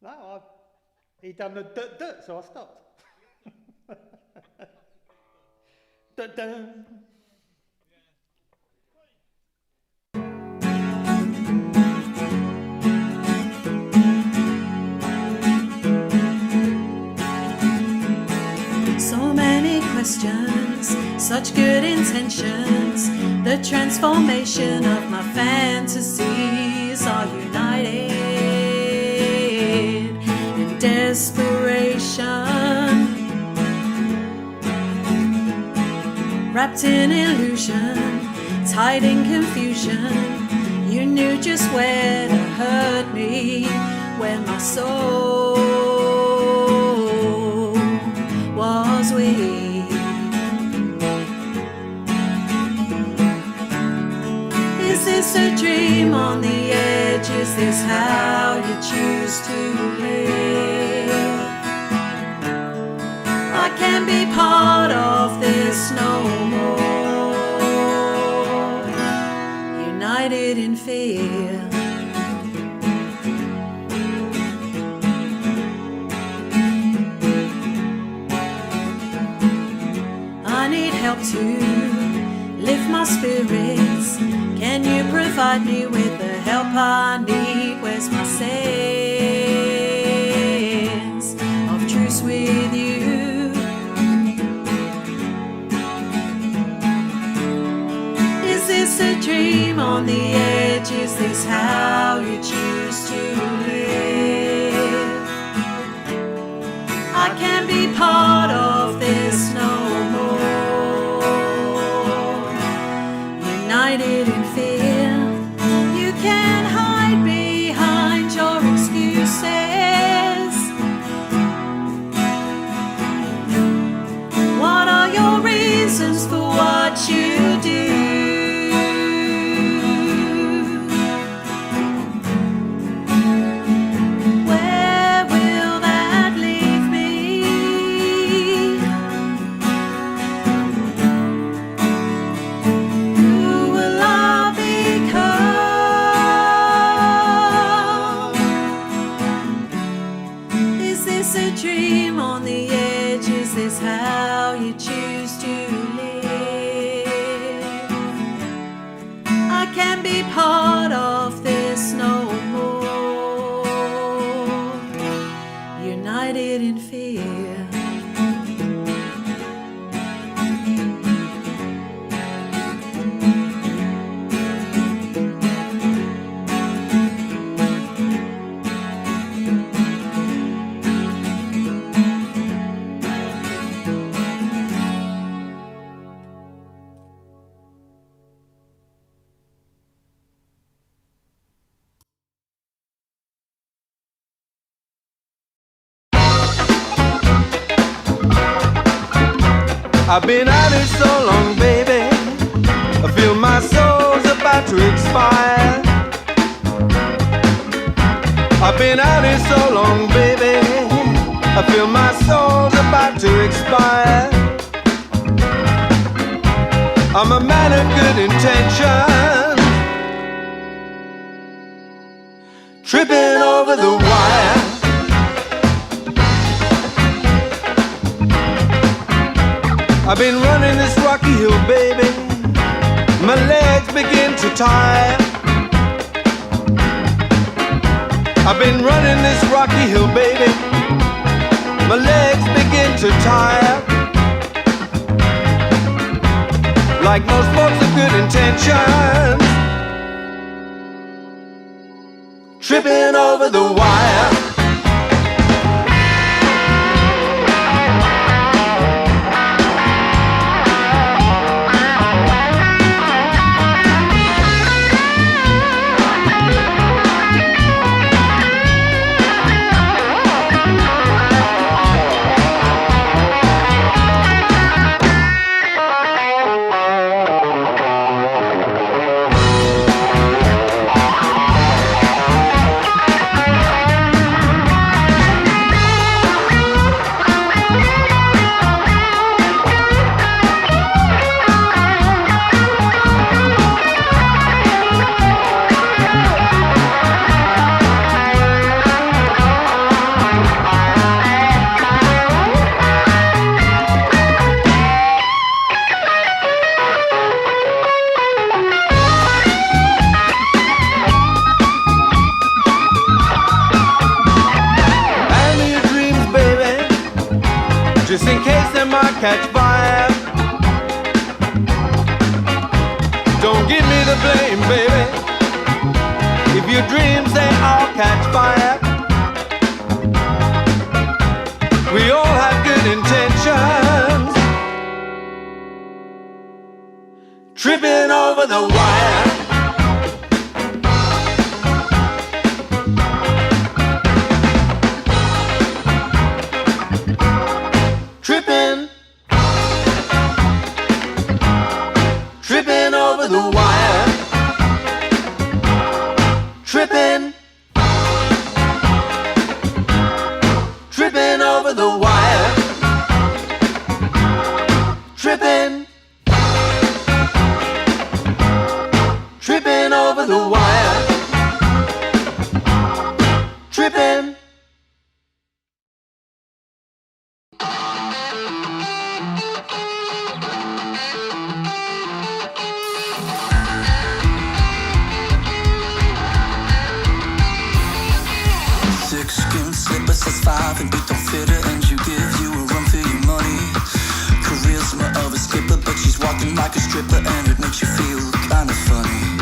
No, he done the duh, so I stopped. Dun. So many questions, such good intentions. The transformation of my fantasies are united in desperation, wrapped in illusion, tied in confusion. You knew just where to hurt me, where my soul was weak. Is this a dream on the edge? Is this how you choose to live? I can't be part of this no more. United in fear. I need help to lift my spirits. Can you provide me with the help I need? Where's my sense of truce with you? Is this a dream on the edge? Is this how you choose to live? I can't be part of this no more. United in fear. You can't hide behind your excuses. What are your reasons for what you do? Where will that leave me? Who will I become? Is this a dream on the edge? Is this how you choose to live? I can't be part of this no more. United in fear. I've been at it so long, baby. I feel my soul's about to expire. I've been at it so long, baby. I feel my soul's about to expire. I'm a man of good intentions, tripping over the wire. I've been running this rocky hill, baby. My legs begin to tire. I've been running this rocky hill, baby. My legs begin to tire. Like most folks of good intentions, tripping over the wire. catch fire. Don't give me the blame, baby. If your dreams, they all catch fire. We all have good intentions. Tripping over the wire. Tripping. Tripping over the wire. Tripping. Tripping over the wire. Tripping. Tripping over the wire. Tripping. Thick-skinned slippers, size 5 and big don't fit her, and you give you a run for your money. Charisma of a skipper, but she's walking like a stripper, and it makes you feel kinda funny.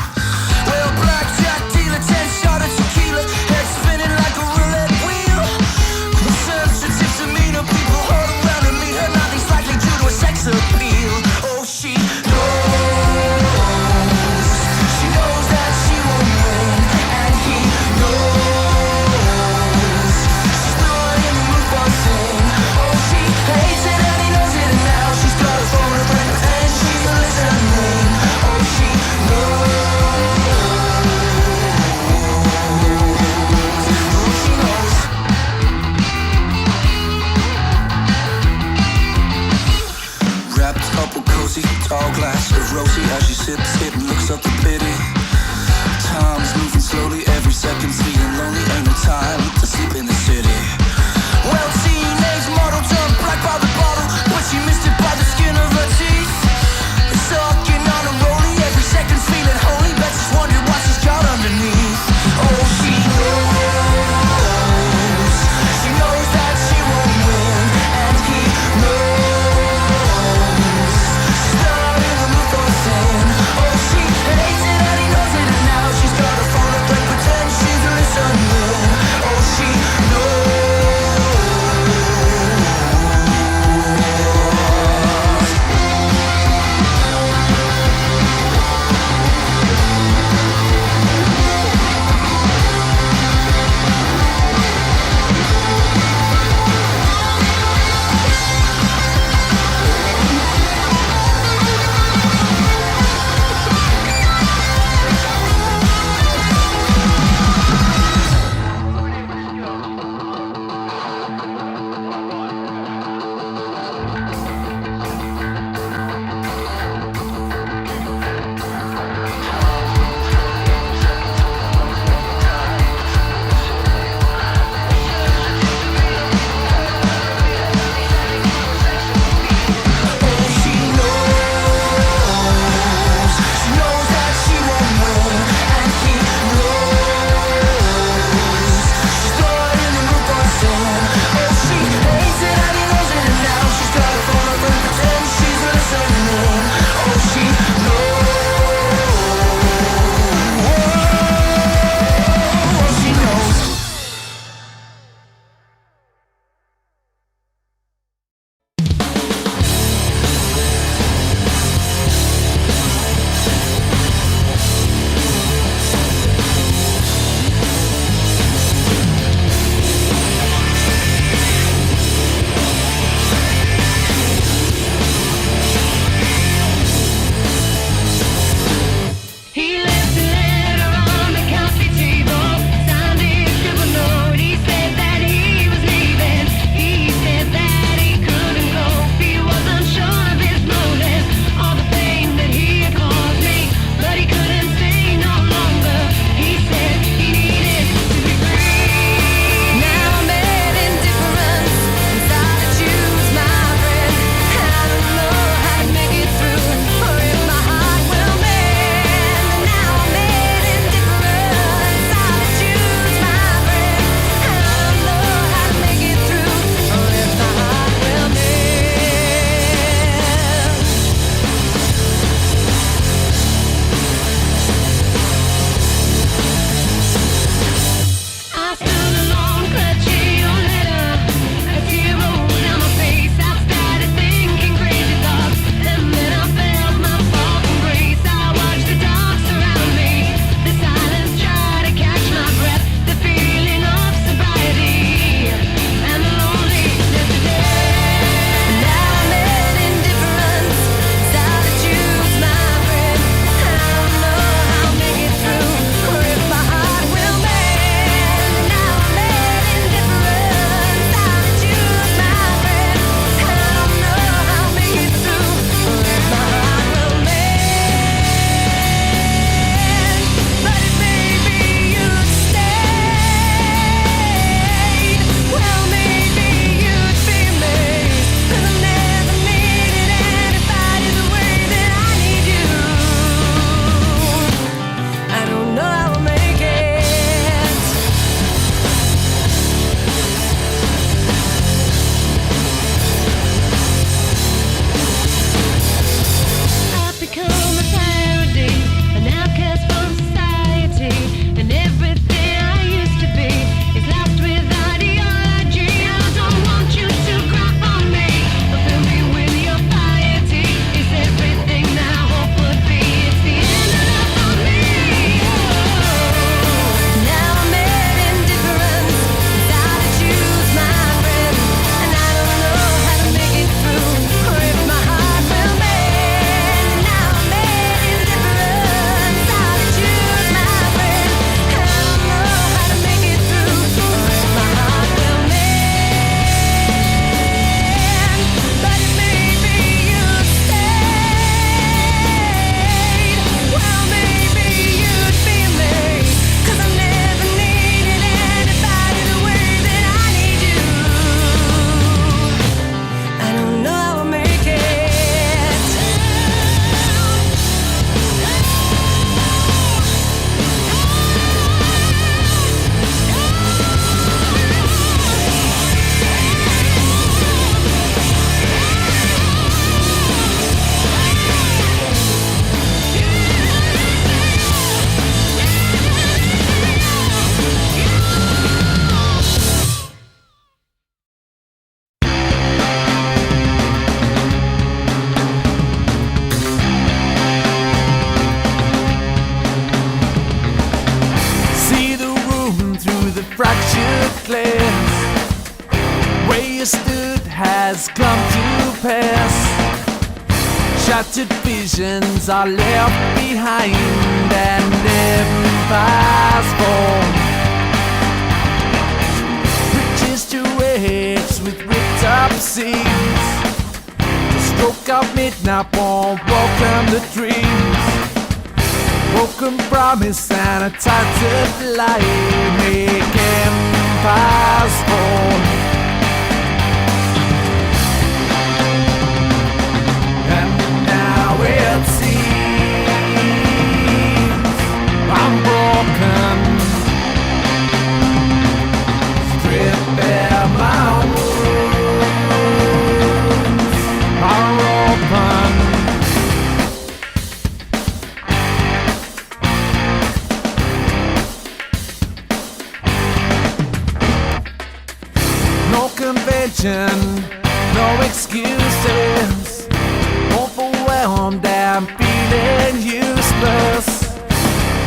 Well, blackjack dealer, 10 shot of tequila, head spinning like a roulette wheel. Conservative demeanor, people huddle around to meet her, nothing's likely due to a sex appeal. Oh, she knows that she won't win, and he knows she's not in the mood for sin. Oh, she hates it and he knows it, and now she's got a phone to pretend she's listening. Oh, she knows. Wrapped up all cozy, tall glass of rosy as she sips it and looks up to pity. Time's moving slowly, every second's feeling lonely. Ain't no time to sleep in the city. Well, teenage model turned black by the bottle, but she missed it by the skin of her teeth. Sucking on a rollie, every second's feeling holy, but she's wondering what she's got underneath. Oh, she knows. She knows that she won't win, and he knows. She's not in the mood for sin. Oh, she understood has come to pass. Shattered visions are left behind and empires fall. Bridges to wrecks with ripped up seas. The stroke of midnight won't welcome the dreams. Broken promise and a tattered light make empires fall. And now it seems I'm broken. Strip bare my wounds are open. No convention, no excuses. Overwhelmed and feeling useless.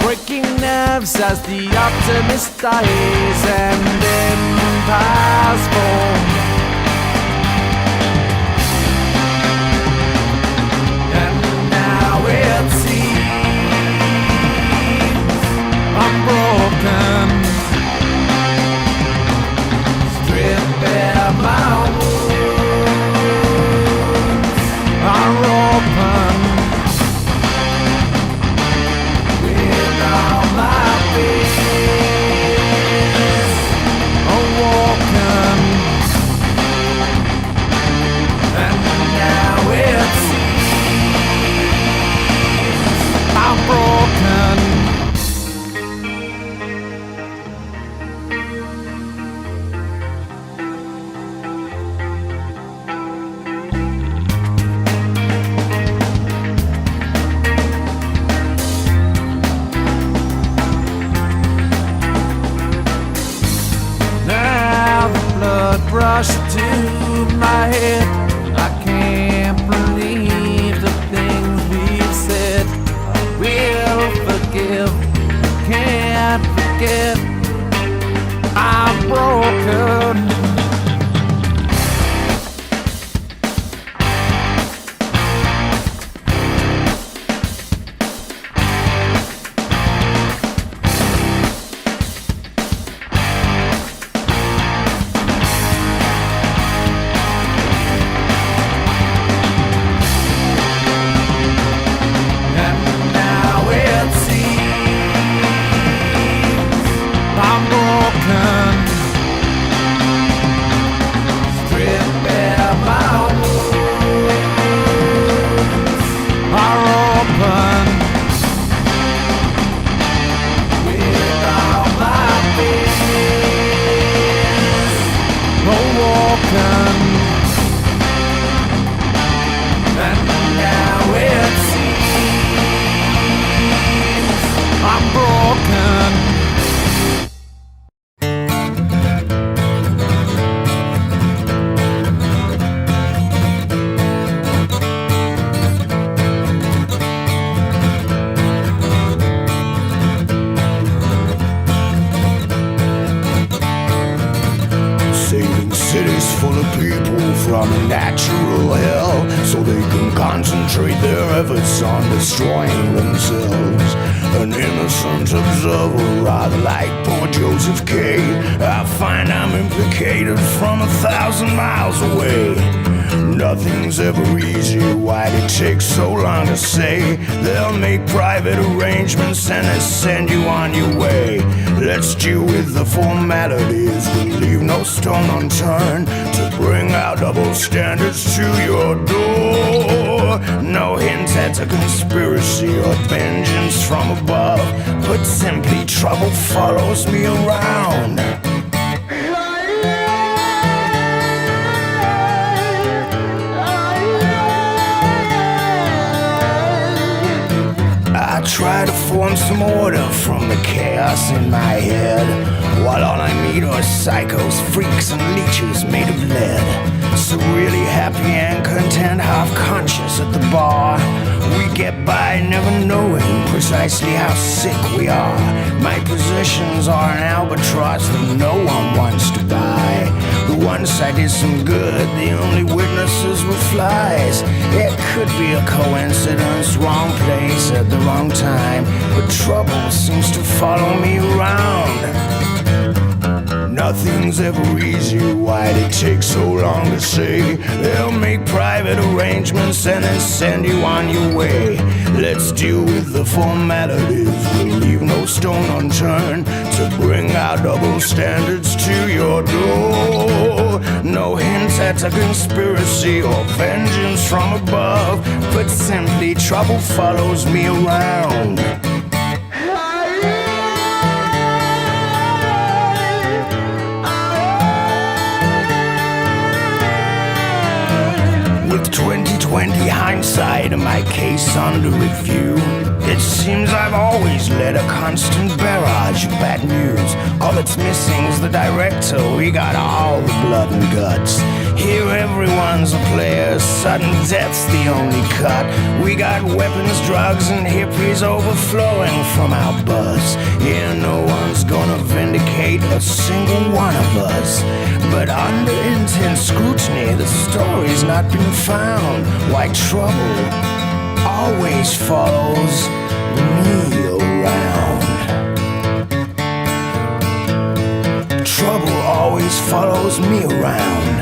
Breaking nerves as the optimist dies and empires fall. And now it seems I'm broken. Strip bare my wounds are open. With all my fears awoken. And now it seems I'm broken. Now the blood rushed to my head. I can't believe the things we've said. We'll forgive, can't forget. I'm broken. And now it seems I'm broken. Strip bare my wounds are open. With all my fears awoken. And now it seems I'm broken. Saving cities full of people from a natural hell, so they can concentrate their efforts on destroying themselves. An innocent observer, rather like poor Joseph K. I find I'm implicated from 1,000 miles away. Nothing's ever easy, why'd it take so long to say? They'll make private arrangements and they send you on your way. Let's deal with the formalities, we'll leave no stone unturned to bring our double standards to your door. No hint at a conspiracy or vengeance from above, but simply trouble follows me around. I try to form some order from the chaos in my head, while all I meet are psychos, freaks, and leeches made of lead. So really happy and content, half conscious at the bar. We get by never knowing precisely how sick we are. My possessions are an albatross that no one wants to buy. The Once I did some good, the only witnesses were flies. It could be a coincidence, wrong place at the wrong time, but trouble seems to follow me around. Nothing's ever easy, why'd it take so long to say? They'll make private arrangements and then send you on your way. Let's deal with the formalities, we'll leave no stone unturned to bring our double standards to your door. No hints at a conspiracy or vengeance from above, but simply trouble follows me around. With 20/20 hindsight and my case under review, it seems I've always led a constant barrage of bad news. All that's missing is the director. We got all the blood and guts. Here everyone's a player, sudden death's the only cut. We got weapons, drugs, and hippies overflowing from our buzz. Here no one's gonna vindicate a single one of us. But under intense scrutiny, the story's not been found. Why trouble always follows me around. Trouble always follows me around.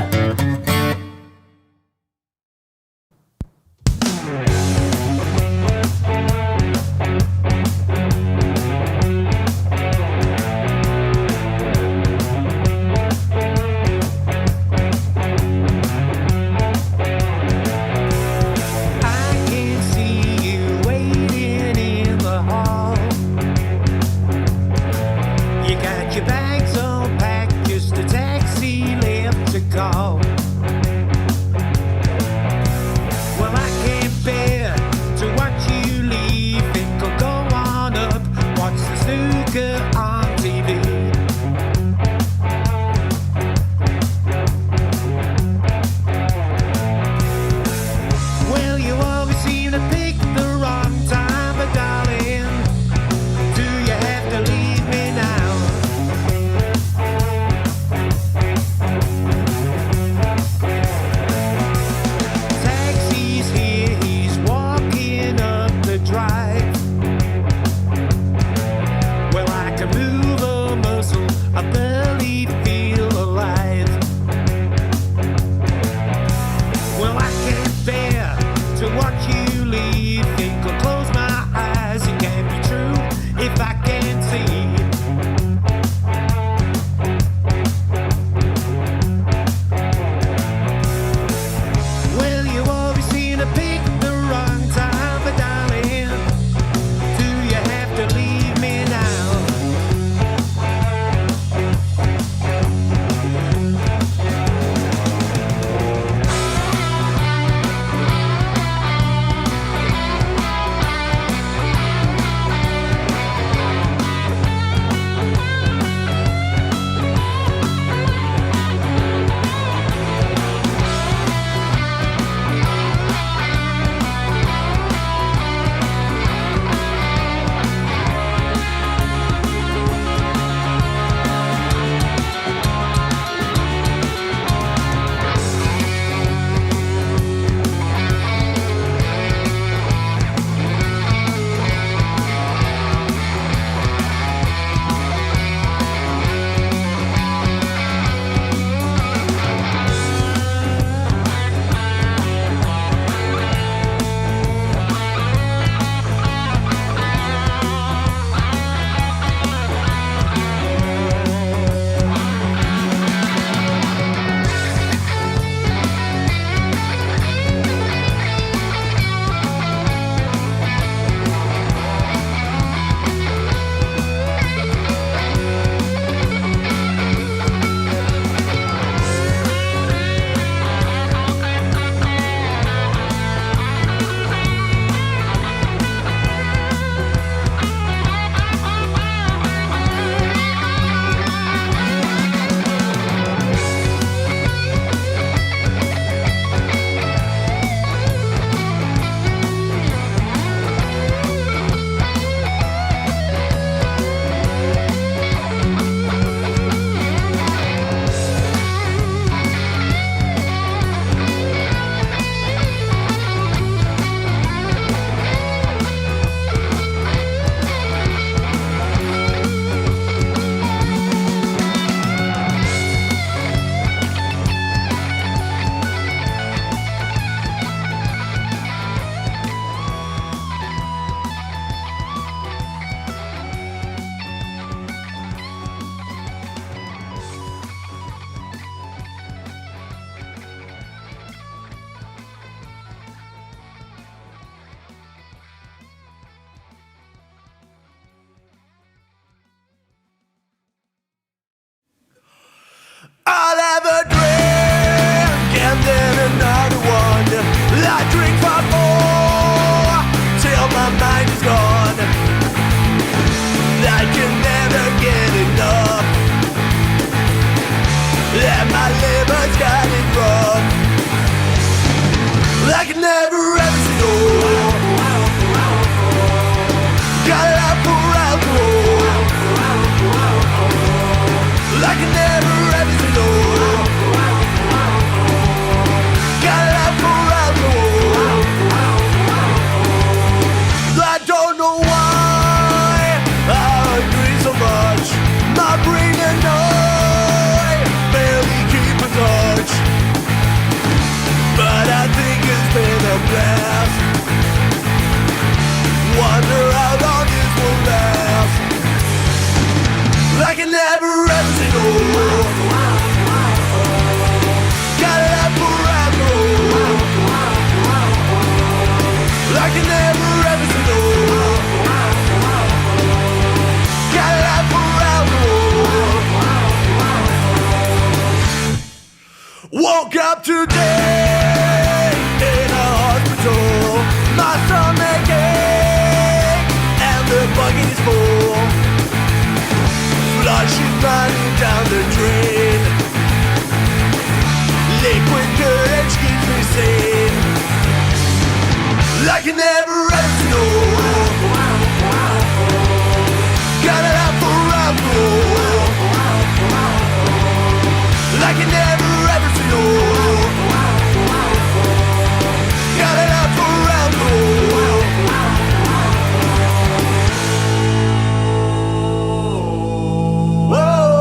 have a drink and then another one. I drink for more till my mind is gone. I can never get enough, and my liver's got it rough. I can never ever say no. Got it out for alcohol. I can never ever say no. Got it out for alcohol. I don't know why I drink so much. My brain and I barely keep in touch, but I think it's been a blast. Wonder how long this will last. I can never ever say no. Got it out for alcohol. I can never ever say no. Got it out for alcohol. Woke up today in a hospital. My stomach ache and the bucket is full. Flushing money down the drain. Liquid courage keeps me sane. I can never ever know. Got it out for alcohol. I can never ever say no. Got it out for alcohol. Whoa.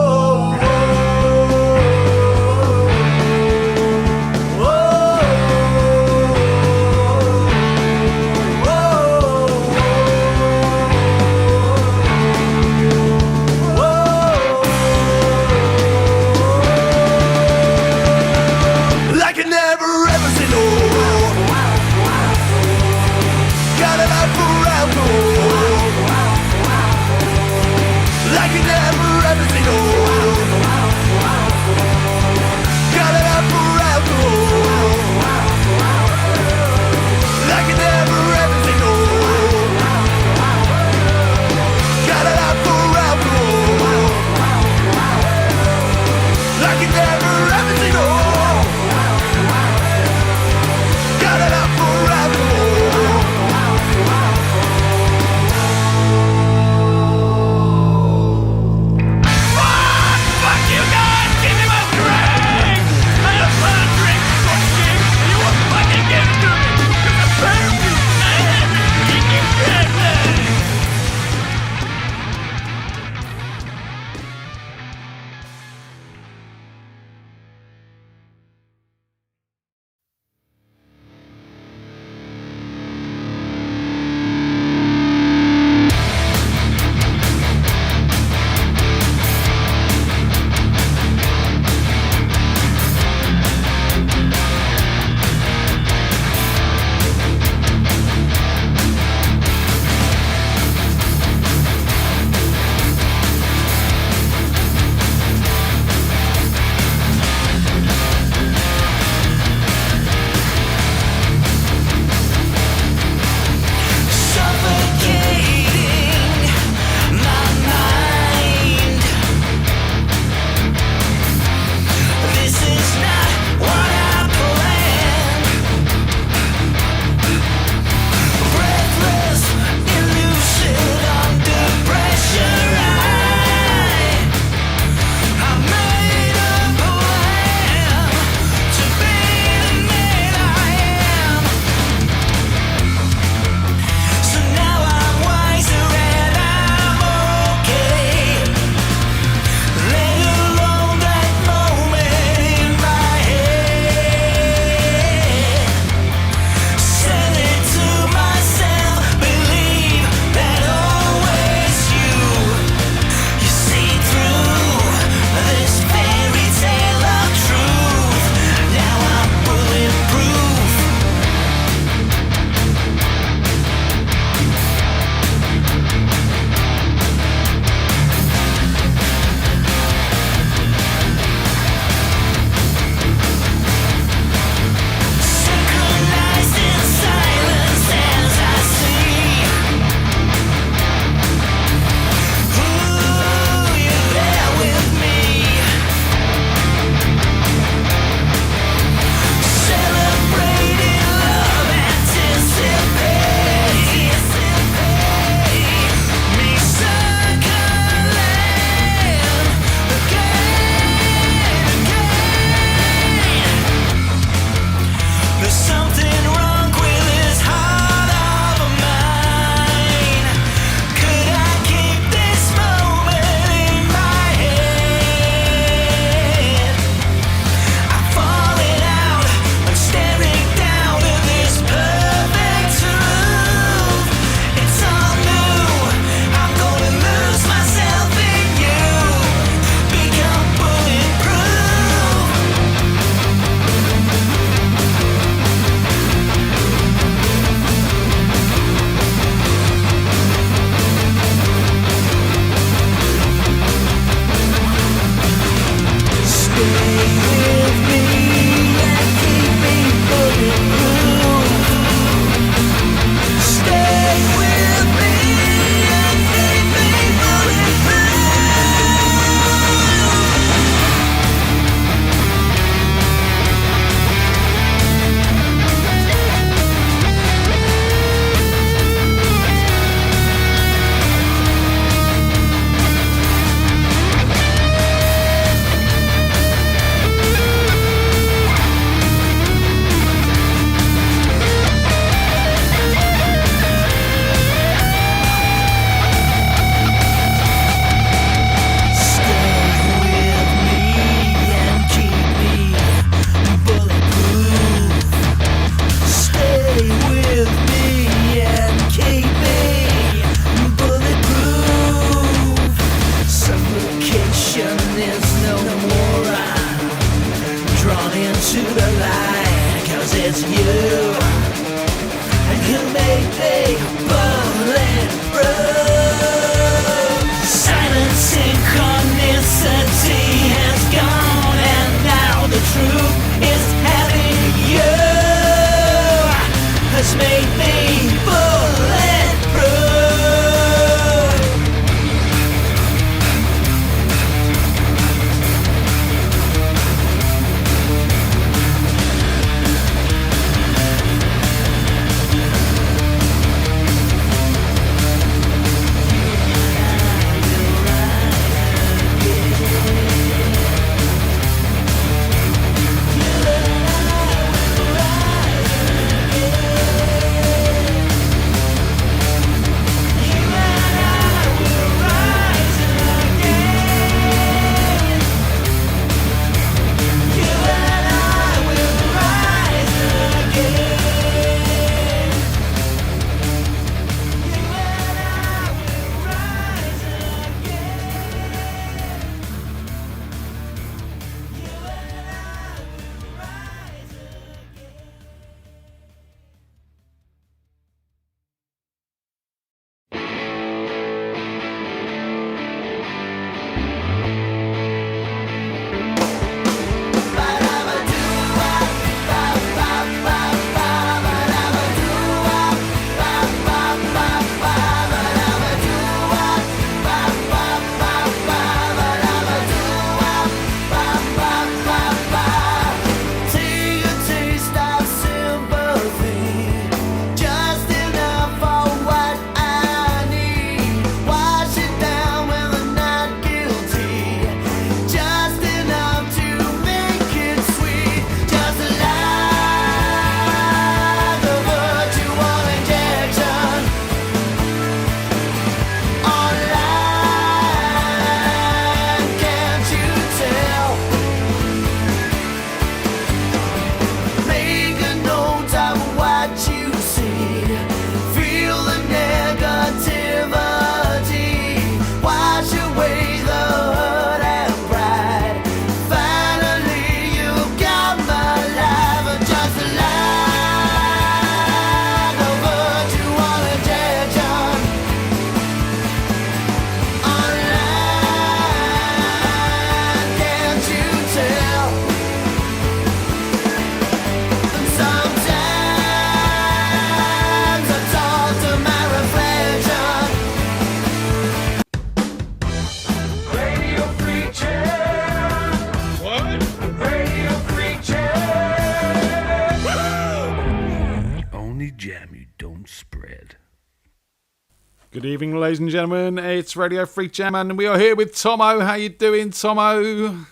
Good evening, ladies and gentlemen. It's Radio FreakJam, and we are here with Tomo. How you doing, Tomo?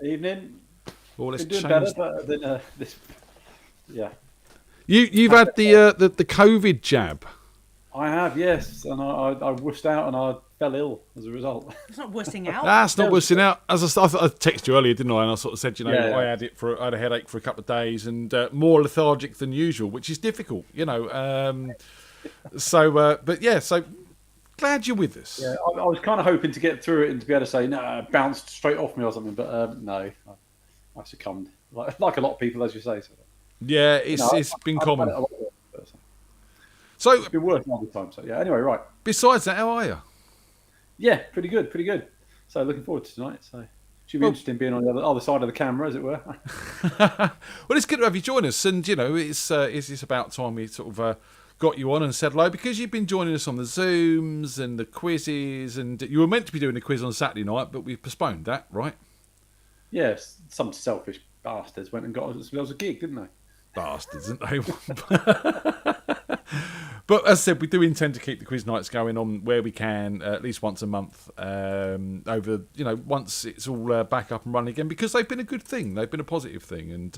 Evening. Well, let's Been doing change. better than this. Yeah. You've had the COVID jab. I have, yes, and I wussed out and I fell ill as a result. It's not wussing out. That's not wussing out. As I texted you earlier, didn't I? And I sort of said, Yeah. I had a headache for a couple of days and more lethargic than usual, which is difficult, So glad you're with us. Yeah, I was kind of hoping to get through it and to be able to say, no, it bounced straight off me or something, but no, I succumbed. Like a lot of people, as you say. So. Yeah, it's been common. So it's been worse all the time. So yeah. Anyway, right. Besides that, how are you? Yeah, pretty good. So looking forward to tonight. So Should be interesting being on the other side of the camera, as it were. Well, it's good to have you join us, and it's about time we sort of got you on and said hello, because you've been joining us on the Zooms and the quizzes, and you were meant to be doing a quiz on Saturday night, but we've postponed that, right? Yes, some selfish bastards went and got us a gig, didn't they? Bastards, aren't they? But as I said, we do intend to keep the quiz nights going on where we can, at least once a month, over, once it's all back up and running again, because they've been a good thing. They've been a positive thing. And,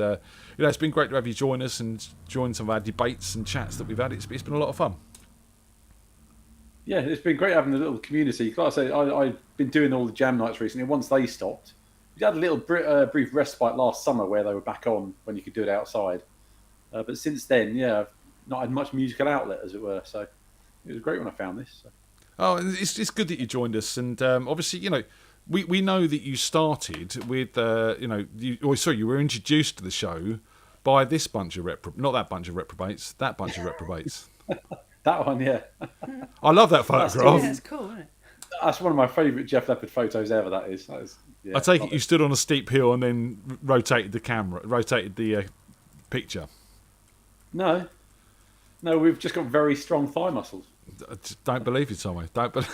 it's been great to have you join us and join some of our debates and chats that we've had. It's been a lot of fun. Yeah, it's been great having the little community. Like I say, I've been doing all the jam nights recently. Once they stopped, we had a little brief respite last summer where they were back on when you could do it outside. But since then, I've not had much musical outlet, as it were. So it was great when I found this. So. Oh, it's good that you joined us, and obviously, we know that you started with, you were introduced to the show by this bunch of not that bunch of reprobates, that bunch of reprobates. That one, yeah. I love that photograph. Yeah, it's cool, isn't it? That's one of my favourite Jeff Leppard photos ever. That is. I take it you stood on a steep hill and then rotated the picture. No, we've just got very strong thigh muscles. I just don't believe you, Tommy. Don't believe.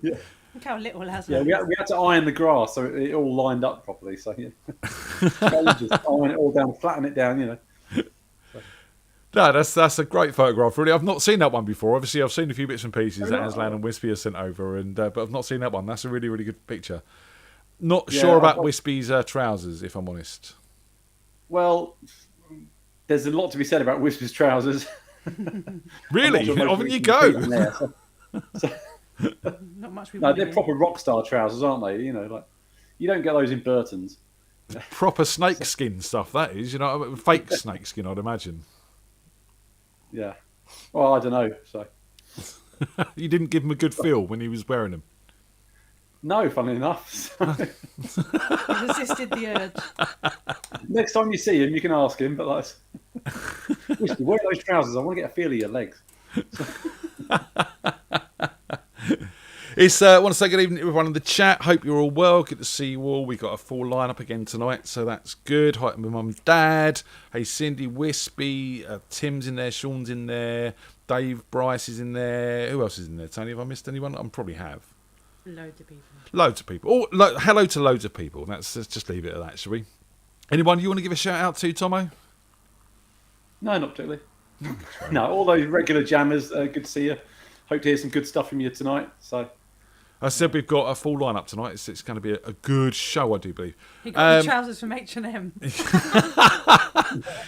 Yeah. Look how little has Yeah, we had to iron the grass so it all lined up properly. So just iron it all down, flatten it down. No, that's a great photograph. Really, I've not seen that one before. Obviously, I've seen a few bits and pieces that Aslan and Wispy have sent over, but I've not seen that one. That's a really, really good picture. Not sure about Wispy's trousers, if I'm honest. Well, there's a lot to be said about Wispy's trousers. Really? Off you go. Not much. No, they're proper rock star trousers, aren't they? You don't get those in Burton's. Proper snake skin stuff, that is. Fake snake skin, I'd imagine. Yeah. Well, I don't know. So you didn't give him a good feel when he was wearing them. No, funnily enough. He resisted the urge. Next time you see him, you can ask him. But Wispy, wear those trousers. I want to get a feel of your legs. I want to say good evening to everyone in the chat. Hope you're all well. Good to see you all. We got a full lineup again tonight, so that's good. Hi to my mum and dad. Hey, Cindy, Wispy, Tim's in there, Sean's in there, Dave, Bryce is in there. Who else is in there? Tony, have I missed anyone? I probably have. Loads of people. Loads of people. Hello to loads of people. Let's just leave it at that, shall we? Anyone you want to give a shout out to, Tomo? No, not particularly. No, all those regular jammers. Good to see you. Hope to hear some good stuff from you tonight. So. I said we've got a full lineup tonight. It's going to be a good show, I do believe. He got the trousers from H&M.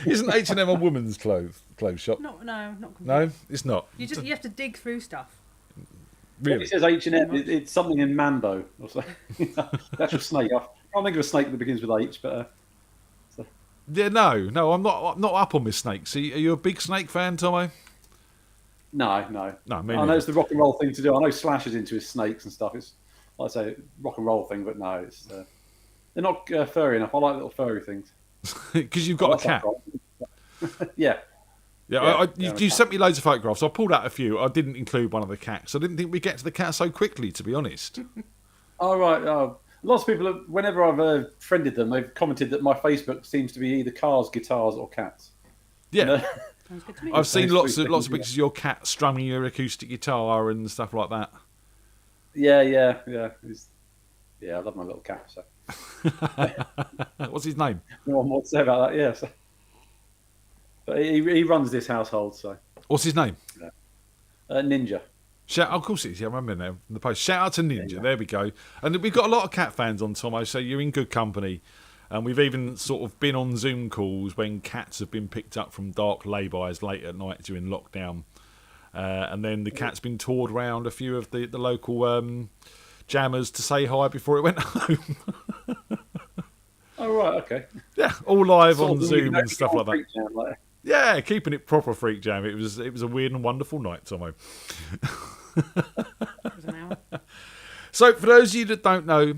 Isn't H&M a woman's clothes shop? No, not completely. No, it's not. You have to dig through stuff. Really? When it says H&M, it's something in Mambo. Or something. That's a snake. I can't think of a snake that begins with H, but. Yeah, no, I'm not up on this snakes. Are you a big snake fan, Tomo? No. I know it's the rock and roll thing to do. I know Slash is into his snakes and stuff. It's, like I say, rock and roll thing, but no, it's they're not furry enough. I like little furry things. Because you've got a cat. Yeah. You sent me loads of photographs. I pulled out a few. I didn't include one of the cats. I didn't think we'd get to the cat so quickly, to be honest. All right. Lots of people, whenever I've friended them, they've commented that my Facebook seems to be either cars, guitars, or cats. Yeah. Sounds good to me. I've seen lots of pictures of your cat strumming your acoustic guitar and stuff like that. Yeah. I love my little cat. So. What's his name? No one more to say about that. Yeah. So. But he runs this household. So. What's his name? Ninja. Of course it is. Yeah, I remember now in the post. Shout out to Ninja. Yeah. There we go. And we've got a lot of cat fans on, Tomo, so you're in good company. And we've even sort of been on Zoom calls when cats have been picked up from dark lay-bys late at night during lockdown. And then the cat's been toured around a few of the local jammers to say hi before it went home. Oh, right, okay. Yeah, all live on Zoom and stuff like that. Jam, yeah, keeping it proper freak jam. It was a weird and wonderful night, Tomo. So, for those of you that don't know,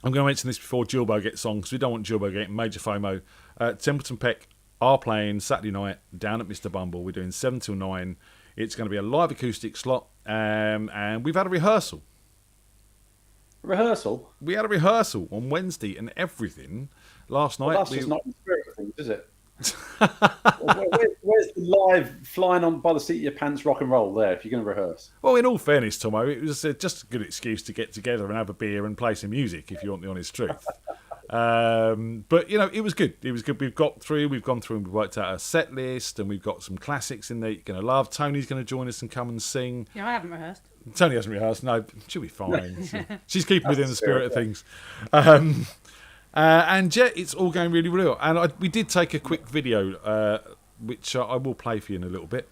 I'm going to mention this before Gilbo gets on, because we don't want Gilbo getting major FOMO. Templeton Peck are playing Saturday night down at Mr. Bumble. We're doing 7 till 9. It's going to be a live acoustic slot, and we've had a rehearsal. Rehearsal? We had a rehearsal on Wednesday and everything last night. Well, that's just not the spirit of things, is it? Where's the live flying on by the seat of your pants rock and roll there if you're going to rehearse? Well, in all fairness, Tomo, it was just a good excuse to get together and have a beer and play some music, if you want the honest truth. But, you know, it was good. It was good. We've gone through and we've worked out a set list, and we've got some classics in there you're going to love. Tony's going to join us and come and sing. Yeah, I haven't rehearsed. Tony hasn't rehearsed. No, she'll be fine. She's keeping within the spirit of things. And yeah, it's all going really, really well. And we did take a quick video, which I will play for you in a little bit.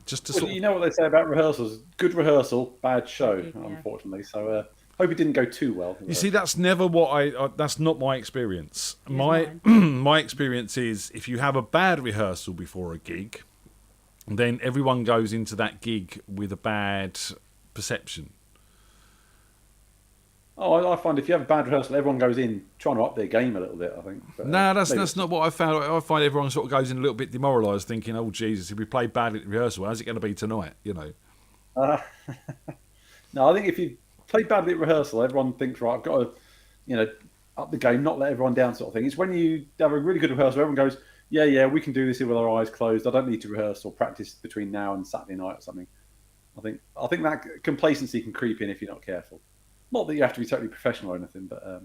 Just to Well, you know what they say about rehearsals: good rehearsal, bad show. Yeah. Unfortunately, so hope it didn't go too well. You see, that's never what that's not my experience. Mine. My experience is if you have a bad rehearsal before a gig, then everyone goes into that gig with a bad perception. Oh, I find if you have a bad rehearsal, everyone goes in trying to up their game a little bit, I think. But, No, that's not what I found. I find everyone sort of goes in a little bit demoralised, thinking, "Oh Jesus, if we play badly at rehearsal, how's it going to be tonight?" You know. No, I think if you play badly at rehearsal, everyone thinks, right, I've got to, up the game, not let everyone down, sort of thing. It's when you have a really good rehearsal, everyone goes, yeah, we can do this here with our eyes closed. I don't need to rehearse or practice between now and Saturday night or something. I think that complacency can creep in if you're not careful. Not that you have to be totally professional or anything, but I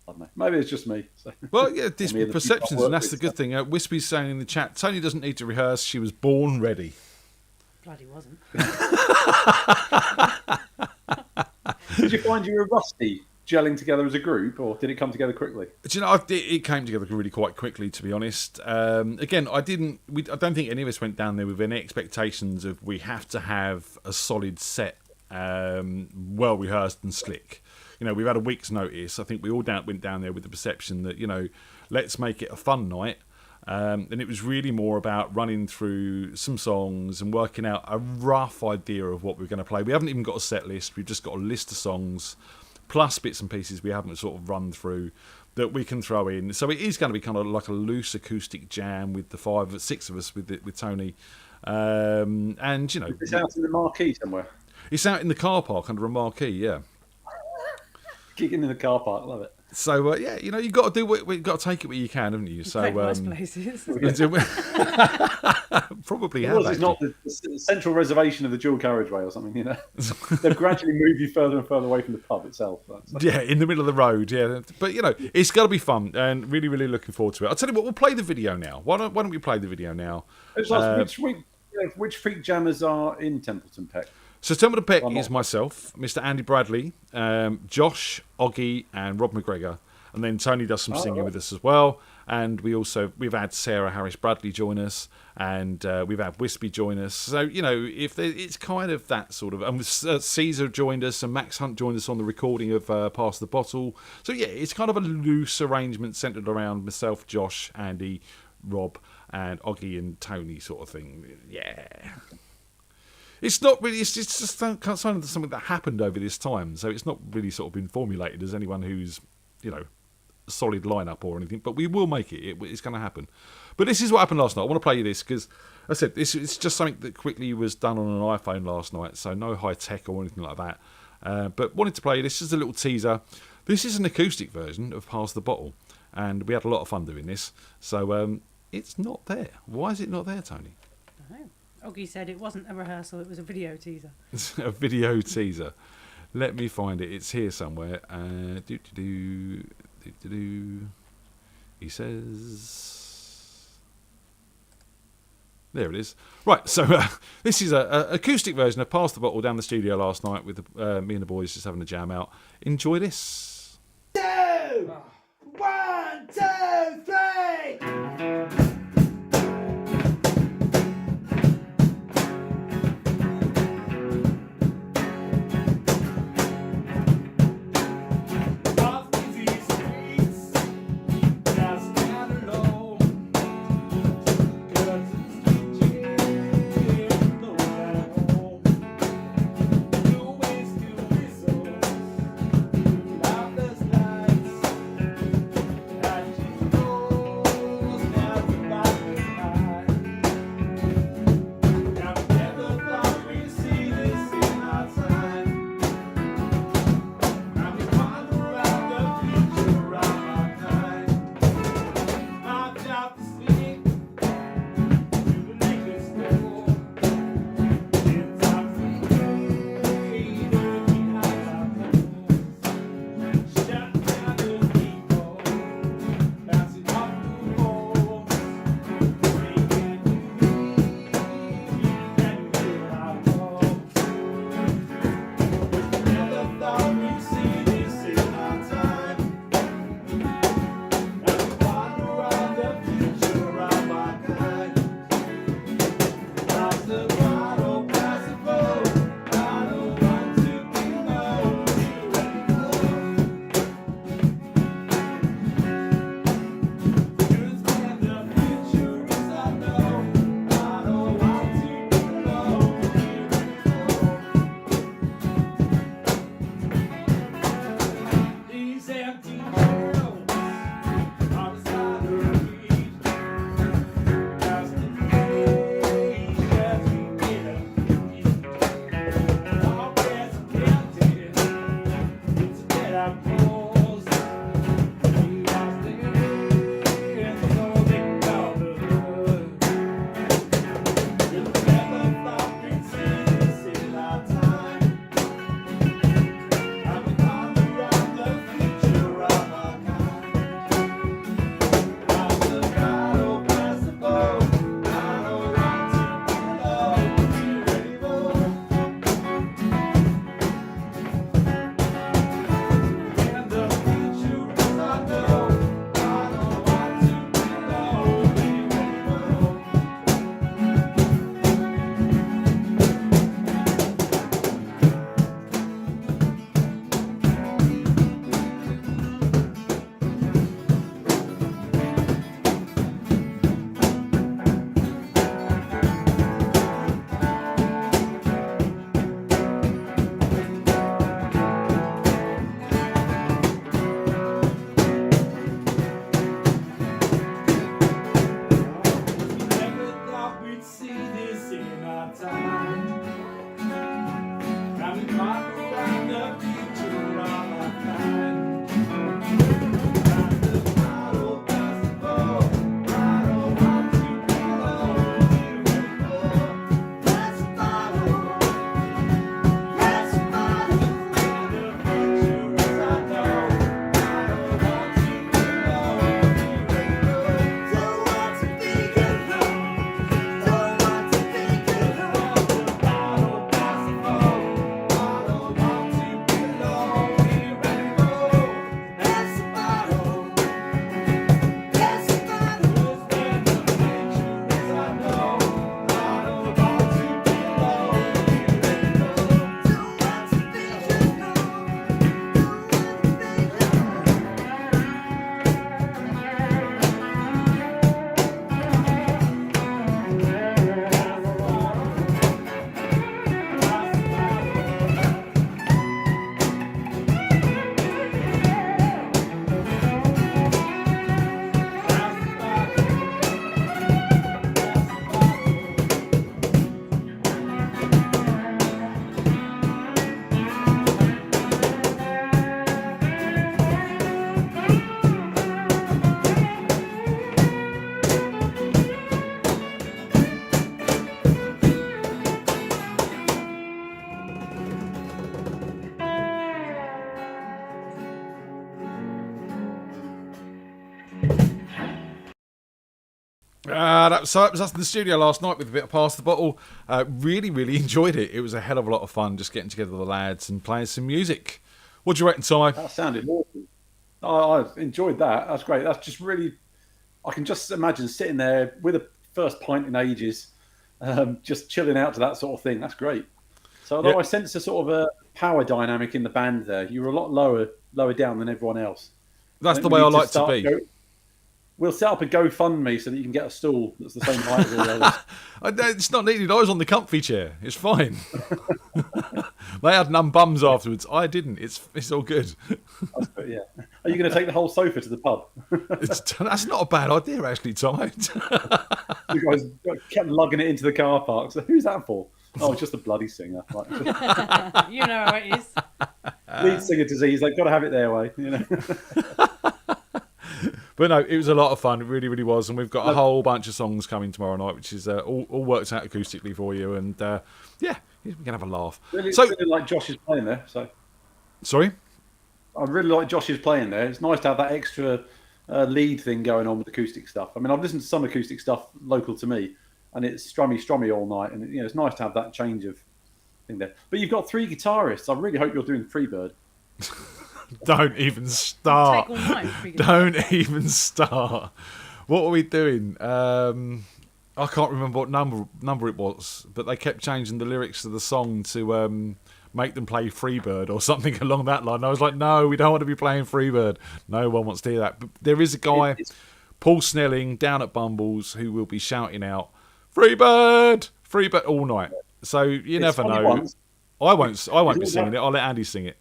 don't know. Maybe it's just me. So. Well, yeah, this Me and the perceptions, people I and work that's the with, good thing. Wispy's saying in the chat, Tony doesn't need to rehearse. She was born ready. Bloody wasn't. Did you find you were rusty gelling together as a group, or did it come together quickly? Do you know, it came together really quite quickly, to be honest. Again, I don't think any of us went down there with any expectations of we have to have a solid set, well rehearsed and slick. You know, we've had a week's notice. I think we all went down there with the perception that, let's make it a fun night. And it was really more about running through some songs and working out a rough idea of what we're going to play. We haven't even got a set list. We've just got a list of songs, plus bits and pieces we haven't sort of run through that we can throw in. So it is going to be kind of like a loose acoustic jam with the 6 of us with Tony. And, It's out in the marquee somewhere. It's out in the car park under a marquee, yeah. Kicking in the car park, love it. So you've got to do you've got to take it where you can, haven't you? So Take most places. probably Of have. course, it's not the central reservation of the dual carriageway or something, They've gradually moved you further and further away from the pub itself. Yeah, in the middle of the road, yeah. But, it's got to be fun, and really, really looking forward to it. I'll tell you what, we'll play the video now. Why don't we play the video now? Which freak jammers are in Templeton Peck? So Templeton Peck is myself, Mr. Andy Bradley, Josh, Oggy, and Rob McGregor. And then Tony does some singing with us as well. And we've had Sarah Harris Bradley join us, and we've had Wispy join us. So, it's kind of that sort of... And Caesar joined us, and Max Hunt joined us on the recording of Pass the Bottle. So, yeah, it's kind of a loose arrangement centred around myself, Josh, Andy, Rob, and Oggy and Tony sort of thing. Yeah. It's not really... It's just kind of something that happened over this time. So it's not really sort of been formulated as anyone who's, solid lineup or anything, but we will make it. It's going to happen. But this is what happened last night. I want to play you this because I said it's just something that quickly was done on an iPhone last night, so no high tech or anything like that. But wanted to play you this as a little teaser. This is an acoustic version of Pass the Bottle, and we had a lot of fun doing this. So it's not there. Why is it not there, Tony? I don't know. Oggy said it wasn't a rehearsal; it was a video teaser. A video teaser. Let me find it. It's here somewhere. He says, there it is. Right, so this is an acoustic version of Pass the Bottle down the studio last night with me and the boys just having a jam out. Enjoy this. 2, 1, 2, 3. Oh That was us in the studio last night with a bit of Pass the Bottle. Really, really enjoyed it. It was a hell of a lot of fun just getting together with the lads and playing some music. What do you reckon, Tomo? That sounded awesome. I enjoyed that. That's great. That's just really, I can just imagine sitting there with a first pint in ages, just chilling out to that sort of thing. That's great. So although I sense a sort of a power dynamic in the band there, you were a lot lower down than everyone else. That's the way I like to be. We'll set up a GoFundMe so that you can get a stool that's the same height as all the others. It's not needed. I was on the comfy chair. It's fine. They had numb bums afterwards. I didn't. It's all good. Yeah. Are you going to take the whole sofa to the pub? That's not a bad idea, actually, Tom. You guys kept lugging it into the car park. So who's that for? Oh, it's just a bloody singer. Like, You know how it is. lead singer disease. They've got to have it their way. You know. But no, it was a lot of fun. It really, really was. And we've got a whole bunch of songs coming tomorrow night, which is all worked out acoustically for you. And yeah, we're going to have a laugh. Really like Josh is playing there. So Sorry? I really like Josh's playing there. It's nice to have that extra lead thing going on with acoustic stuff. I mean, I've listened to some acoustic stuff local to me, and it's strummy all night. And it's nice to have that change of thing there. But you've got 3 guitarists. I really hope you're doing Freebird. Don't even start. Take all night, Freaking Don't even start. What were we doing? I can't remember what number it was, but they kept changing the lyrics to the song to make them play Freebird or something along that line. I was like, no, we don't want to be playing Freebird. No one wants to hear that. But there is a guy, Paul Snelling, down at Bumbles, who will be shouting out, Freebird! Freebird all night. So you never know. I won't be singing it. I'll let Andy sing it.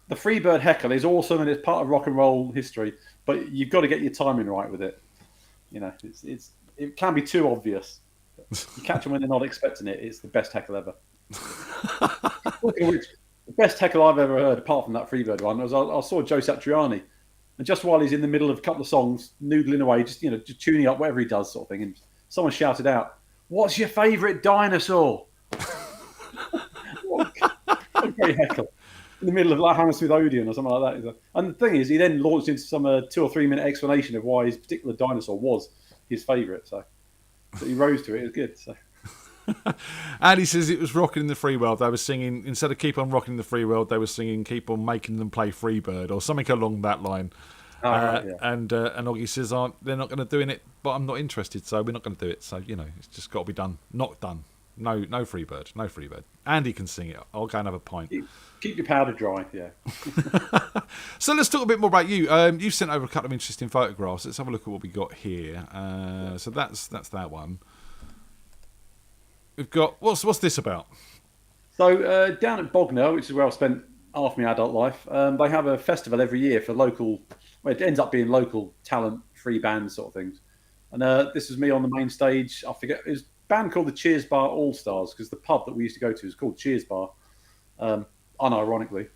The Freebird heckle is awesome and it's part of rock and roll history, but you've got to get your timing right with it. It can be too obvious. You catch them when they're not expecting it. It's the best heckle ever. Speaking of which, the best heckle I've ever heard, apart from that Freebird one, was I saw Joe Satriani, and just while he's in the middle of a couple of songs, noodling away, just tuning up whatever he does, sort of thing, and someone shouted out, "What's your favourite dinosaur?" What a great heckle in the middle of like Hammersmith Odeon or something like that. And the thing is, he then launched into some 2 or 3 minute explanation of why his particular dinosaur was his favourite. So he rose to it. It was good. So. And he says it was Rocking in the Free World. They were singing, instead of Keep on Rocking in the Free World, they were singing Keep on Making Them Play Freebird or something along that line. Right, yeah. And Oggy says, they're not going to do it, but I'm not interested, so we're not going to do it. So, it's just got to be done. Not done. No Freebird. No Freebird. Andy can sing it. I'll go and have a pint. Keep your powder dry, yeah. So let's talk a bit more about you. You've sent over a couple of interesting photographs. Let's have a look at what we got here. So that's that one. We've got what's this about? So down at Bognor, which is where I've spent half my adult life, they have a festival every year for local. Well, it ends up being local talent, free bands, sort of things. And this was me on the main stage. I forget, it was a band called the Cheers Bar All Stars, because the pub that we used to go to was called Cheers Bar, unironically.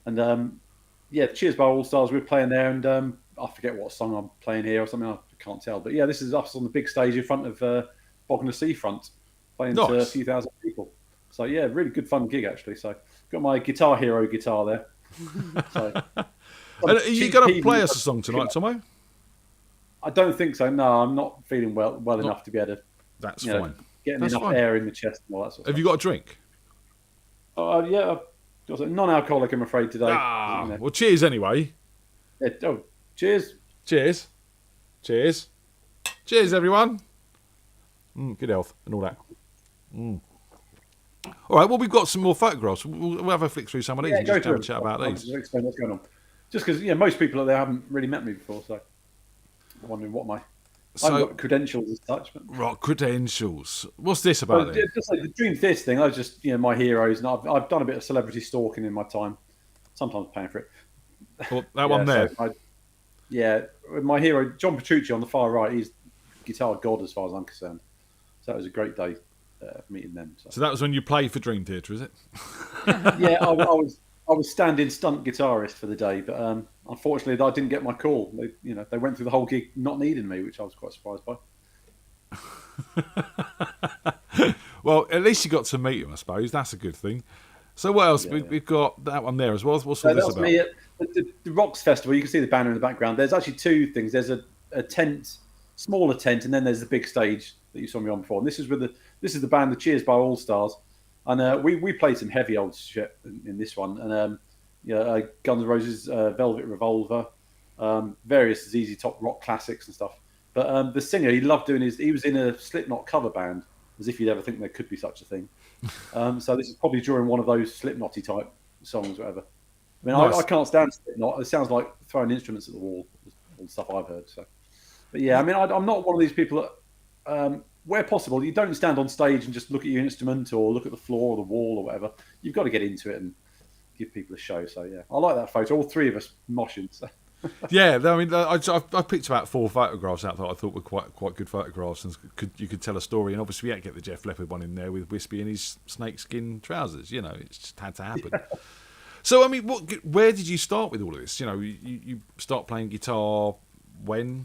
And the Cheers Bar All Stars, we were playing there, and I forget what song I'm playing here or something. I can't tell, but yeah, this is us on the big stage in front of Bognor Seafront, playing to a few thousand people. So yeah, really good fun gig actually. So got my Guitar Hero guitar there. So, are you going to play us a song tonight, Tomo? I don't think so. No, I'm not feeling well enough to be able to. That's fine. Getting enough air in the chest and all that sort of stuff. Have you got a drink? Yeah, non-alcoholic, I'm afraid, today. Well, cheers anyway. Yeah, cheers. Cheers. Cheers. Cheers, everyone. Good health and all that. All right, well, we've got some more photographs. We'll have a flick through some of these and just have a chat about these. I'll explain what's going on. Just because most people out there haven't really met me before, so I'm wondering what I haven't got credentials as such. But... Right, credentials. What's this about then? Just like the Dream Theatre thing, I was just, my heroes, and I've done a bit of celebrity stalking in my time, sometimes paying for it. Well, that one there. My hero, John Petrucci on the far right, he's guitar god as far as I'm concerned. So that was a great day meeting them. So that was when you played for Dream Theatre, is it? Yeah, I was stand-in stunt guitarist for the day, but unfortunately I didn't get my call. They went through the whole gig not needing me, which I was quite surprised by. Well, at least you got to meet him, I suppose. That's a good thing. So what else? We've got that one there as well. What's all this about? Me at the Rocks Festival. You can see the banner in the background. There's actually two things. There's a tent, smaller tent, and then there's the big stage that you saw me on before. And this is the band, the Cheers Bar All Stars, and we played some heavy old shit in this one. And Guns N' Roses, Velvet Revolver, various ZZ Top rock classics and stuff. But the singer, he loved doing he was in a Slipknot cover band, as if you'd ever think there could be such a thing. So this is probably during one of those Slipknotty type songs, whatever. I mean, nice. I can't stand Slipknot. It sounds like throwing instruments at the wall, all the stuff I've heard. So, but yeah, I mean, I'm not one of these people that, where possible, you don't stand on stage and just look at your instrument or look at the floor or the wall or whatever. You've got to get into it and give people a show. So yeah, I like that photo. All three of us moshing. So. Yeah, I mean, I picked about 4 photographs out that I thought were quite good photographs, and you could tell a story. And obviously, we had to get the Jeff Leppard one in there with Wispy in his snakeskin trousers. It just had to happen. Yeah. So, I mean, where did you start with all of this? You start playing guitar when?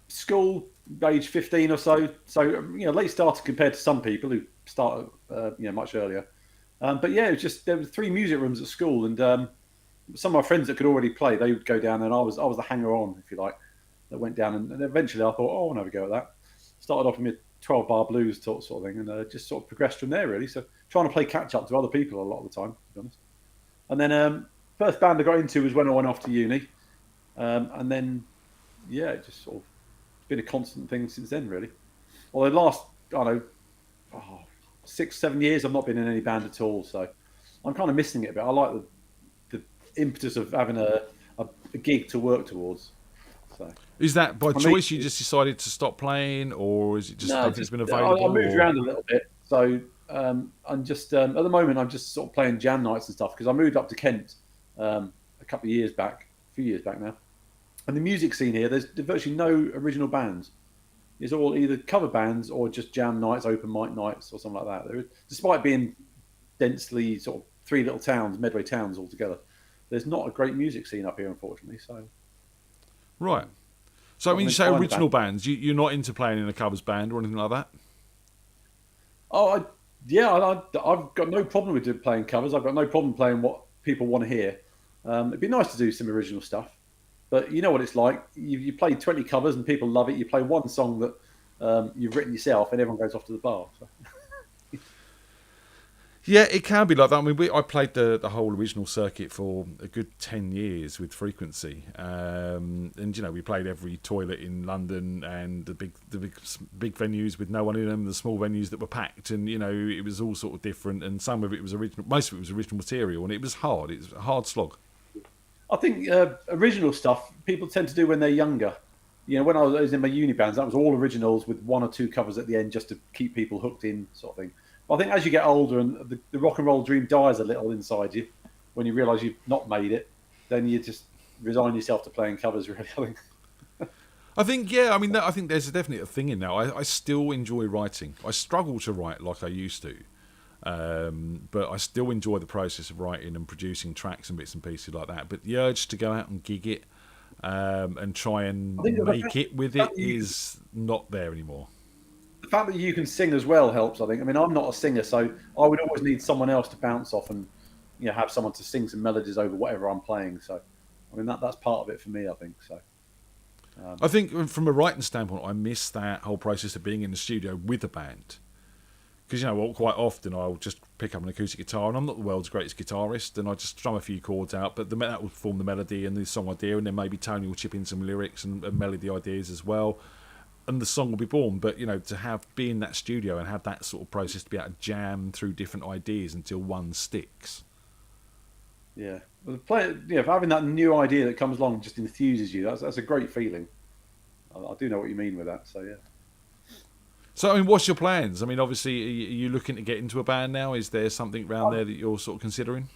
School, age 15 or so. So, late starter compared to some people who start, much earlier. But yeah, it was just there were 3 music rooms at school, and some of my friends that could already play, they would go down, and I was the hanger-on, if you like, that went down. And eventually I thought, I want to have a go at that. Started off with 12-bar blues sort of thing, and just sort of progressed from there, really. So trying to play catch-up to other people a lot of the time, to be honest. And then first band I got into was when I went off to uni. And then, yeah, it just sort of been a constant thing since then, really. Well, the last, 6-7 years, I've not been in any band at all, so I'm kind of missing it a bit. I like the impetus of having a gig to work towards. So is that by choice? You just decided to stop playing, or is it just something that's been available? I moved around a little bit, so I'm just at the moment I'm just sort of playing jam nights and stuff because I moved up to Kent a few years back now, and the music scene here, there's virtually no original bands. It's all either cover bands or just jam nights, open mic nights, or something like that. Despite being densely sort of three little towns, Medway towns all together. There's not a great music scene up here, unfortunately. So, Right. So when you say find a original bands, you're not into playing in a covers band or anything like that? oh, I've got no problem with playing covers. I've got no problem playing what people want to hear. It'd be nice to do some original stuff, but you know what it's like. You play 20 covers and people love it. You play one song that you've written yourself, and everyone goes off to the bar. So. Yeah, it can be like that. I mean, I played the whole original circuit for a good 10 years with Frequency, and we played every toilet in London and the big venues with no one in them, the small venues that were packed, and it was all sort of different. And some of it was original, most of it was original material, and it was hard. It was a hard slog. I think original stuff people tend to do when they're younger. When I was in my uni bands, that was all originals with one or two covers at the end just to keep people hooked in, sort of thing. I think as you get older and the rock and roll dream dies a little inside you, when you realise you've not made it, then you just resign yourself to playing covers. Really, I think, yeah. I mean, I think there's definitely a thing in now. I still enjoy writing. I struggle to write like I used to, but I still enjoy the process of writing and producing tracks and bits and pieces like that. But the urge to go out and gig it and try and make it with it is not there anymore. The fact that you can sing as well helps, I think. I mean, I'm not a singer, so I would always need someone else to bounce off and have someone to sing some melodies over whatever I'm playing. So, I mean, that's part of it for me, I think. So, I think from a writing standpoint, I miss that whole process of being in the studio with a band. Because, quite often I'll just pick up an acoustic guitar, and I'm not the world's greatest guitarist, and I just strum a few chords out, but that will form the melody and the song idea, and then maybe Tony will chip in some lyrics and melody ideas as well. And the song will be born, but to be in that studio and have that sort of process to be able to jam through different ideas until one sticks. Yeah, having that new idea that comes along just enthuses you. That's a great feeling. I do know what you mean with that. So yeah. So I mean, what's your plans? I mean, obviously, are you looking to get into a band now? Is there something around there that you're sort of considering?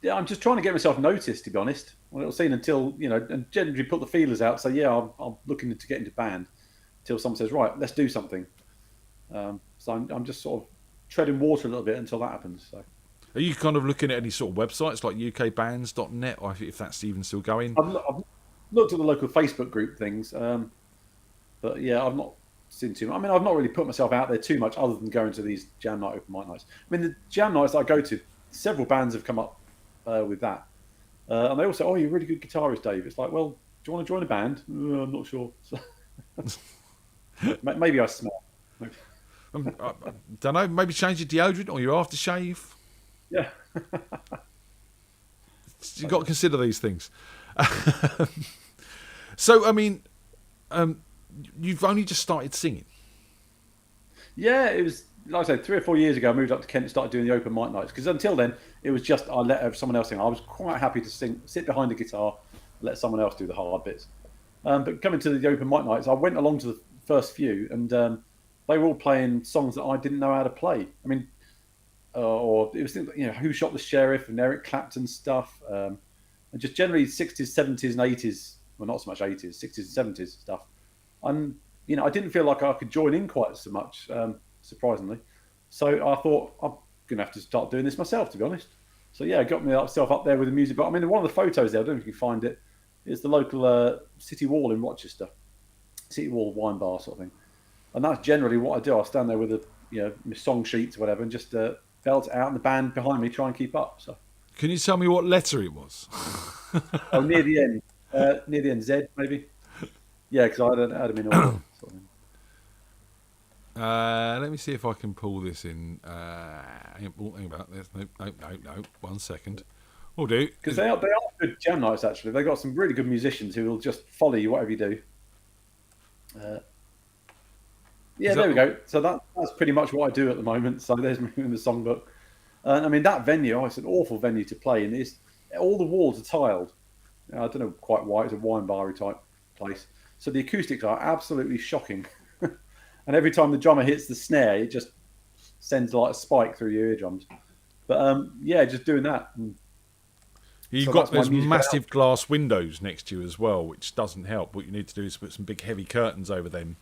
Yeah, I'm just trying to get myself noticed, to be honest. On a little scene until and generally put the feelers out. So yeah, I'm looking to get into band. Until someone says, right, let's do something. So I'm just sort of treading water a little bit until that happens. So, are you kind of looking at any sort of websites like ukbands.net, or if that's even still going? I've looked at the local Facebook group things, but yeah, I've not seen too much. I mean, I've not really put myself out there too much other than going to these jam night open mic nights. I mean, the jam nights that I go to, several bands have come up with that. And they all say, oh, you're a really good guitarist, Dave. It's like, well, do you want to join a band? I'm not sure. So maybe I smell. I don't know. Maybe change your deodorant or your aftershave. Yeah. You've got to consider these things. So, I mean, you've only just started singing. Yeah, it was, like I said, 3 or 4 years ago, I moved up to Kent and started doing the open mic nights. Because until then, it was just I let someone else sing. I was quite happy to sit behind the guitar, let someone else do the hard bits. But coming to the open mic nights, I went along to the first few, and they were all playing songs that I didn't know how to play. I mean, or it was Who Shot the Sheriff and Eric Clapton stuff, and just generally 60s, 70s, and 80s. Well, not so much 80s, 60s, and 70s stuff. And I didn't feel like I could join in quite so much, surprisingly. So I thought I'm going to have to start doing this myself, to be honest. So yeah, I got myself up there with the music. But I mean, one of the photos there, I don't know if you can find it, is the local City Wall in Rochester. City Wall wine bar sort of thing. And that's generally what I do. I'll stand there with my song sheets or whatever and just belt it out, and the band behind me try and keep up. So, can you tell me what letter it was? Oh, near the end, Z maybe. Yeah, because I had them in order. Sort of thing. Let me see if I can pull this in. Hang about this. No. 1 second. We'll do. Because they are good jam nights, actually. They've got some really good musicians who will just follow you whatever you do. Yeah, there we go. So that's pretty much what I do at the moment. So there's me in the songbook. I mean, that venue, it's an awful venue to play in. All the walls are tiled. I don't know quite why. It's a wine bar type place. So the acoustics are absolutely shocking. And every time the drummer hits the snare, it just sends like a spike through your eardrums. But yeah, just doing that. You've got those massive glass windows next to you as well, which doesn't help. What you need to do is put some big heavy curtains over them.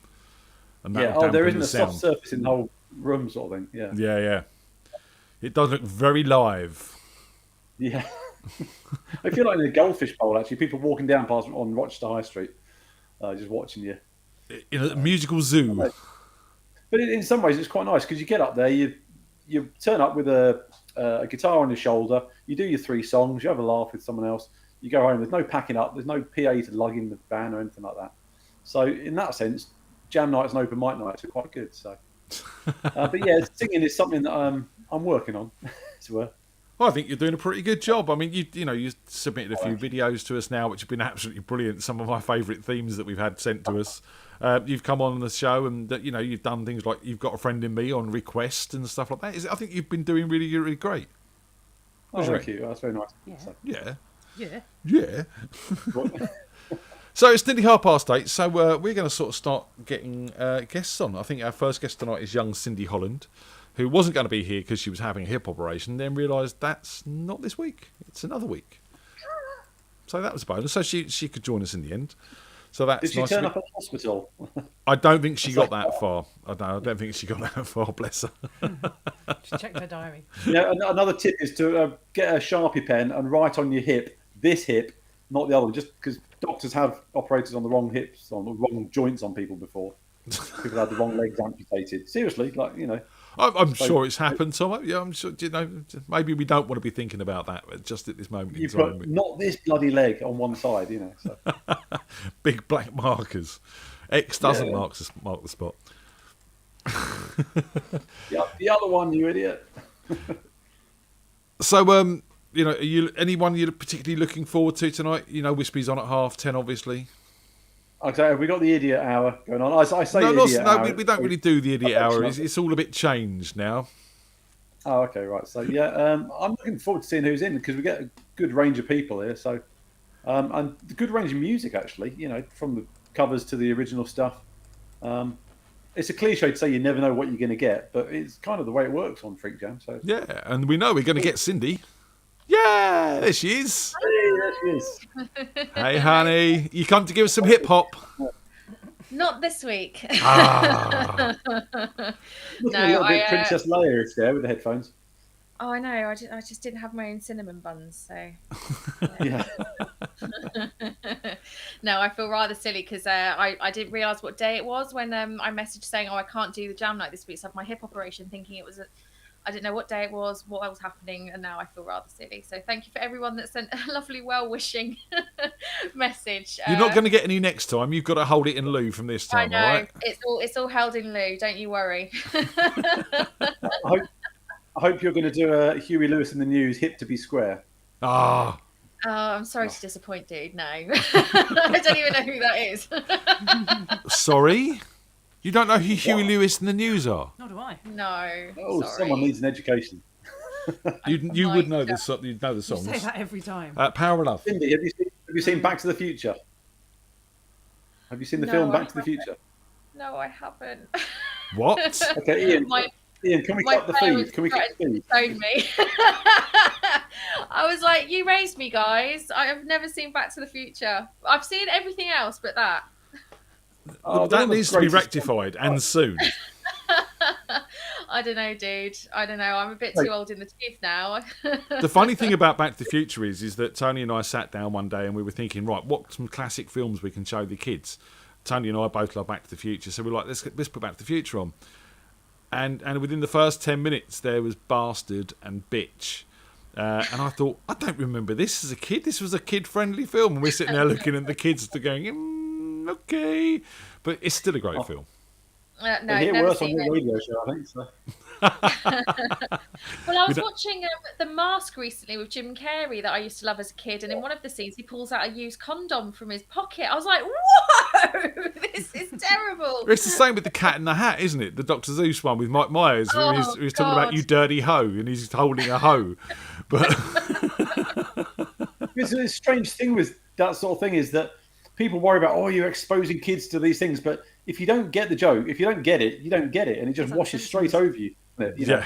And yeah, there isn't a soft surface in the whole room, sort of thing. Yeah. It does look very live. Yeah. I feel like in a goldfish bowl, actually, people walking down past on Rochester High Street, just watching you. In a musical zoo. But in some ways, it's quite nice because you get up there, you turn up with a guitar on your shoulder, you do your 3 songs, you have a laugh with someone else, you go home. There's no packing up, there's no PA to lug in the van or anything like that. So in that sense, jam nights and open mic nights are quite good. So, but yeah, singing is something that I'm working on. Well, I think you're doing a pretty good job. I mean, you submitted a few videos to us now, which have been absolutely brilliant. Some of my favourite themes that we've had sent to us. You've come on the show, and you've done things like You've Got a Friend in Me on request and stuff like that. I think you've been doing really, really great. Oh, thank you. That's very nice. Yeah. So it's nearly 8:30, so we're going to sort of start getting guests on. I think our first guest tonight is young Cindy Holland, who wasn't going to be here because she was having a hip operation, then realised that's not this week, it's another week. So that was a bonus. So she could join us in the end. So that's Did she nice. turn up at the hospital? I don't think she got that far. I don't think she got that far, bless her. Just checked her diary. Yeah, another tip is to get a Sharpie pen and write on your hip, this hip, not the other one, just because doctors have operated on the wrong hips, on the wrong joints on people before. People had the wrong legs amputated. Seriously, I'm sure it's happened, Tom. Yeah, I'm sure. Maybe we don't want to be thinking about that just at this moment in You've time. got not this bloody leg on one side, So. Big black markers. X doesn't mark the spot. The other one, you idiot. So, are you anyone you're particularly looking forward to tonight? Wispy's on at 10:30, obviously. Okay, have we got the idiot hour going on? I say idiot hour. We don't really do the idiot hour. It's all a bit changed now. Oh, okay, right. So I'm looking forward to seeing who's in because we get a good range of people here. So, and the good range of music actually. From the covers to the original stuff. It's a cliche to say you never know what you're going to get, but it's kind of the way it works on FreakJam. So yeah, and we know we're going to get Cindy. Yeah, there she is. Hey, there she is. Hey, honey, you come to give us some hip hop? Not this week. Looking a little bit Princess Leia there with the headphones. Oh, I know. I just didn't have my own cinnamon buns, so. Yeah. No, I feel rather silly because I didn't realise what day it was when I messaged saying, I can't do the jam night this week. So I have my hip operation, thinking it was I didn't know what day it was, what was happening, and now I feel rather silly. So thank you for everyone that sent a lovely, well-wishing message. You're not going to get any next time. You've got to hold it in lieu from this time, I know. all right? It's all held in lieu. Don't you worry. I hope you're going to do a Huey Lewis in the News, hip to be square. Ah. Oh, I'm sorry to disappoint, dude. No. I don't even know who that is. Sorry? You don't know who Huey Lewis and the News are? Nor do I. No. Oh, sorry. someone needs an education. You would know this. You'd know the You songs. say that every time. Power of Love. Cindy, have you seen Back to the Future? Have you seen the film Back to the Future? No, I haven't. What? Okay, Ian. Ian, can we cut the feed? Can we cut the feed? Phone me. I was like, you raised me, guys. I have never seen Back to the Future. I've seen everything else but that. Oh, that needs to be rectified and soon. I don't know, dude. I don't know. I'm a bit too old in the tooth now. The funny thing about Back to the Future is that Tony and I sat down one day and we were thinking, right, what some classic films we can show the kids. Tony and I both love Back to the Future, so we're like, let's put Back to the Future on. And within the first 10 minutes, there was Bastard and Bitch. And I thought, I don't remember this as a kid. This was a kid-friendly film. And we're sitting there looking at the kids going, okay. But it's still a great film. No, I hear never worse on seen your it. radio show, I think. So. Well, I was watching The Mask recently with Jim Carrey that I used to love as a kid, and in one of the scenes he pulls out a used condom from his pocket. I was like, whoa, this is terrible. It's the same with The Cat in the Hat, isn't it? The Dr. Zeus one with Mike Myers. Oh, he's talking about God. you dirty hoe, and he's holding a hoe. But It's a strange thing with that sort of thing is that people worry about, you're exposing kids to these things. But if you don't get the joke, if you don't get it, you don't get it. And it just washes straight over you. You know?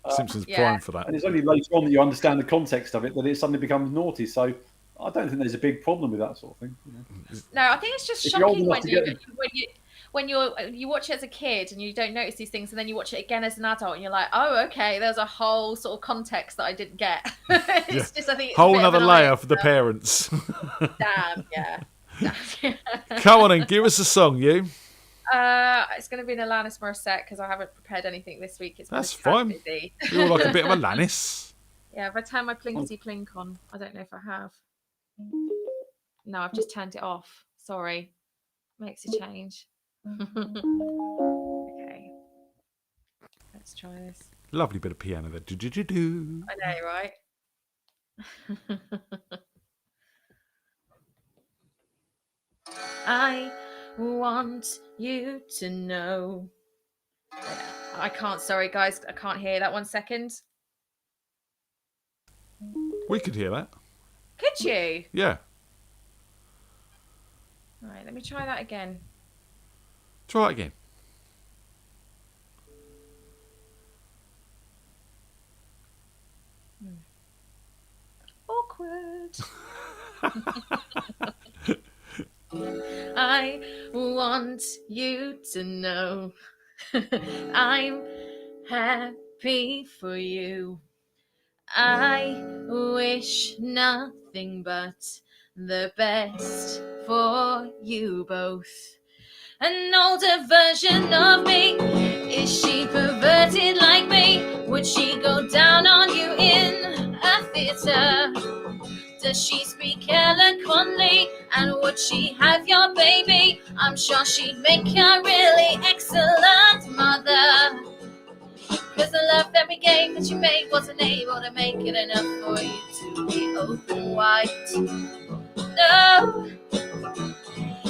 Simpsons Yeah. prime for that. And it's only later on that you understand the context of it that it suddenly becomes naughty. So I don't think there's a big problem with that sort of thing. You know? No, I think it's just If you're old shocking enough to get when you watch it as a kid and you don't notice these things, and then you watch it again as an adult and you're like, oh, okay, there's a whole sort of context that I didn't get. It's just, I think it's a Whole bit of another an layer eye for the parents. Damn, yeah. Come on and give us a song, you. It's going to be an Alanis Morissette because I haven't prepared anything this week. It's been That's a tad fine. busy. You're like a bit of a Lannis. Yeah, if I turn my plinkety plink on, I don't know if I have. No, I've just turned it off. Sorry. Makes a change. Okay. Let's try this. Lovely bit of piano there. Do. I know, right? I want you to know. I can't, sorry guys, I can't hear that. 1 second. We could hear that. Could you? Yeah. All right, let me try that again. Try it again. Awkward. I want you to know I'm happy for you. I wish nothing but the best for you both. An older version of me, is she perverted like me? Would she go down on you in a theater? Does she speak eloquently? And would she have your baby? I'm sure she'd make a really excellent mother. Cause the love that we gave, that you made, wasn't able to make it enough for you to be open wide. No.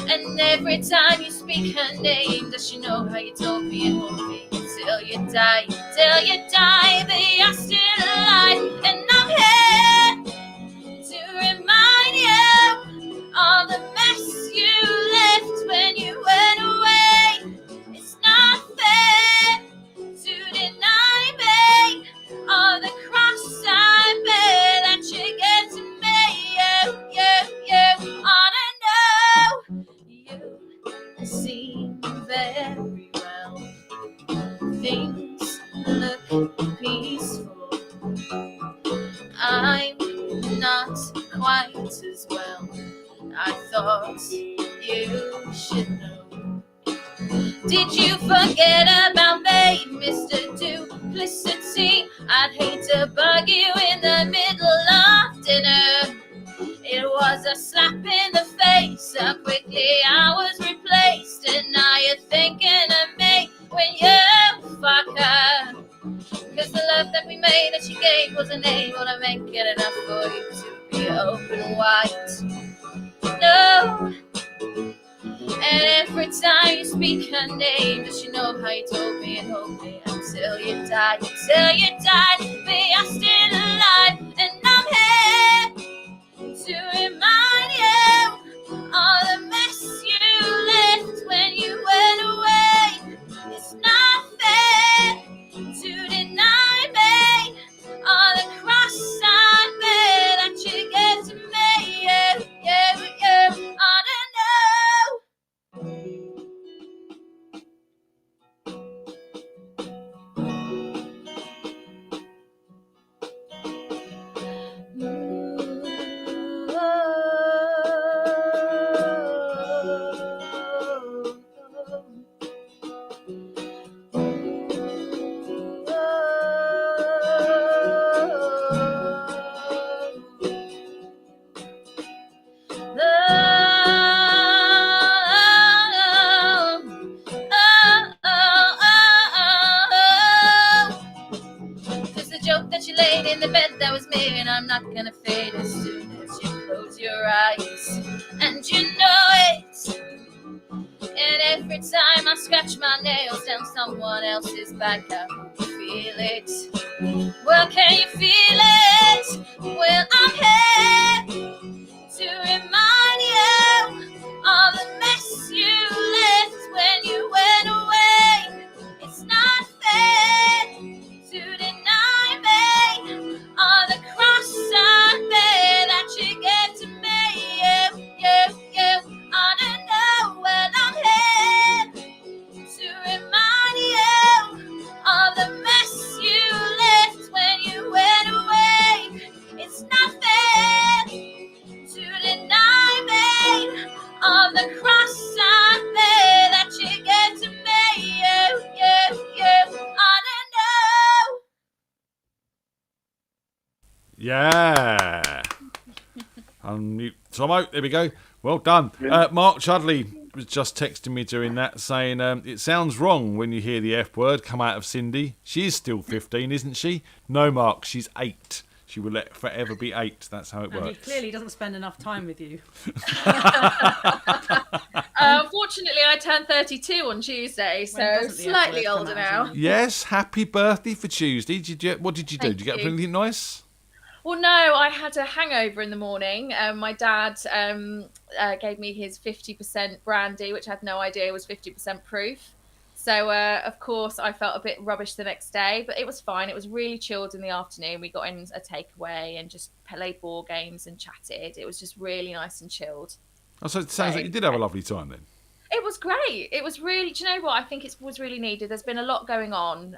And every time you speak her name, does she know how you told me and hold me until you die? Till you die, but you're still alive. And I'm here to remind you of the mess you left when you went away. It's not fair to deny me all the cross I bear that you get to me. You ought to know you seem very well. Things look peaceful. I'm not quite as well. I thought you should know. Did you forget about me, Mr. Duplicity? I'd hate to bug you in the middle of dinner. It was a slap in the face, so quickly I was replaced. And now you're thinking of me when you fuck her. Cause the love that we made, that you gave, wasn't able to make it enough for you to be open wide. No. And every time you speak her name, does she know how you told me and hold me until you died? Until you died, but you're still alive. And I'm here to remind you all the mess you left when you went away. It's not fair to deny me all the cross I bear that you get to me. I don't in the bed that was me, and I'm not gonna fade as soon as you close your eyes. And you know it. And every time I scratch my nails down someone else's back, I hope you feel it. Well, can you feel it? Well, I'm here to remind you all the mess you left when you went away. It's not fair to deny me all the cross I bear that you get to me. You, I don't know. Well, I'm here Unmute Tomo. There we go. Well done. Mark Chudley was just texting me during that saying, it sounds wrong when you hear the F word come out of Cindy. She is still 15, isn't she? No, Mark, she's 8. She will forever be 8. That's how it And he works. clearly doesn't spend enough time with you. Unfortunately, I turned 32 on Tuesday, so doesn't the slightly F word come older out, now. Yes, happy birthday for Tuesday. What did you do? Thank Did you get up you. for anything nice? Well, no, I had a hangover in the morning. My dad gave me his 50% brandy, which I had no idea was 50% proof. So, of course, I felt a bit rubbish the next day, but it was fine. It was really chilled in the afternoon. We got in a takeaway and just played board games and chatted. It was just really nice and chilled. Oh, so it sounds like you did have a lovely time then. It was great. It was really, do you know what? I think it was really needed. There's been a lot going on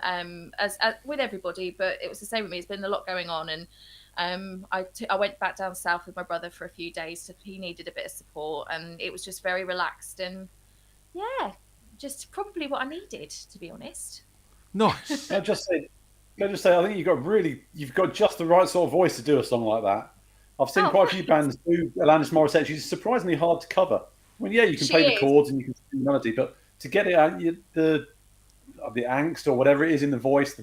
as with everybody, but it was the same with me. There's been a lot going on. And I went back down south with my brother for a few days. So he needed a bit of support, and it was just very relaxed and yeah, just probably what I needed, to be honest. Nice. I just say, I think you've got just the right sort of voice to do a song like that. I've seen quite a few bands do Alanis Morissette. She's surprisingly hard to cover. I mean, yeah, you can play the chords and you can sing the melody, but to get it out, the angst or whatever it is in the voice,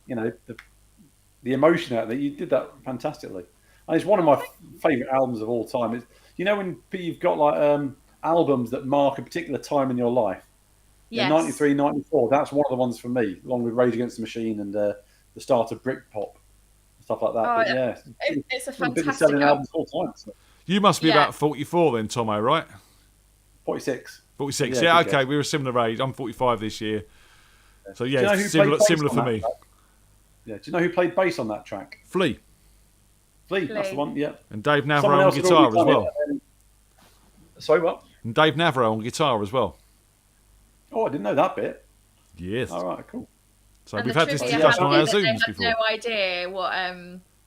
the emotion out there, you did that fantastically. And it's one of my favourite albums of all time. It's, when you've got like albums that mark a particular time in your life. Yes. 93, 94, that's one of the ones for me, along with Rage Against the Machine and the start of Britpop, stuff like that. Oh, But yeah, it's a one of the biggest fantastic selling albums of all time. So. You must be about 44 then, Tomo, right? 46. 46, Yeah, okay, we were a similar age. I'm 45 this year. So yeah, Do you know who similar played bass for on that me. track? Yeah, do you know who played bass on that track? Flea. That's the one, yeah. And Dave Someone Navarro on else had guitar already as done it, well. and then- Sorry, what? And Dave Navarro on guitar as well. Oh, I didn't know that bit. Yes. All right, cool. So And we've the had this trivia discussion on our happened that Zooms they before. had no idea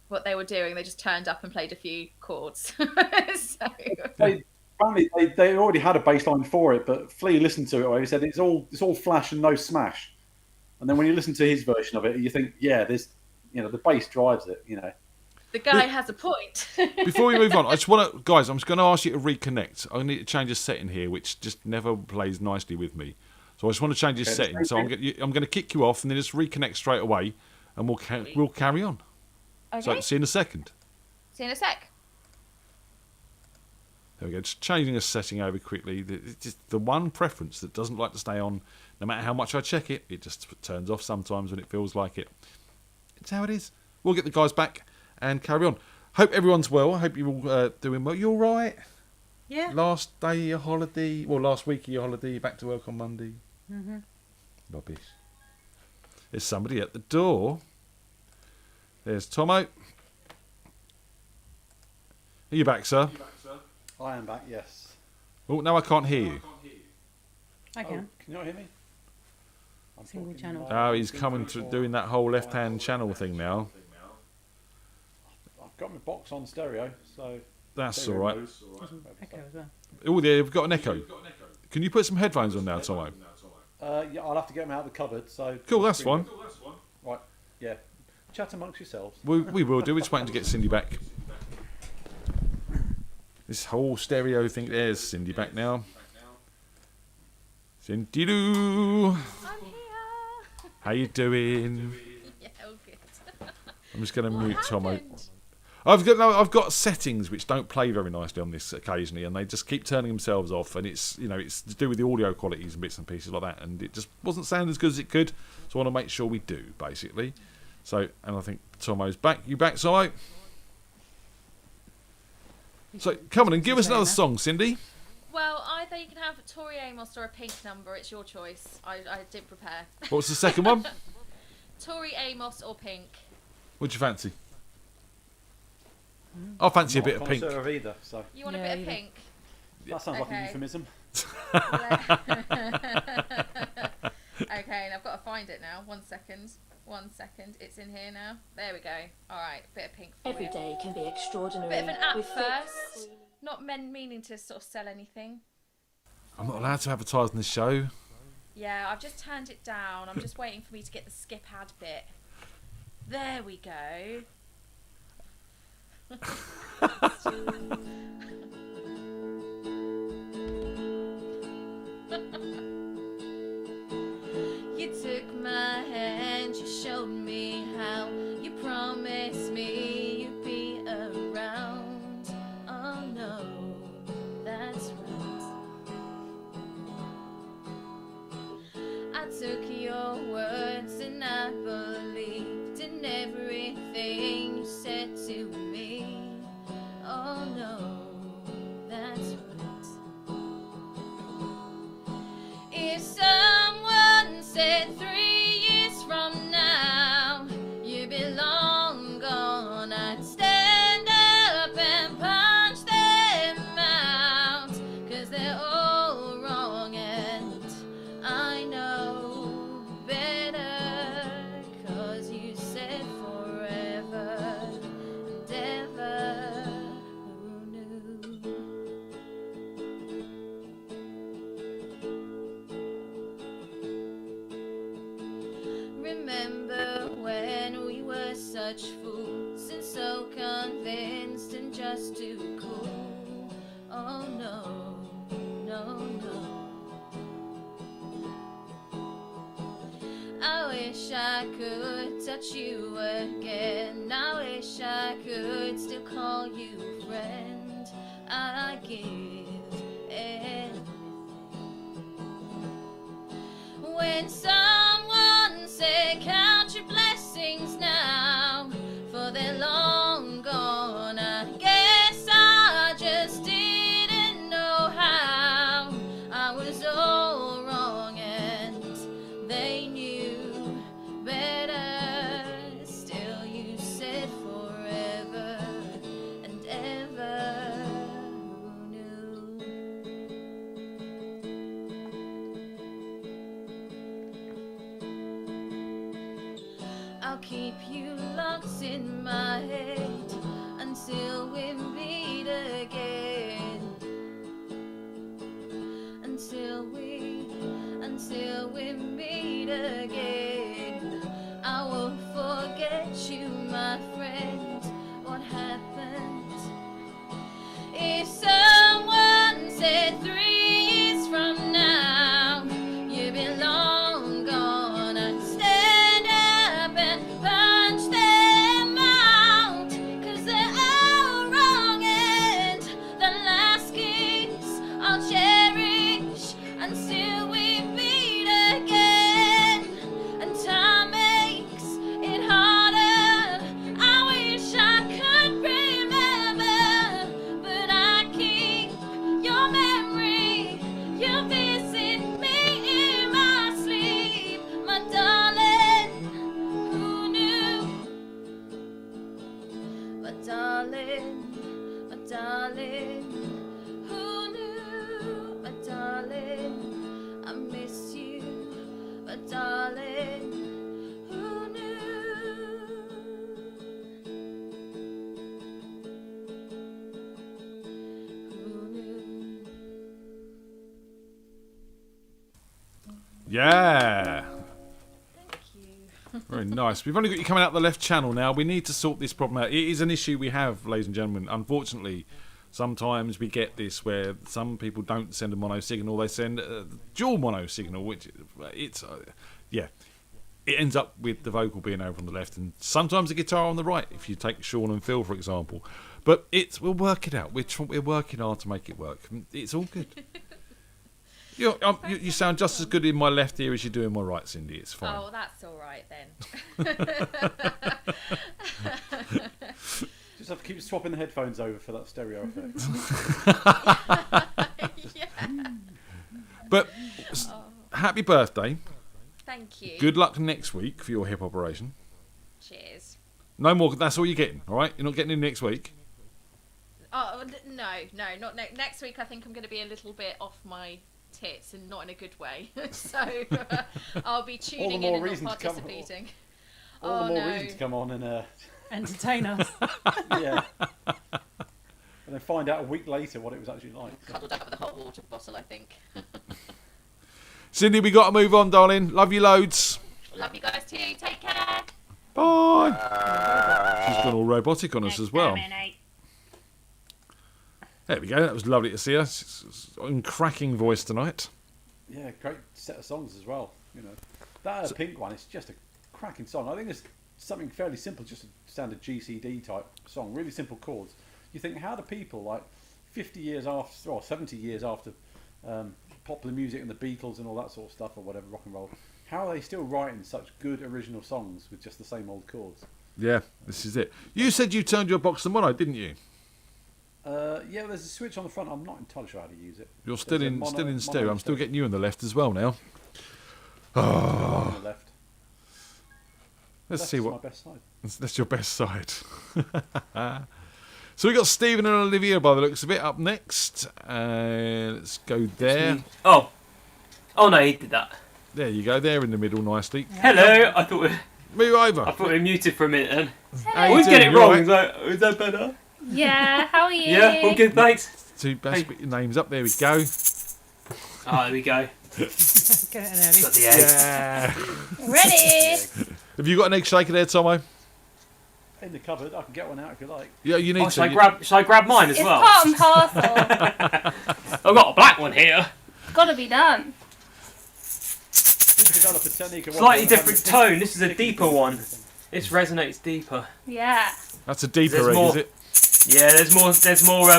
what they were doing. They just turned up and played a few chords. So... Apparently, they already had a bass line for it, but Flea listened to it where he said it's all flash and no smash. And then when you listen to his version of it, you think, yeah, there's the bass drives it. The guy has a point. Before we move on, I just want to, guys, I'm just going to ask you to reconnect. I need to change a setting here, which just never plays nicely with me. So I just want to change this setting. So I'm going to kick you off and then just reconnect straight away, and we'll carry on. Okay. So see you in a second. See you in a sec. There we go. Just changing a setting over quickly. It's just the one preference that doesn't like to stay on, no matter how much I check it. It just turns off sometimes when it feels like it. It's how it is. We'll get the guys back and carry on. Hope everyone's well. I hope you're all doing well. You all right? Yeah. Last day of your holiday. Well, last week of your holiday. Back to work on Monday. Mm-hmm. Rubbish. There's somebody at the door. There's Tomo. Are you back, sir? I am back, yes. Oh, no, I can't hear you. I can. Can you not hear me? I'm Single talking channel. loud. Oh, he's coming to doing that whole left-hand channel thing now. I've got my box on stereo, so... That's all right. Echo as well. Oh, there, we've got an echo. Can you put some headphones on now, Tomo? Yeah, I'll have to get them out of the cupboard, so... Cool, that's fine. Right, yeah. Chat amongst yourselves. We will do. We're just waiting to get Cindy back. This whole stereo thing. There's Cindy back now. Cindy Lou. I'm here. How you doing? Yeah, all good. I'm just going to mute Tomo. happened? I've got settings which don't play very nicely on this occasionally, and they just keep turning themselves off. And it's it's to do with the audio qualities and bits and pieces like that. And it just wasn't sounding as good as it could. So I want to make sure we do basically. So and I think Tomo's back. You back, Tomo? So come on and give us another song, Cindy. Well, either you can have Tori Amos or a Pink number. It's your choice. I didn't prepare. What's the second one? Tori Amos or Pink. What'd you fancy? I fancy a bit of pink. Connoisseur of either, so... You want Yeah, a bit you of do. Pink? That sounds like a Okay. euphemism. Okay, and I've got to find it now. 1 second. 1 second. It's in here now. There we go. All right, bit of Pink for Every you. day can be extraordinary. Bit of an app with thick, first. Not meaning to sort of sell anything. I'm not allowed to advertise on this show. Yeah, I've just turned it down. I'm just waiting for me to get the skip ad bit. There we go. too cool. Oh no, no, no. I wish I could touch you again. I wish I could still call you friend. I'd give anything. When someone said count your blessings now, for they're long gone, I guess I just didn't know how. I was all wrong and they knew better. Still you said forever and ever. Who knew? I'll keep you locked in my head until we meet again. Until we meet again. I won't forget you, my friend. What happened? If someone said 3 years from now you've been long gone, I'd stand up and punch them out, 'cause they're all wrong, and the last kiss I'll cherish until we meet again. And time makes it harder. I wish I could remember, but I keep your memory. You visit me in my sleep, my darling. Who knew? My darling, my darling. Who knew? My darling, I miss you, my darling. Who knew? Who knew? Yeah. Thank you. Very nice. We've only got you coming out the left channel now. We need to sort this problem out. It is an issue we have, ladies and gentlemen. Unfortunately, sometimes we get this where some people don't send a mono signal, they send a dual mono signal, which it's yeah, it ends up with the vocal being over on the left and sometimes the guitar on the right, if you take Sean and Phil for example. But we'll work it out. We're working hard to make it work. It's all good. You sound just as good in my left ear as you do in my right, Cindy. It's fine. Oh, that's all right then. Just have to keep swapping the headphones over for that stereo effect. Yeah. But happy birthday. Thank you. Good luck next week for your hip operation. Cheers. No more. That's all you're getting. All right. You're not getting in next week. Oh no, not next week. I think I'm going to be a little bit off my tits and not in a good way. So I'll be tuning in and not participating. All the more reason to come on and Entertain us. yeah, and then find out a week later what it was actually like. Cuddled up with a hot water bottle, I think. Cindy, we got to move on, darling. Love you loads. Love you guys too. Take care. Bye. She's gone all robotic on us as well. There we go. That was lovely to see her. Cracking voice tonight. Yeah, great set of songs as well. You know, that Pink one is just a cracking song. I think it's something fairly simple, just a standard GCD type song, really simple chords. You think, how do people like 50 years after or 70 years after popular music and the Beatles and all that sort of stuff or whatever, rock and roll, how are they still writing such good original songs with just the same old chords? Yeah, this is it. You said you turned your box to mono, didn't you? Yeah, there's a switch on the front. I'm not entirely sure how to use it. You're still There's a in mono- still in mono stereo. I'm still stereo. getting you on the left as well now. On the left. Let's Left's see my what. best side. That's your best side. So we got Stephen and Olivia by the looks of it up next. Let's go there. Oh no, he did that. There you go. There in the middle nicely. Hello. I thought Move over. we were muted for a minute then. How I you always doing? get it You wrong. alright? Is that better? Yeah, how are you? Yeah, all good, thanks. Two best put your names up. There we go. Oh, there we go. Get it in early. Got the egg. Yeah. Ready? Have you got an egg shaker there, Tomo? in the cupboard. I can get one out if you like. Yeah, you need to. Shall I grab mine as It's well? part and parcel. I've got a black one here. Gotta be done. Develop a technique of Slightly different tone. This is a deeper one. This resonates deeper. Yeah. That's a deeper There's egg, more- is it? Yeah, there's more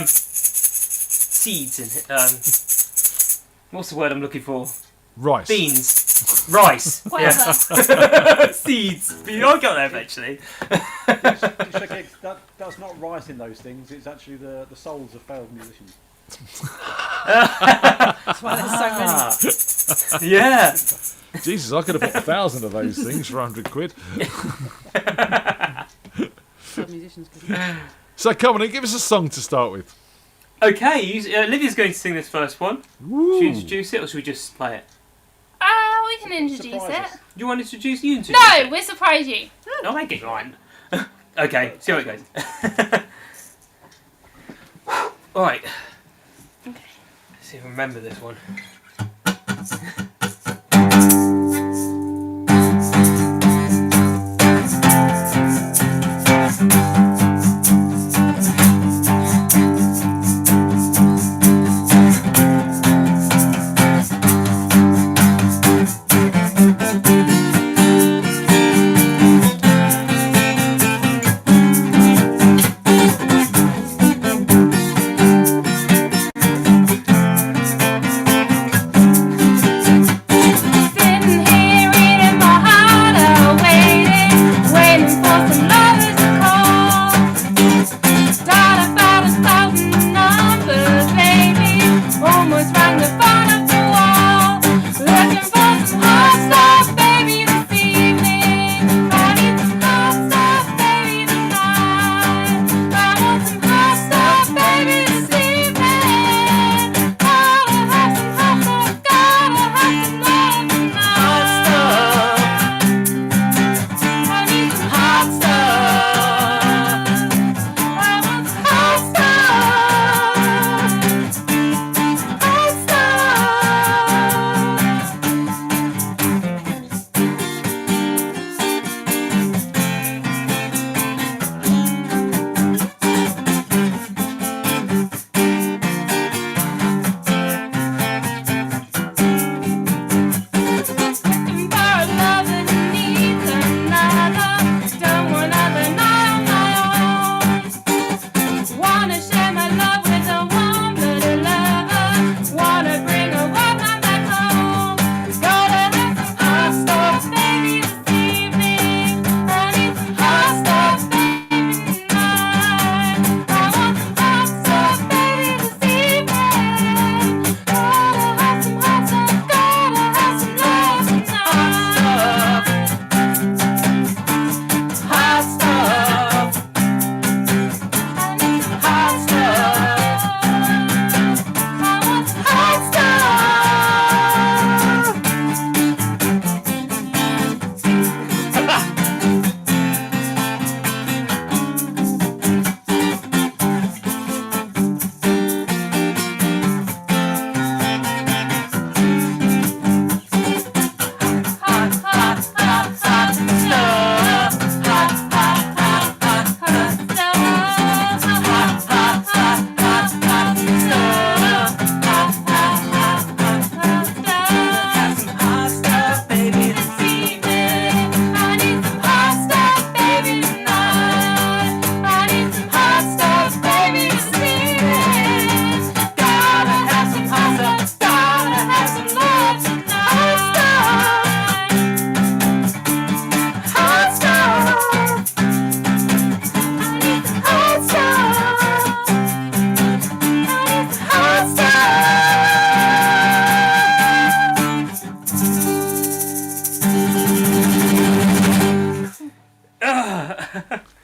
seeds in it. What's the word I'm looking for? Rice. Beans. Rice. Whatever. Yeah. Seeds. I'll get there eventually. That's not rice in those things. It's actually the souls of failed musicians. That's why there's so many. Yeah. Jesus, I could have bought 1,000 of those things for 100 quid. Some musicians could. So come on, then, give us a song to start with. Okay, Livia's going to sing this first one. Woo. Should we introduce it or should we just play it? We can introduce Surprise us. it. Do you want to introduce you? Introduce No, it? we'll surprise you. No, make it mine. Okay, see how it goes. Alright. Okay. Let's see if I remember this one.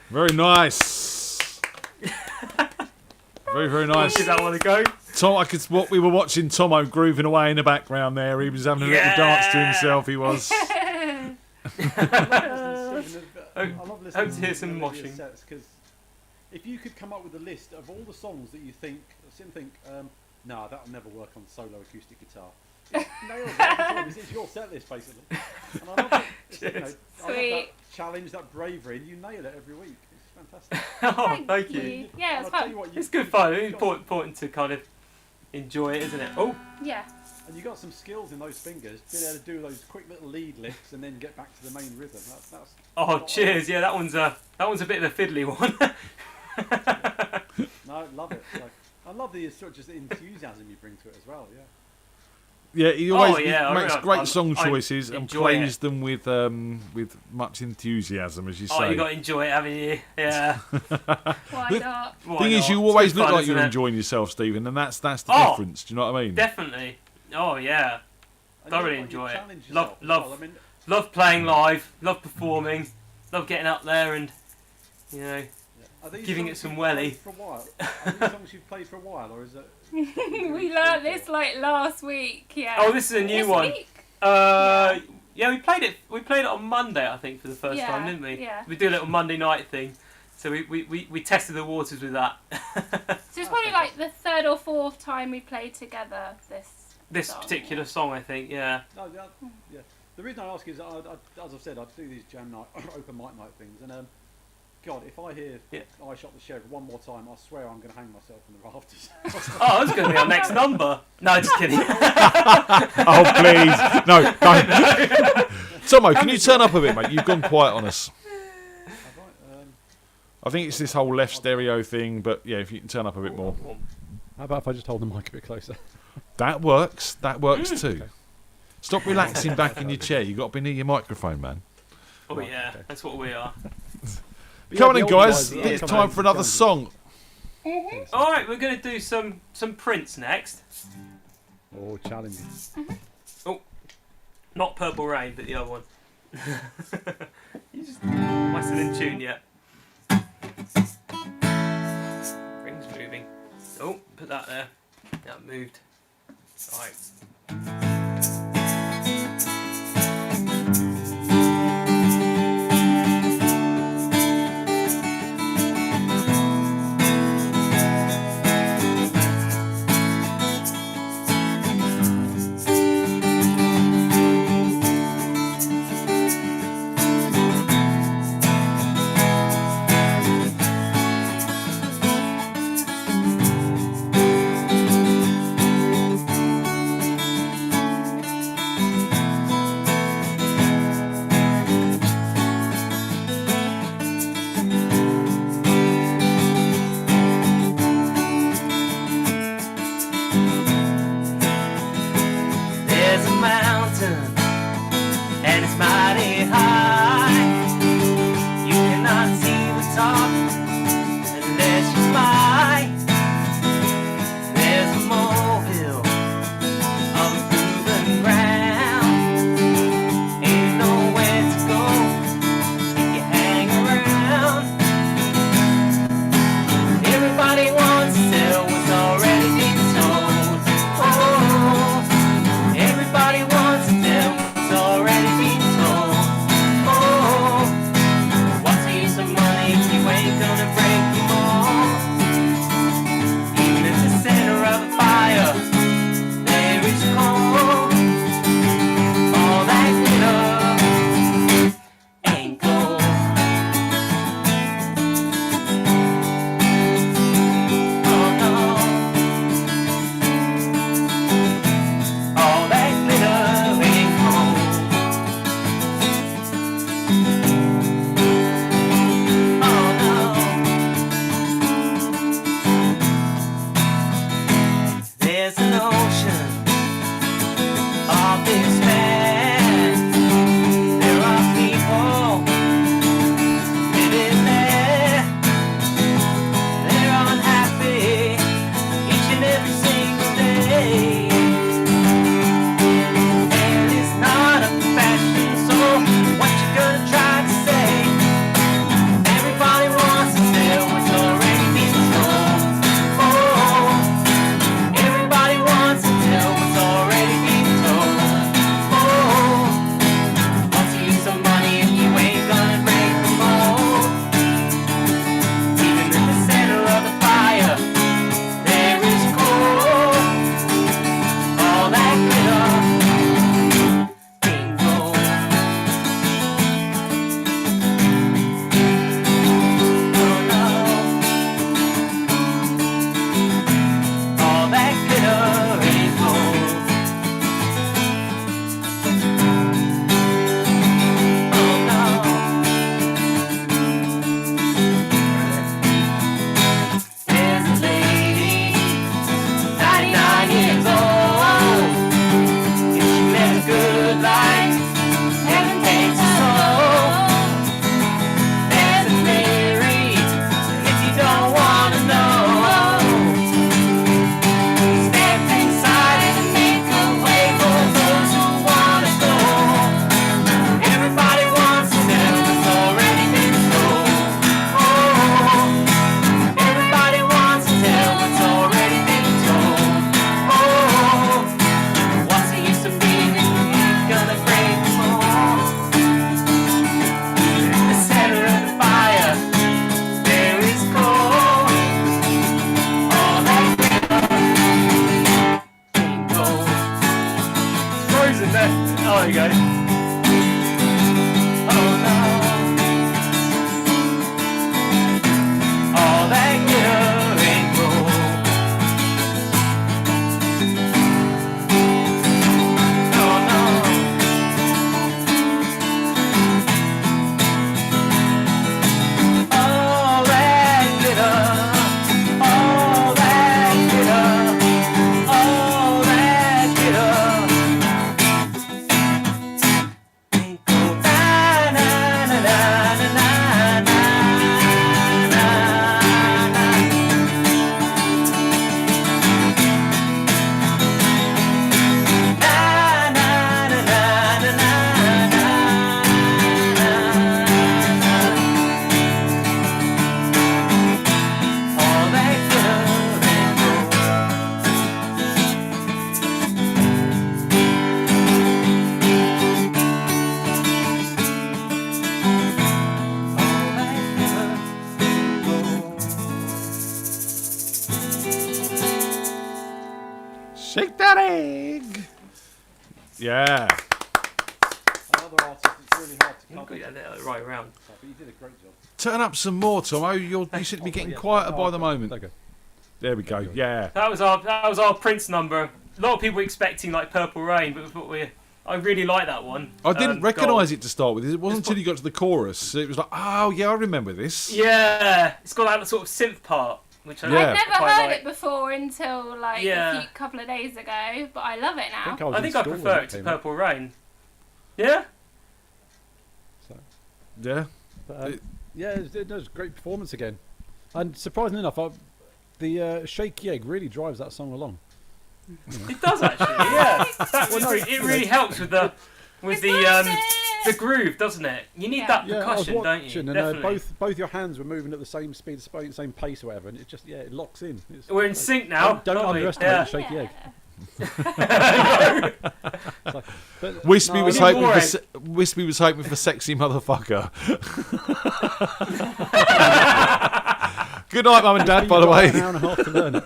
Very nice. Very, very nice. Did that want to go? Tom, we were watching Tomo grooving away in the background there. He was having a little dance to himself. He was. I love listening Hope to hear some Olivia's moshing. sets, 'cause if you could come up with a list of all the songs that you think, nah, that'll never work on solo acoustic guitar. It's nailed it every time. It's your set list basically. And I love it. I love Sweet. that challenge, that bravery, and you nail it every week. It's fantastic. Oh, thank you. Yeah, And it's I'll tell fun. you what, It's good fun. It's important to kind of enjoy it, isn't it? Oh, Yeah. And you got some skills in those fingers, being able to do those quick little lead lifts and then get back to the main rhythm. That's oh, cheers. Yeah, that one's a bit of a fiddly one. No, I love it. Like, I love the sort of just enthusiasm you bring to it as well. Yeah. Yeah, he always Oh, yeah, he makes I great song I choices and enjoy plays it. them with much enthusiasm, as you say. Oh, you got to enjoy it, haven't you? Yeah. Why not? Why Thing is, not? you It's always good look fun, like isn't you're it? enjoying yourself, Stephen, and that's the Oh, difference. Do you know what I mean? Definitely. Oh yeah. And Thoroughly you enjoy it. challenge Love, yourself as love, well. I mean, love playing live. Love performing. Love getting up there and, you know, are these giving songs it some you've welly. played For a while? Are these songs you've played for a while, or is it? We learned this like last week. Yeah. Oh, this is a new This one. week? Yeah, we played it. We played it on Monday, I think, for the first Yeah, time, didn't we? yeah. We do a little Monday night thing. So we tested the waters with that. So it's probably like the third or fourth time we played together this song. particular song, I think. Yeah. No, yeah. The reason I ask is, as I've said, I do these jam night, open mic night things, and God, if I hear I Shot the Sheriff one more time, I swear I'm going to hang myself in the rafters. Oh, that's going to be our next number. No, just kidding. Oh, please. No. Tomo, can you turn up a bit, mate? You've gone quiet on us. I think it's this whole left stereo thing, but yeah, if you can turn up a bit more. How about if I just hold the mic a bit closer? That works. That works too. Stop relaxing back in your chair. You've got to be near your microphone, man. Oh, yeah. That's what we are. Come on in, the guys. older guys, It's time for another song. All right, we're going to do some Prince next. Oh, challenging. Not Purple Rain, but the other one. You just... Am I still in tune yet? Ring's moving. Oh, put that there. That moved. Right. Oh, there you go. Oh no. All that glitter ain't gold. Oh no. All that glitter. All that glitter. All that glitter. Ain't gold. Na na na na na na na na na. Na na na na na na na na. All that glitter ain't gold. All that glitter ain't gold. Shake that egg. Yeah. Another artist that's really hard to You cover. got that right around. But you did a great job. Turn up some more, Tomo. You seem to be getting quieter by the moment. Okay. There we go. Yeah. That was our Prince number. A lot of people were expecting like Purple Rain, but I really like that one. I didn't Gold. recognise it to start with. It wasn't until you got to the chorus. It was like, oh, yeah, I remember this. Yeah, it's got that sort of synth part, which I Yeah. I'd never quite heard like. it before until like Yeah. a couple of days ago, but I love it now. was I in think I school prefer when it to came out. Purple Rain. Yeah. Yeah. But, yeah, it was a great performance again. And surprisingly enough, the Shaky Egg really drives that song along. It does actually. Yeah. It really helps with the groove, doesn't it? You need that Yeah, I was percussion, don't you? watching, and Definitely. both your hands were moving at the same speed, same pace or whatever, and it just it locks in. It's, We're in sync now. Don't aren't we? underestimate Yeah. the Shaky Egg. But, Wispy no, was I- hoping for Wispy was hoping for sexy motherfucker. Good night, Mum and Dad. By the You've got way. an hour and a half to learn it.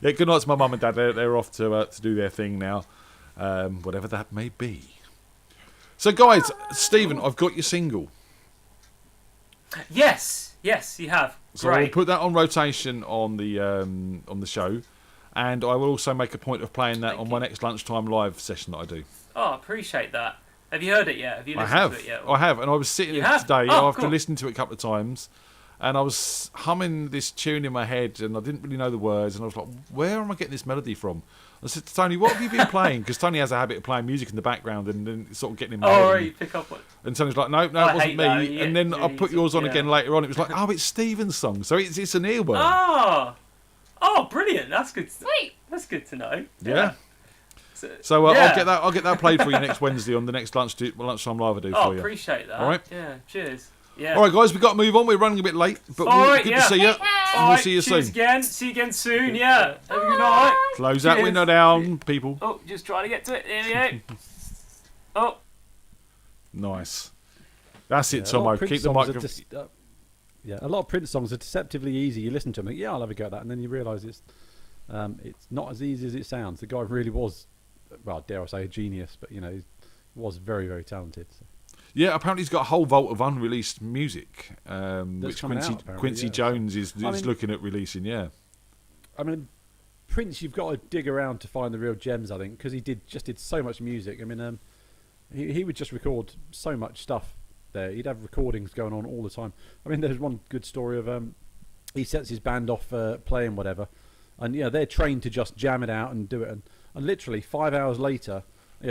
Yeah. Good night to my mum and dad. They're off to do their thing now, whatever that may be. So, guys, Stephen, I've got your single. Yes, you have. So I'll Great. put that on rotation on the show, and I will also make a point of playing that on my next lunchtime live session that I do. Oh, appreciate that. Have you heard it yet? Have you I listened have, to it yet? I have, and I was sitting You there have? today Oh, after cool. listening to it a couple of times, and I was humming this tune in my head, and I didn't really know the words, and I was like, "Where am I getting this melody from?" I said to Tony, "What have you been playing?" Because Tony has a habit of playing music in the background and then sort of getting in my head. Oh, right, and- you pick up what? And Tony's like, no, it I wasn't hate me. that. Yeah, and then yeah, I put yours on yeah. again later on. It was like, oh, it's Stephen's song. So it's an earworm. Oh, brilliant! That's good. Sweet. That's good to know. Yeah. So, So yeah. I'll get that played for you next Wednesday on the next lunchtime live I do Oh, for you. appreciate that. All right. Yeah. Cheers. Yeah. All right, guys, we've got to move on. We're running a bit late, but All right, good yeah. to see you. Take care. And All we'll right, see you cheers soon. again. See you again soon. Yeah. Have a good night. Close that Cheers. window down, people. Oh, just trying to get to it. There we go. Oh. Nice. That's it, Yeah, a lot Tomo. of Prince Keep the songs are microphone. yeah, a lot of Prince songs are deceptively easy. You listen to them, yeah, I'll have a go at that, and then you realise it's not as easy as it sounds. The guy really was, well, dare I say, a genius, but he was very, very talented. So. Yeah, apparently he's got a whole vault of unreleased music, which coming Quincy, out, apparently, Quincy yeah. Jones is I mean- looking at releasing. Yeah. I mean, Prince, you've got to dig around to find the real gems, I think, because he did so much music. I mean, he would just record so much stuff there. He'd have recordings going on all the time. I mean, there's one good story of he sets his band off playing whatever, and they're trained to just jam it out and do it, and literally 5 hours later,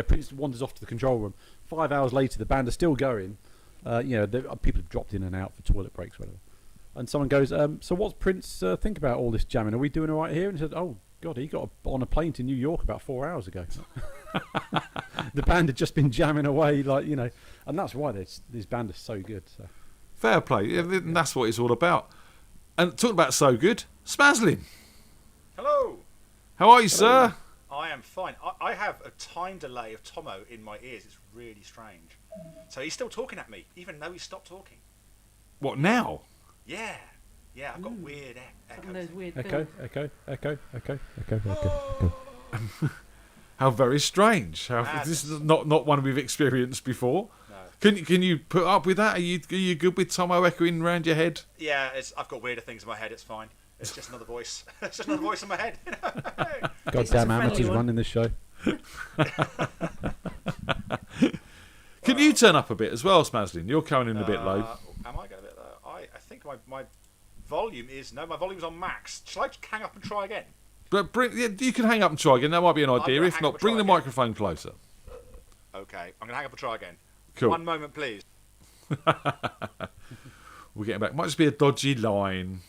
Prince wanders off to the control room. 5 hours later, the band are still going. People have dropped in and out for toilet breaks, whatever. And someone goes, so what's Prince think about all this jamming? Are we doing all right here? And he said, oh, God, he got on a plane to New York about 4 hours ago. The band had just been jamming away, and that's why this band is so good. So. Fair play. Yeah, and that's what it's all about. And talking about so good, Smaslin. Hello. How are you, sir? I am fine. I have a time delay of Tomo in my ears. It's really strange. So he's still talking at me, even though he stopped talking. What now? Yeah. Yeah, I've got weird One of those echoes. weird Echo, films. echo. How very strange. This is not one we've experienced before. No. Can you put up with that? Are you good with Tomo echoing around your head? Yeah, I've got weirder things in my head. It's fine. It's just another voice. It's just another voice in my head. Goddamn a amateurs friendly one. running this show. Can you turn up a bit as well, Smaslin? You're coming in a bit low. Am I going a bit low? I think my volume is my volume's on max. Shall I just hang up and try again? But you can hang up and try again. That might be an idea. gonna If hang not, up and bring try the again. microphone closer. Okay, I'm going to hang up and try again. Cool. 1 moment, please. We're getting back. Might just be a dodgy line.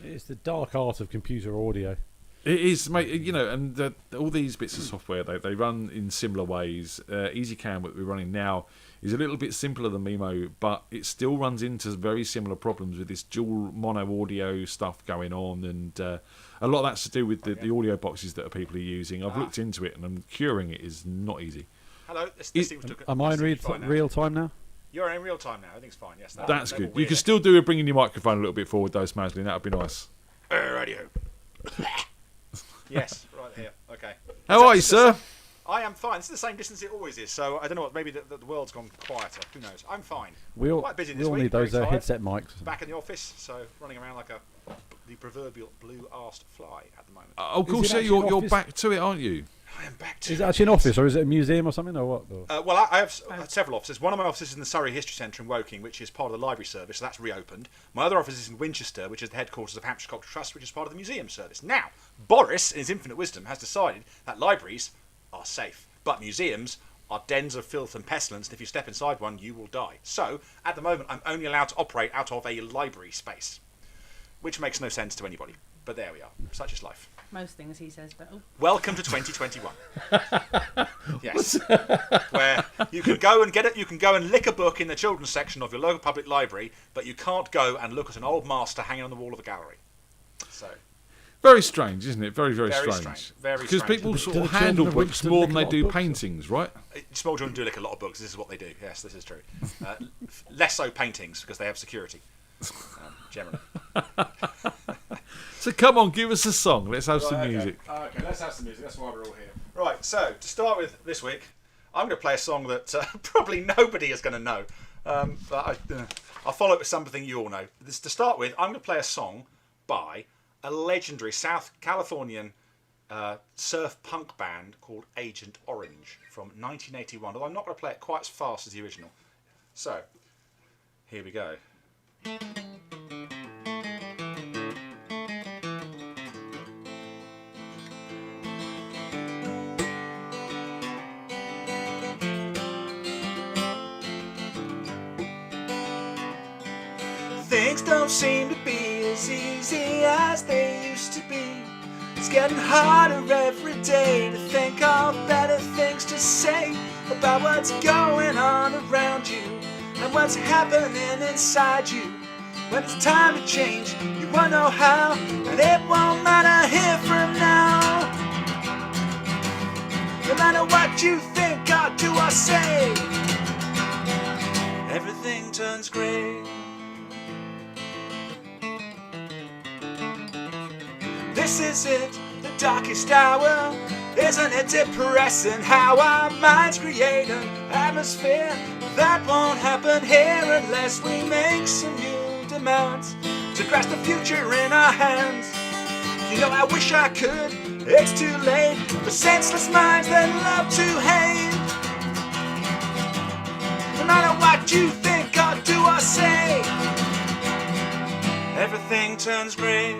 It's the dark art of computer audio. It is, mate. And all these bits of software they run in similar ways. EasyCam, what we're running now, is a little bit simpler than Mimo, but it still runs into very similar problems with this dual mono audio stuff going on, and a lot of that's to do with the audio boxes that people are using. I've looked into it, and curing it is not easy. Hello. This seems to. Am I in real time now? You're in real time now. Everything's fine. Yes. That's good. You can still do it, bringing your microphone a little bit forward, though, Smaslin. That would be nice. Radio. Yes, right here. Okay. How are you, sir? I am fine. This is the same distance it always is. So I don't know what. Maybe the world's gone quieter. Who knows? I'm fine. We all Quite busy this need week. those very tired. headset mics. Back in the office, so running around like the proverbial blue-arsed fly at the moment. Of course, it yeah, actually an you're office? back to it, aren't you? I am back to Is it actually an office, or is it a museum or something, or what? Well, I have several offices. One of my offices is in the Surrey History Centre in Woking, which is part of the library service, so that's reopened. My other office is in Winchester, which is the headquarters of Hampshire Cultural Trust, which is part of the museum service. Now, Boris, in his infinite wisdom, has decided that libraries are safe, but museums are dens of filth and pestilence, and if you step inside one, you will die. So, at the moment, I'm only allowed to operate out of a library space, which makes no sense to anybody. But there we are. Such is life. Most things he says, but Welcome to 2021. Yes, where you can go and get it. You can go and lick a book in the children's section of your local public library, but you can't go and look at an old master hanging on the wall of a gallery. So Very strange, isn't it? Very, very Very strange. strange. Very Because strange. people Do sort the of children handle of books Winston more lick than a they lot of do books? paintings, right? Small children do lick a lot of books. This is what they do. Yes, this is true. Less so paintings because they have security. Generally. So come on, give us a song. Let's have some music. Okay, let's have some music. That's why we're all here. Right, so to start with this week, I'm going to play a song that probably nobody is going to know. But I'll follow it with something you all know. To start with, I'm going to play a song by a legendary South Californian surf punk band called Agent Orange from 1981. Although I'm not going to play it quite as fast as the original. So, here we go. Things don't seem to be as easy as they used to be. It's getting harder every day to think of better things to say about what's going on around you and what's happening inside you. When it's time to change, you won't know how, and it won't matter here from now. No matter what you think or do or say, everything turns grey. This is it, the darkest hour. Isn't it depressing how our minds create an atmosphere that won't happen here unless we make some new demands to grasp the future in our hands. You know, I wish I could, it's too late for senseless minds that love to hate. No matter what you think or do or say, everything turns grey.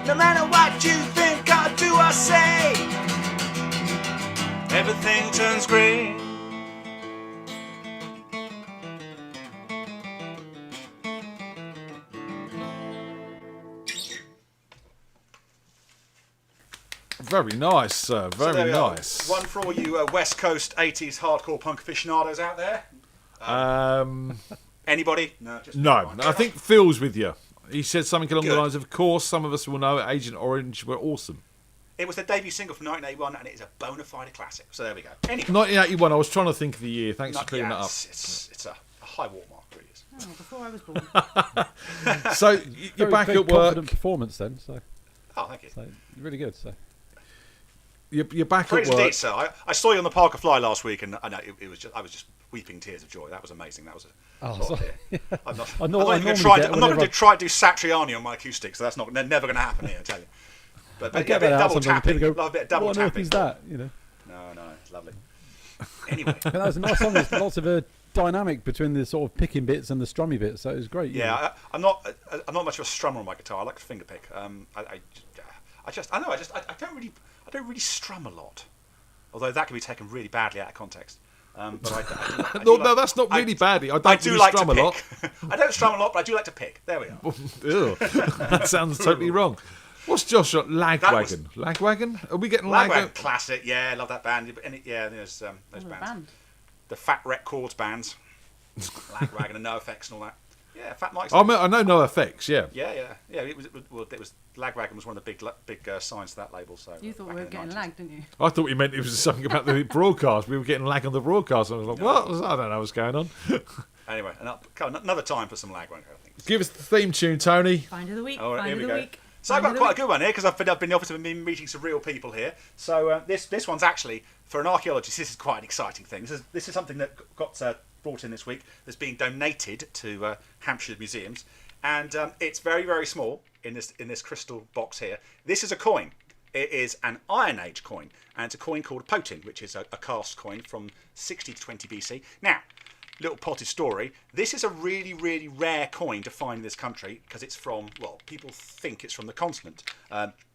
No matter what you think or do or say, everything turns grey. Very nice, sir. So there Very we are. nice. One for all you West Coast 80s hardcore punk aficionados out there. Anybody? No, just No, fine. I think Phil's with you. He said something along the Good. lines of course, some of us will know Agent Orange were awesome. It was their debut single from 1981, and it is a bona fide classic. So there we go. Anyway, 1981, I was trying to think of the year. Thanks for clearing that up. It's a high watermark, really is. Oh, before I was born. So, you're back very at work. confident performance then. So, Oh, thank you. really good. So. You're back Praise at work. indeed, sir. I saw you on the Parker Fly last week, and I know I was just weeping tears of joy. That was amazing. That was a sorry. I'm not, I I'm know- not I even going to normally try. get I'm not going whenever to try to do Satriani on my acoustic, so that's never going to happen here. I tell you. But I yeah, get a bit that of out double sometimes. tapping. People go, Love a bit of double what on earth tapping. is that? You know. No, it's lovely. Anyway, And that was a nice song. There's lots of dynamic between the sort of picking bits and the strummy bits. So it was great. you know. yeah, I'm not much of a strummer on my guitar. I like to finger pick. I don't really strum a lot. Although that can be taken really badly out of context. But I do No, like- that's not really badly. I I don't do really like strum to a lot. pick. I don't strum a lot, but I do like to pick. There we are. Ew. That sounds totally wrong. What's Josh got? Lagwagon. Lagwagon? Are we getting Lagwagon Lagwagon? classic, yeah, love that band. There's those bands. Band. The Fat Records bands. Lagwagon and No Effects and all that. Yeah, Fat Mike's. I know No Effects, yeah. Yeah. It was Lagwagon was one of the big signs to that label. So You thought we were getting lagged, didn't you? I thought you meant it was something about the broadcast. We were getting lag on the broadcast. I was like, what? I don't know what's going on. Anyway, another time for some Lagwagon, I think. Give us the theme tune, Tony. Find of the week. All right, Find here of we the go. week. So I've Find got of the quite a week. good one here because I've been in the office and been meeting some real people here. So this one's actually for an archaeologist. This is quite an exciting thing. This is something that got brought in this week that's being donated to Hampshire museums, and it's very, very small in this crystal box here. This is a coin. It is an Iron Age coin, and it's a coin called Potin, which is a cast coin from 60 to 20 BC. Now, little potted story. This is a really, really rare coin to find in this country because it's from, well, people think it's from the continent.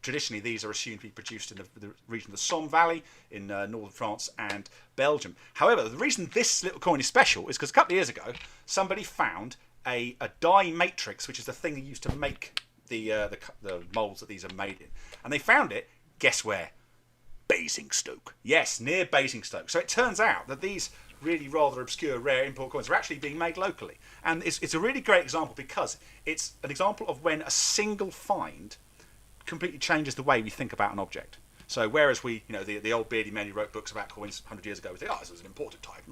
Traditionally, these are assumed to be produced in the region of the Somme Valley in northern France and Belgium. However, the reason this little coin is special is because a couple of years ago, somebody found a die matrix, which is the thing they used to make the moulds that these are made in. And they found it, guess where? Basingstoke. Yes, near Basingstoke. So it turns out that these really rather obscure rare import coins are actually being made locally, and it's a really great example because it's an example of when a single find completely changes the way we think about an object. So whereas the old beardy men who wrote books about coins 100 years ago would think, this was an imported type,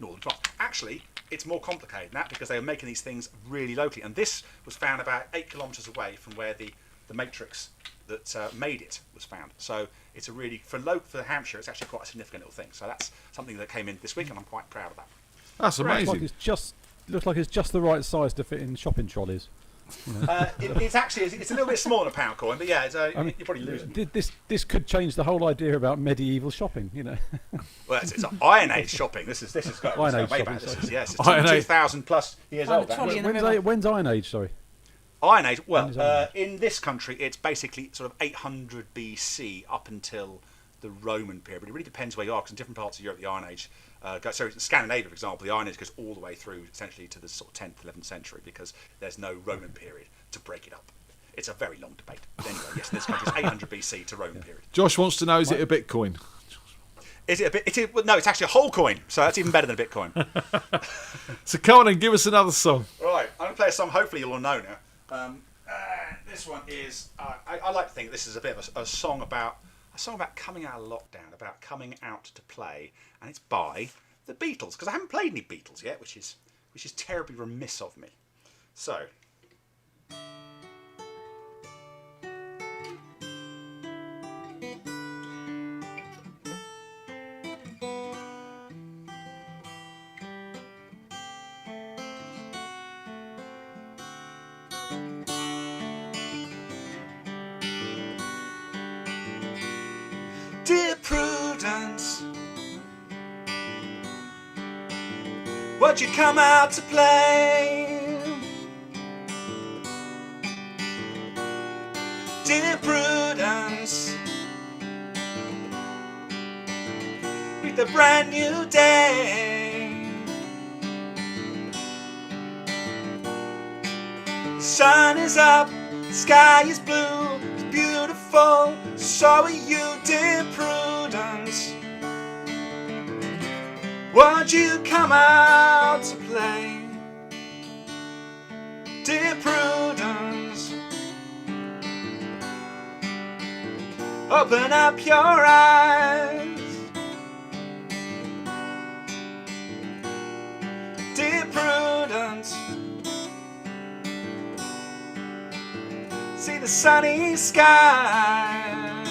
northern France. Actually, it's more complicated than that because they were making these things really locally, and this was found about 8 kilometres away from where the matrix that made it was found. So it's a really, for Hampshire, it's actually quite a significant little thing. So that's something that came in this week, and I'm quite proud of that. That's amazing. Looks like it's just the right size to fit in shopping trolleys. You know. It's a little bit smaller than a pound coin, but yeah, you're probably losing. This could change the whole idea about medieval shopping. You know. Well, it's Iron Age shopping. This is got Iron Age way shopping, back. This sorry. is, yes, it's Iron Age. 2,000 plus years old. trolley in the middle. When's Iron Age? Sorry. Iron Age. Well, When is Iron Age? in this country, it's basically sort of 800 BC up until the Roman period. But it really depends where you are, because in different parts of Europe, the Iron Age. So in Scandinavia, for example, the Iron Age goes all the way through essentially to the sort of 10th, 11th century because there's no Roman period to break it up. It's a very long debate. But anyway, yes, this country is 800 BC to Roman period. Josh wants to know, is it a Bitcoin? Is it a bit? No, it's actually a whole coin, so that's even better than a Bitcoin. So come on and give us another song. Right, I'm going to play a song hopefully you'll all know now. This one is, I like to think this is a bit of a song about coming out of lockdown, about coming out to play, and it's by the Beatles, because I haven't played any Beatles yet, which is terribly remiss of me. So. Dear Prudence, would you come out to play? Dear Prudence, with a brand new day. The sun is up, the sky is blue, it's beautiful, so are you, dear Prudence. Won't you come out to play, dear Prudence? Open up your eyes, dear Prudence. See the sunny skies.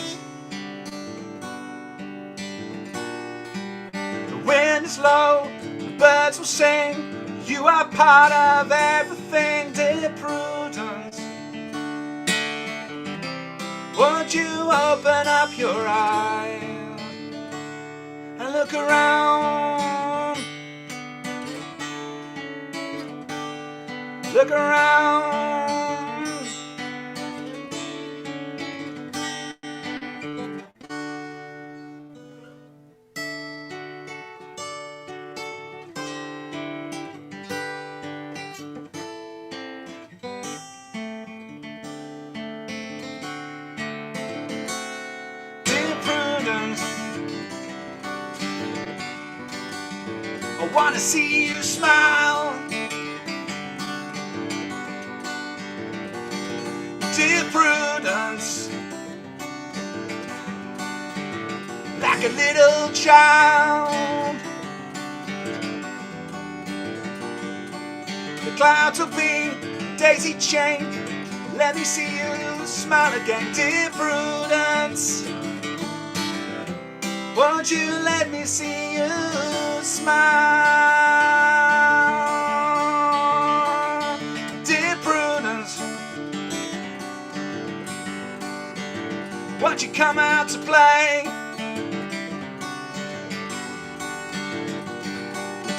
The wind is low, the birds will sing. You are part of everything, dear Prudence. Won't you open up your eyes and look around? Look around. I wanna see you smile, dear Prudence, like a little child. The clouds will be daisy chain. Let me see you smile again, dear Prudence. Won't you let me see you smile, dear Prudence? Won't you come out to play,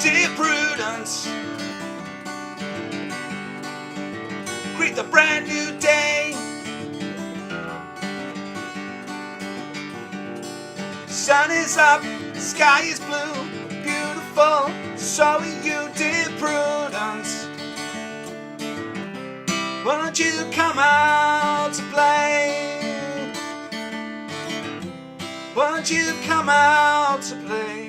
dear Prudence? Greet the brand new day. Sun is up, sky is blue, beautiful, so are you, dear Prudence. Won't you come out to play? Won't you come out to play?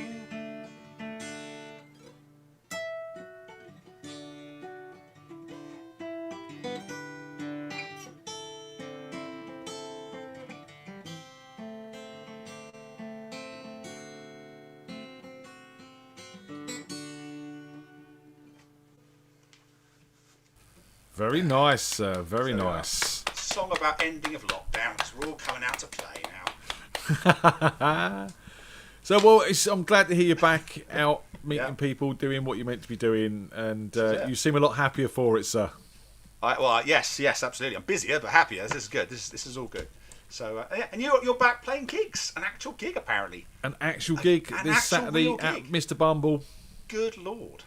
Very nice, very nice. Song about ending of lockdown, because we're all coming out to play now. So, well, I'm glad to hear you're back out meeting people, doing what you're meant to be doing, and you seem a lot happier for it, sir. Yes, absolutely. I'm busier, but happier. This is good. This is all good. So, and you're back playing gigs, an actual gig apparently. An actual gig this Saturday at Mr. Bumble. Good Lord.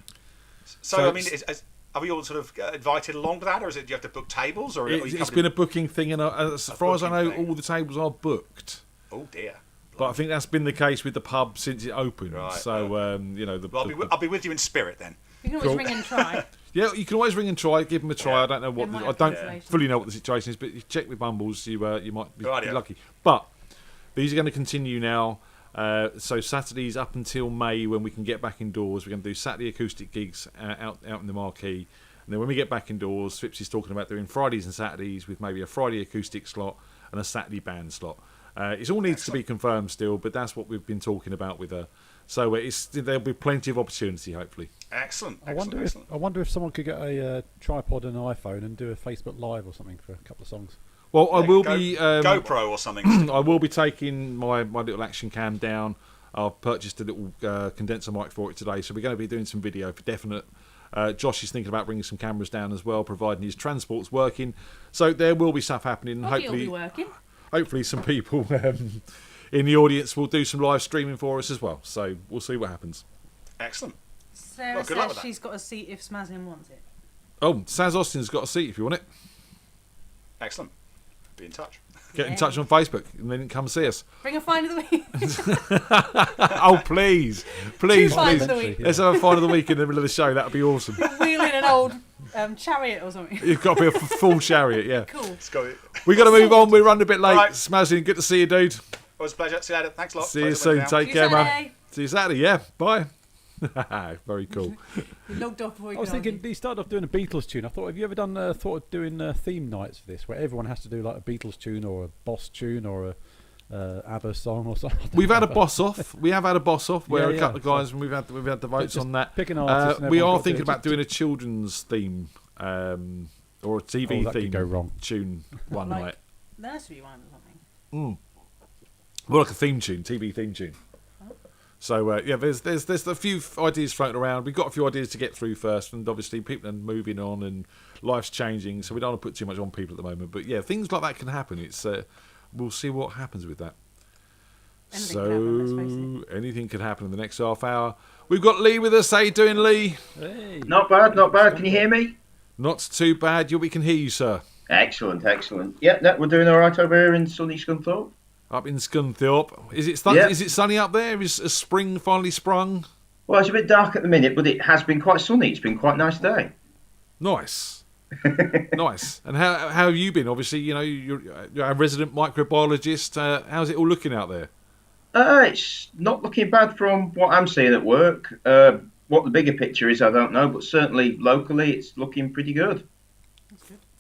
So I mean, are we all sort of invited along to that, or is it do you have to book tables? Or it's been a booking thing, and as far as I know, all the tables are booked. Oh dear. But I think that's been the case with the pub since it opened. Right. So you know, I'll be with you in spirit then. You can always ring and try. Yeah, you can always ring and try. Give them a try. I don't know what I don't fully know what the situation is, but you check with Bumbles. You might be lucky. But these are going to continue now. So Saturdays up until May, when we can get back indoors, we're going to do Saturday acoustic gigs out in the marquee, and then when we get back indoors, Phipps is talking about doing Fridays and Saturdays with maybe a Friday acoustic slot and a Saturday band slot. It all needs to be confirmed still, but that's what we've been talking about with her. So there'll be plenty of opportunity, hopefully. Excellent. I wonder if someone could get a tripod and an iPhone and do a Facebook Live or something for a couple of songs. Well, I will be GoPro or something. I will be taking my little action cam down. I've purchased a little condenser mic for it today, so we're going to be doing some video for definite. Josh is thinking about bringing some cameras down as well, providing his transport's working. So there will be stuff happening. Hopefully, it'll be working. Hopefully, some people in the audience will do some live streaming for us as well. So we'll see what happens. Excellent. Sarah says she's got a seat if Smazin wants it. Oh, Saz Austin's got a seat if you want it. Excellent. Be in touch. Get in touch on Facebook and then come see us. Bring a find of the week. Oh, please. Two finds of the week. Let's have a find of the week in the middle of the show. That would be awesome. Wheel in an old Chariot or something. You've got to be a full chariot, yeah. Cool. Let's go. We got to move on. We're running a bit late. All right. Smazzy, good to see you, dude. Always a pleasure. See you later. Thanks a lot. See you Close it soon. down. Take See you care, man. Saturday. See you Saturday. Yeah. Bye. Very cool. He logged off before he I was could thinking argue. he started off doing a Beatles tune. I thought, have you ever done thought of doing theme nights for this, where everyone has to do like a Beatles tune or a Boss tune or a ABBA song or something? We've had a boss off. We have had a boss off where Yeah, a couple of yeah. guys, and we've had the votes Just on that. pick an artist and we everyone are got to do thinking it. about doing a children's theme or a TV that could theme go wrong. tune one Like night. nursery rhyme or something. Well, like a theme tune, TV theme tune. So yeah, there's a few ideas floating around. We've got a few ideas to get through first, and obviously people are moving on and life's changing, so we don't want to put too much on people at the moment. But yeah, things like that can happen. It's we'll see what happens with that. Anything can happen, let's face it. Anything can happen in the next half hour. We've got Lee with us. How you doing, Lee? Hey. Not bad, not bad. Can you hear me? Not too bad. We can hear you, sir. Excellent, excellent. Yeah, no, we're doing all right over here in sunny Scunthorpe. Up in Scunthorpe. Is it Yeah. Is it sunny up there? Is spring finally sprung? Well, it's a bit dark at the minute, but it has been quite sunny. It's been quite a nice day. Nice. Nice. And how have you been? Obviously, you know, you're a resident microbiologist. How's it all looking out there? It's not looking bad from what I'm seeing at work. What the bigger picture is, I don't know, but certainly locally, it's looking pretty good.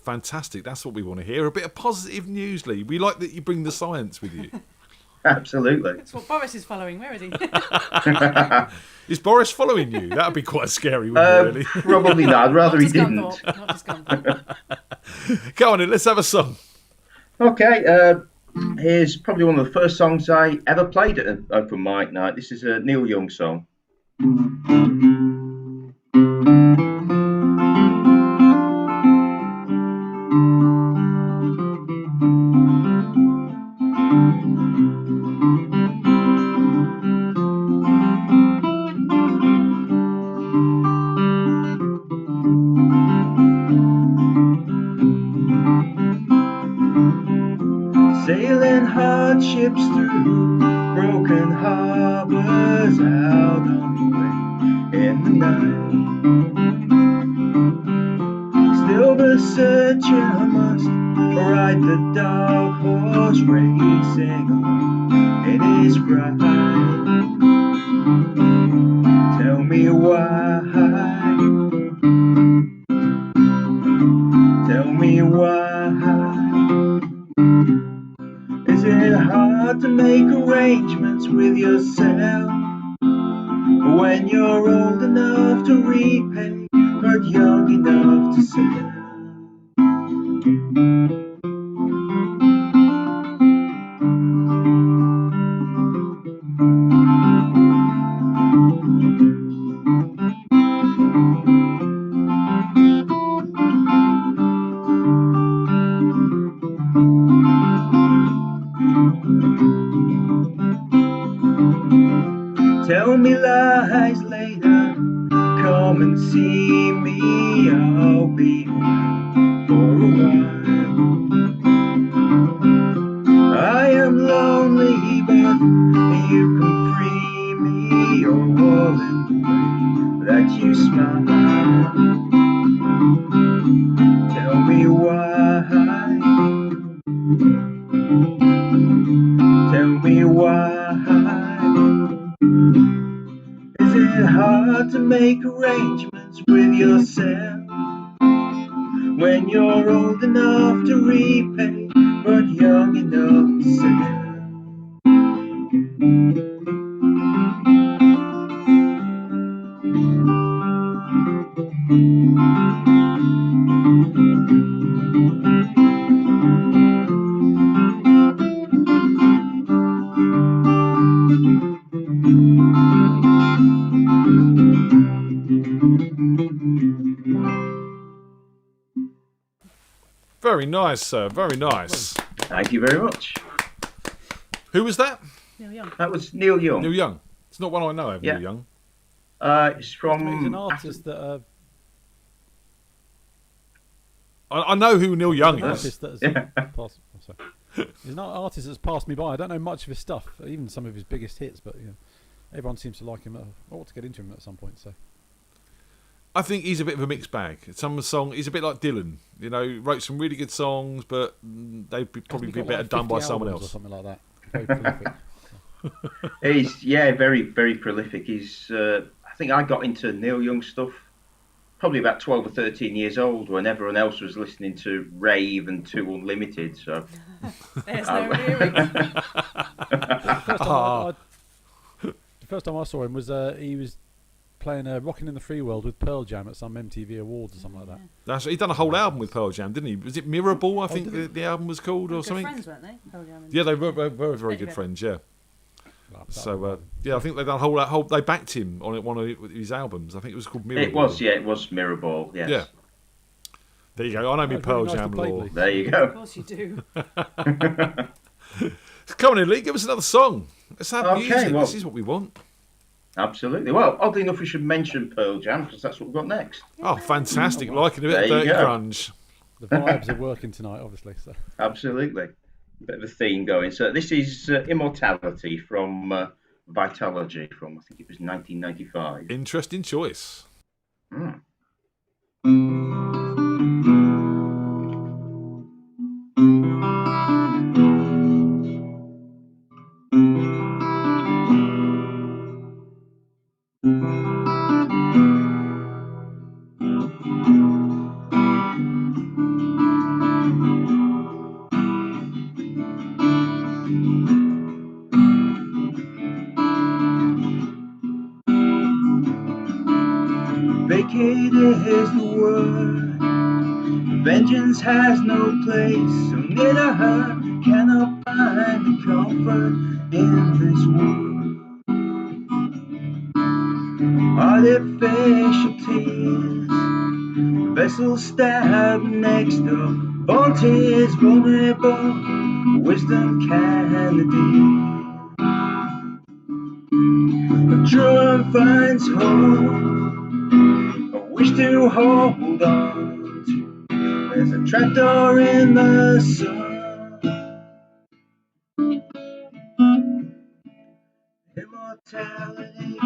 Fantastic. That's what we want to hear. A bit of positive news, Lee. We like that you bring the science with you. Absolutely. That's what Boris is following. Where is he? Is Boris following you? That would be quite scary, wouldn't it, really? Probably not. I'd rather he Not didn't. Scunthorpe, not to Scunthorpe. Go on then, let's have a song. Okay, here's probably one of the first songs I ever played at an open mic night. This is a Neil Young song. Sailing hardships through broken harbors out on the way in the night. Still the searcher must ride the dark horse racing along in his pride. Tell me why. Tell me why. Is it hard to make arrangements with yourself when you're old enough to repay but young enough to sell? Tell me lies later, come and see me, I'll be around for a while. I am lonely, but you can free me all in the way that you smile. Tell me why. Tell me why. Is it hard to make arrangements with yourself when you're old enough to repay but young enough to sell? Very nice, sir. Very nice. Thank you very much. Who was that? Neil Young. That was Neil Young. Neil Young. It's not one I know of, Yeah. Neil Young. It's from... He's an artist that... I know who Neil Young an is. artist that has passed, he's not an artist that's passed me by. I don't know much of his stuff, even some of his biggest hits, but you know, everyone seems to like him. I want to get into him at some point. So I think he's a bit of a mixed bag. Some of the song, he's a bit like Dylan. You know, wrote some really good songs, but they'd probably be better done by someone else or something like that. Very prolific. He's very, very prolific. He's. I think I got into Neil Young stuff probably about 12 or 13 years old when everyone else was listening to rave and Two Unlimited. So there's no hearing. The first time I saw him was he was playing "Rockin' in the Free World" with Pearl Jam at some MTV Awards or something like that. He done a whole album with Pearl Jam, didn't he? Was it Mirror Ball? I think the album was called, or good something. Friends, weren't they? Pearl Jam and Yeah, they were very good friends. Yeah. So I think they done a whole. They backed him on one of his albums. I think it was called Mirror Ball. It was Mirror Ball. Yes. Yeah. There you go. I know me Pearl really nice Jam law. There you go. Of course you do. Come on in, Lee. Give us another song. Let's have music. Well, this is what we want. Absolutely. Well, oddly enough, we should mention Pearl Jam because that's what we've got next. Oh, fantastic! Liking a bit of dirty grunge. The vibes are working tonight, obviously. So. Absolutely. A bit of a theme going. So this is Immortality from Vitalogy from, I think it was 1995. Interesting choice. Vacated is the word. Vengeance has no place, so near to her cannot find the comfort in this world. Artificial tears, vessels stabbed next door, volunteers vulnerable, wisdom Kennedy. A truant finds hope, a wish to hold on to. There's a trapdoor in the sun. Immortality.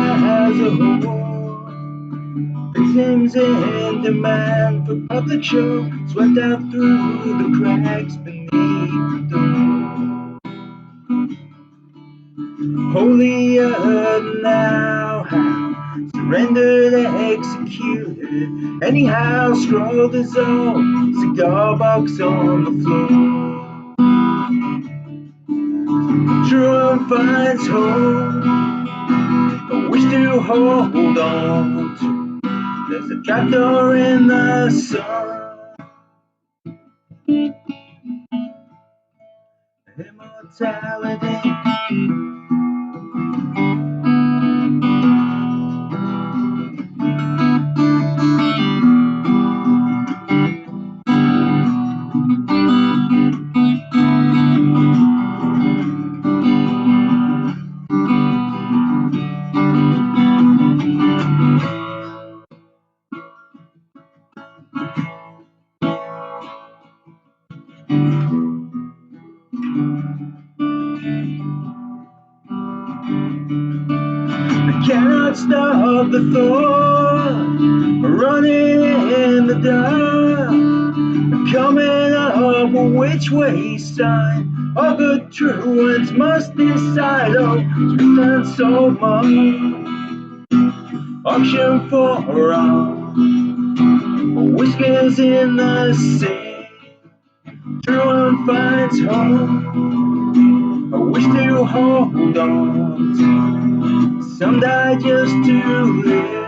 As a whole, victims in demand for public show, swept out through the cracks beneath the door. Holier now, how surrendered, executed. Anyhow, scroll dissolved, cigar box on the floor. Truant finds hope, a wish to hold on to. There's a trapdoor in the sun. Immortality. I cannot stop the thought, running in the dark, coming up a which way sign. All good truants must decide. Oh, swift and so much, auction for all, whiskers in the sea. Truant finds home, a wish to hold on to. Some die just to live.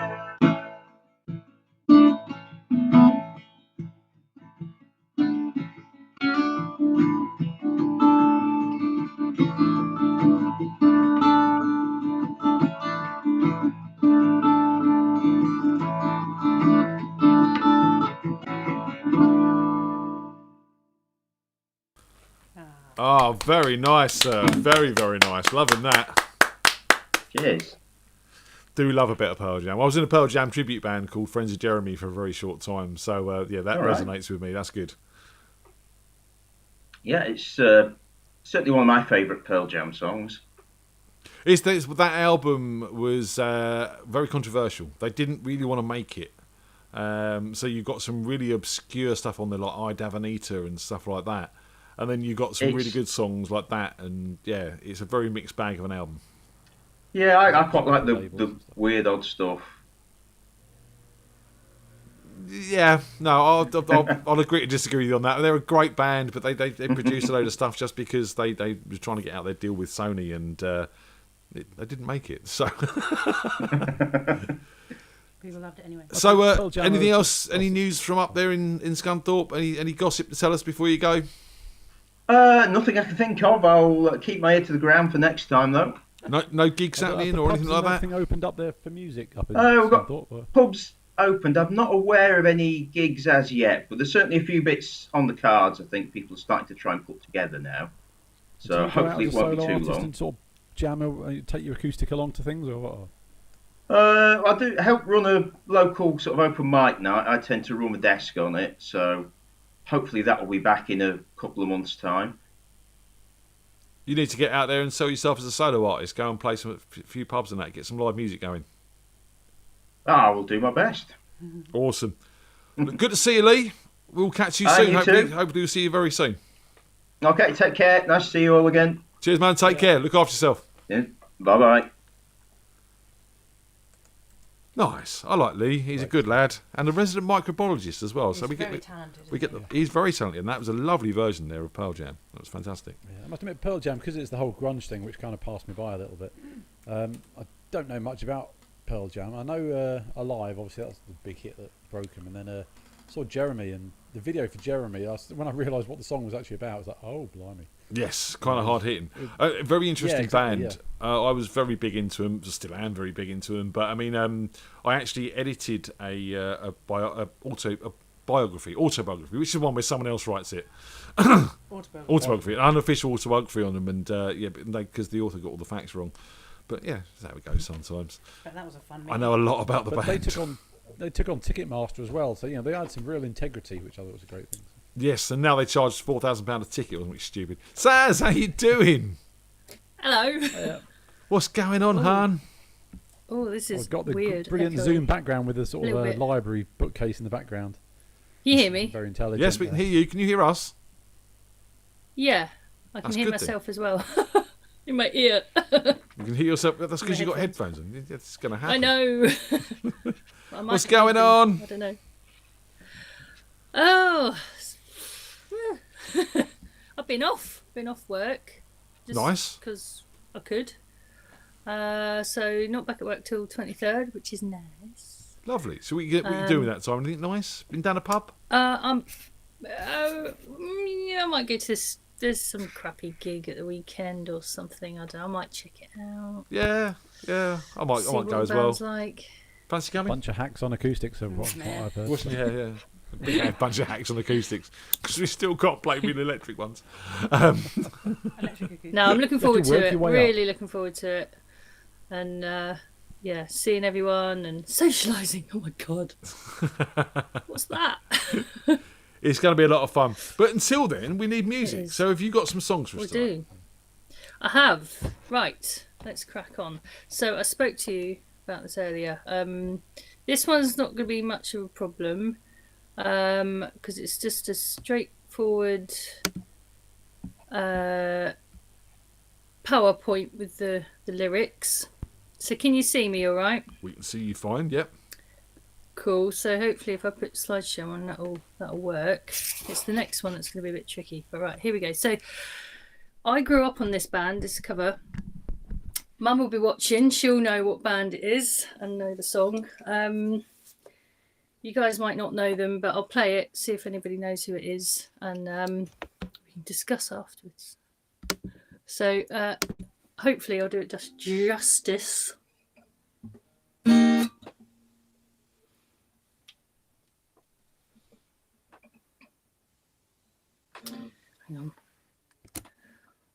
Oh, very nice, sir. Very, very nice. Loving that. Cheers. do love a bit of Pearl Jam. I was in a Pearl Jam tribute band called Friends of Jeremy for a very short time, so that All right. resonates with me. That's good. Yeah, it's certainly one of my favourite Pearl Jam songs. That album was very controversial. They didn't really want to make it. So you've got some really obscure stuff on there, like I Davanita and stuff like that. And then you got some really good songs like that. And yeah, it's a very mixed bag of an album. Yeah, I quite like the weird, odd stuff. Yeah, no, I'll agree to disagree with you on that. They're a great band, but they produce a load of stuff just because they were trying to get out their deal with Sony, and they didn't make it. So, people loved it anyway. So, anything else? Any news from up there in Scunthorpe? Any gossip to tell us before you go? Nothing I can think of. I'll keep my ear to the ground for next time, though. No gigs happening or anything like that? Anything opened up there for music up in we've got Scunthorpe? pubs opened. I'm not aware of any gigs as yet, but there's certainly a few bits on the cards. I think people are starting to try and put together now. So hopefully it won't be too long. And sort of jam, take your acoustic along to things, or what? I do help run a local sort of open mic night. I tend to run a desk on it, so hopefully that will be back in a couple of months' time. You need to get out there and sell yourself as a solo artist. Go and play a few pubs and that. Get some live music going. I will do my best. Awesome. Good to see you, Lee. We'll catch you soon. Hopefully we'll see you very soon. Okay, take care. Nice to see you all again. Cheers, man. Take care. Look after yourself. Yeah. Bye-bye. Nice. I like Lee. He's a good lad and a resident microbiologist as well. He's very talented. He's very talented, and that was a lovely version there of Pearl Jam. That was fantastic. Yeah, I must admit, Pearl Jam, because it's the whole grunge thing, which kind of passed me by a little bit. I don't know much about Pearl Jam. I know Alive, obviously that's the big hit that broke him, and then I saw Jeremy, and the video for Jeremy, when I realised what the song was actually about, I was like, oh, blimey. Yes, kind of hard hitting. Very interesting band. Yeah. I was very big into them. Still am very big into them. But I mean, I actually edited a autobiography, which is one where someone else writes it. Autobiography, an unofficial autobiography on them, and because the author got all the facts wrong. But yeah, that's how it goes sometimes. But that was a fun. I know a lot about the band. They took on Ticketmaster as well, so they had some real integrity, which I thought was a great thing. Yes, and now they charge £4,000 a ticket, wasn't it? Stupid. Saz, how you doing? Hello. What's going on, Han? Oh, this is got the weird. brilliant echoey. Zoom background with the sort of Little bit. library bookcase in the background. Can you hear me? Very intelligent. Yes, we can hear you. Can you hear us? Yeah, I can That's hear good myself as well. In my ear. You can hear yourself. That's because you've got headphones on. It's going to happen. I know. What's going on? I don't know. Oh, I've been off work. Nice. Because I could. So not back at work till 23rd, which is nice. Lovely. So what you doing that time? Anything nice? Been down a pub? Yeah, I might go to this. There's some crappy gig at the weekend or something. I don't know. I might check it out. Yeah. I might go as well. Like. Fancy coming? Bunch of hacks on acoustics, of what I've heard. Yeah. A big bunch of hacks on acoustics because we still can't play with electric ones. No, I'm looking forward to it. Really looking forward to it, and seeing everyone and socialising. Oh my god, what's that? It's going to be a lot of fun. But until then, we need music. So have you got some songs for us? We do. I have. Right, let's crack on. So I spoke to you about this earlier. This one's not going to be much of a problem. Because it's just a straightforward PowerPoint with the lyrics. So can you see me all right? We can see you fine, yep. Cool. So hopefully if I put slideshow on, that'll work. It's the next one that's going to be a bit tricky. But right, here we go. So I grew up on this band, this cover. Mum will be watching. She'll know what band it is and know the song. You guys might not know them, but I'll play it, see if anybody knows who it is, and we can discuss afterwards. So hopefully I'll do it justice. Hang on.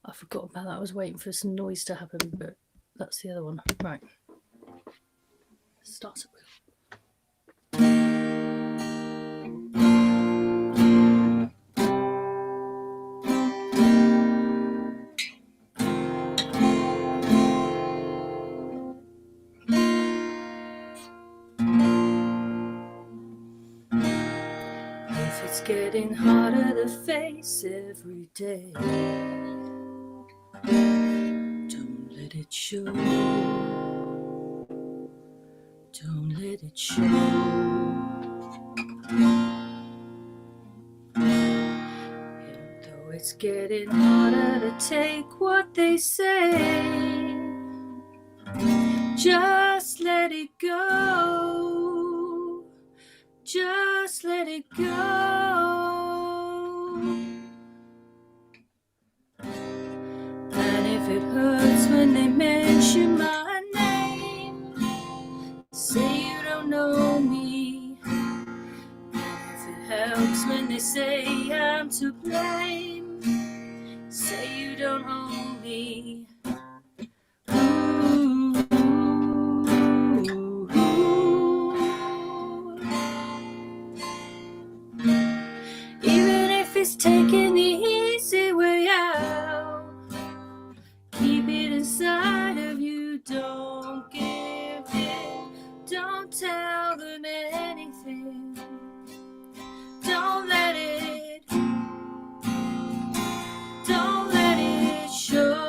I forgot about that. I was waiting for some noise to happen, but that's the other one. Right. Starts at if it's getting harder to face every day, don't let it show. Don't let it show. And though it's getting harder to take what they say, just let it go. Just let it go. And if it hurts when they mention my name, say you don't know me. And if it helps when they say I'm to blame, say you don't own me. Even if it's taking the easy way out, keep it inside of you. Don't give in. Don't tell them anything. Don't let it show.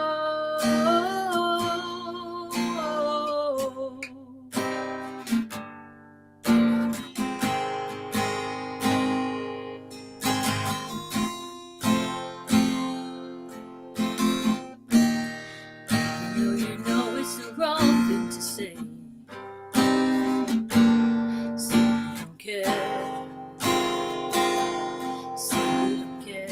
You know it's the wrong thing to say. Say you don't care. Say you don't care.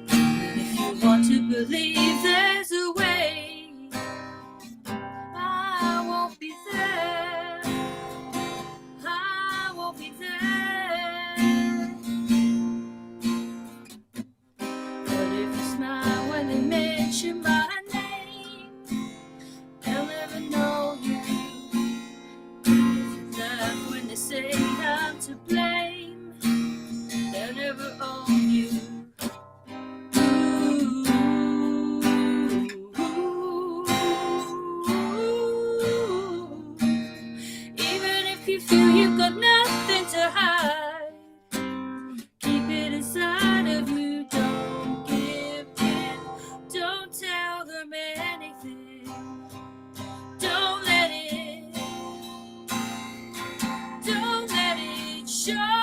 Even if you want to believe there's a way, I won't be there. I won't be there. But if you smile when they mention my name, they'll never know you. If you laugh when they say I'm to blame, they'll never own you. Even if you feel you've got nothing to hide, keep it inside of you. Don't give in. Don't tell them anything. Don't let it show.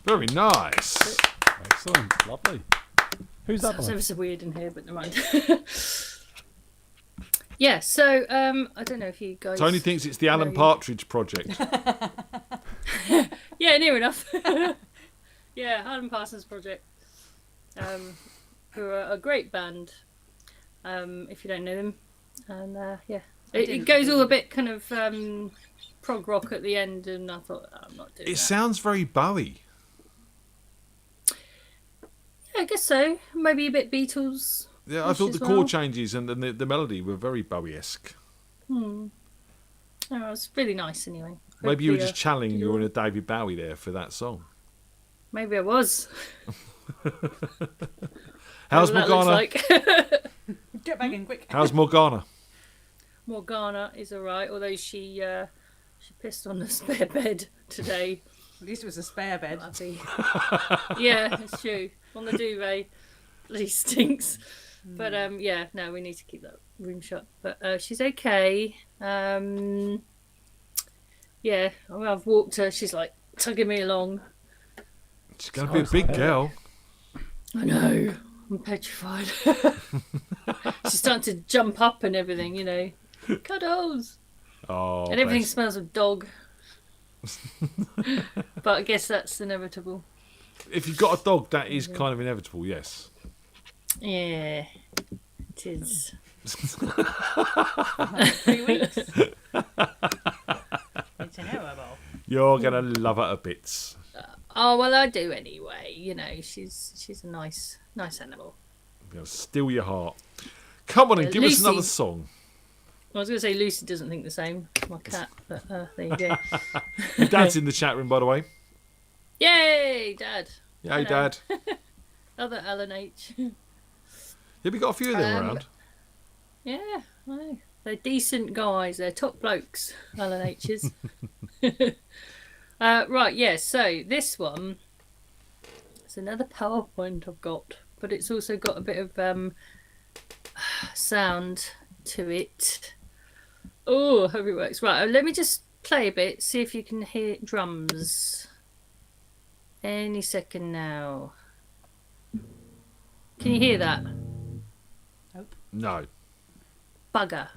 Very nice. Excellent. Lovely. Who's that Sounds by? ever so weird in here, but never mind. Yeah, so I don't know if you guys. Tony thinks it's the Alan know- Partridge Project. Yeah, near enough. Yeah, Alan Parsons Project, who are a great band. If you don't know them, and yeah, it goes all a bit kind of prog rock at the end, and I thought I'm not doing It that. sounds very Bowie. Yeah, I guess so. Maybe a bit Beatles. Yeah, I thought the chord changes and the melody were very Bowie-esque. Oh, it was really nice anyway. Maybe you were Hopefully, just channeling you were in a David Bowie there for that song. Maybe I was. How's Whatever that Morgana? looks like. Get back in quick. How's Morgana? Morgana is alright, although she pissed on the spare bed today. At least it was a spare bed. Yeah, it's true. On the duvet. Bloody stinks. But yeah, no, we need to keep that room shut. But she's okay. Yeah, I mean, I've walked her. She's like tugging me along. She's going to be a big girl. I know. I'm petrified. She's starting to jump up and everything, you know. Cuddles. Oh, And everything bless. smells of dog. But I guess that's inevitable. If you've got a dog, that is kind of inevitable, yes. Yeah, it is. 3 weeks. It's inevitable. You're going to love her to bits. Oh well, I do anyway. You know, she's a nice animal. You'll steal your heart. Come on and give us Lucy- another song. I was going to say Lucy doesn't think the same. My cat, but there you go. Your dad's in the chat room, by the way. Yay, Dad! Yay, Hello. Dad. Other Alan H. Yeah, we got a few of them around. Yeah, I know. They're decent guys. They're top blokes, Alan H's. Right, yeah, so this one, it's another PowerPoint I've got, but it's also got a bit of sound to it. Oh, I hope it works. Right, let me just play a bit, see if you can hear drums. Any second now. Can you hear that? No. Bugger.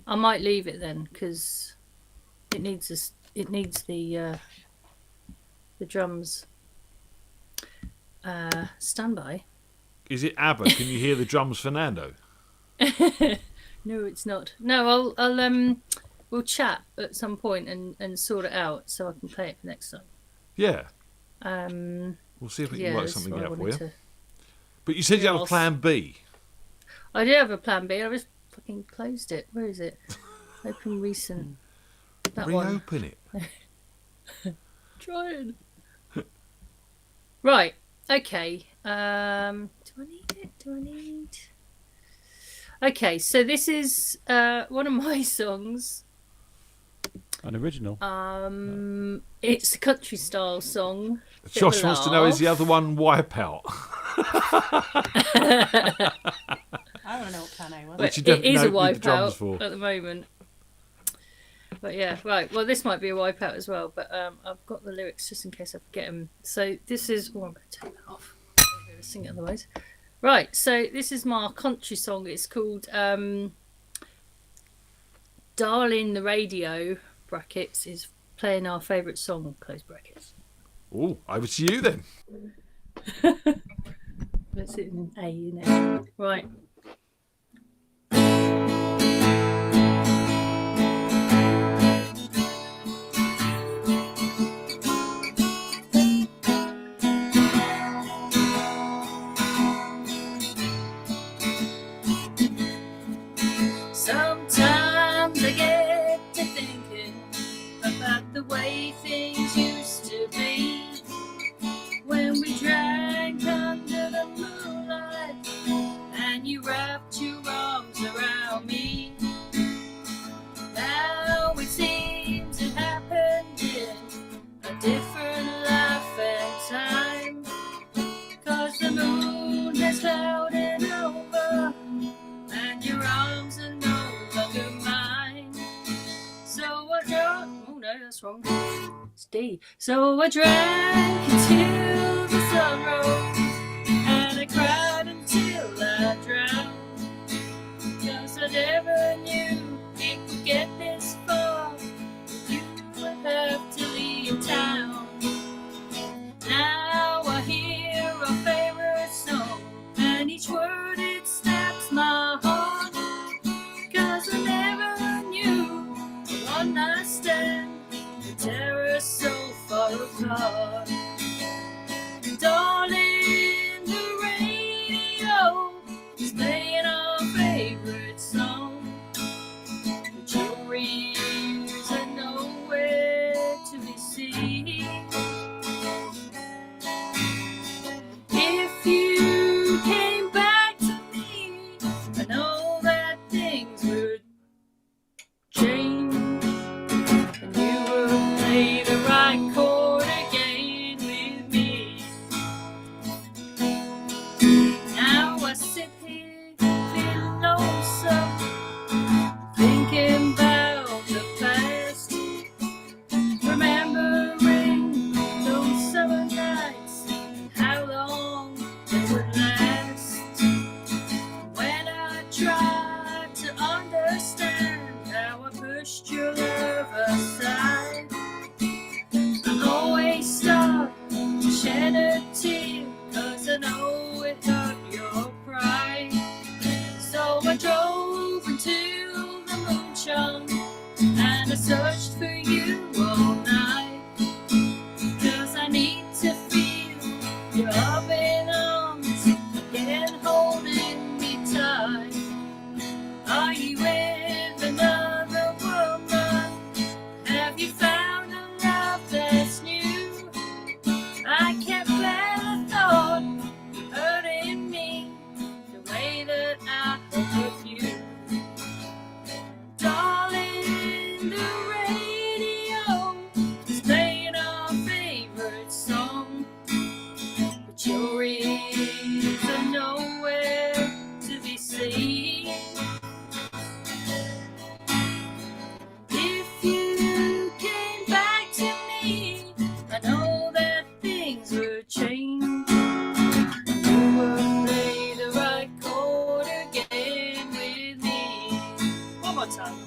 I might leave it then because it needs the drums. Stand by. Is it ABBA? Can you hear the drums, Fernando? No, it's not. No, I'll we'll chat at some point and sort it out so I can play it for next time. Yeah. We'll see if we can work something out for you. To... But you said you had a plan B. I did have a plan B. I just fucking closed it. Where is it? Open recent. That Reopen it. Trying. Right. Okay. Do I need it? Do I need? Okay. So this is one of my songs. An original. It's a country style song. Josh wants to know, is the other one Wipeout? I want to know what plan A was. But it is a Wipeout at the moment. But yeah, right. Well, this might be a Wipeout as well, but I've got the lyrics just in case I forget them. So this is... Oh, I'm going to take that off. I'm going to sing it otherwise. Right, so this is my country song. It's called Darling the Radio, brackets, is playing our favourite song, close brackets. Oh, over to you then. Let's hit an A in it. Right. Sometimes I get to thinking about the way things used to be when we drank under the moonlight and you wrapped your arms around me. Now it seems it happened in a different life and time, 'cause the moon has clouded over and your arms are no longer mine. So I drank... Oh no, that's wrong. It's D. So I drank until the sun rose and I cried until I drowned, 'cause I never knew it would get this far. You would have to leave town. Now I hear our favorite song and each word it stabs my heart, 'cause I never knew the one night stand would tear us so far apart. Darling, loving arms again holding me tight. Are you with another woman? Have you found a love that's new? I can't bear the thought of hurting me the way that I hurt you. Darling, the radio is playing our favorite song, but your ears are nowhere to be seen. If you came back to me, I know that things would change. You would play the right chord again with me. One more time.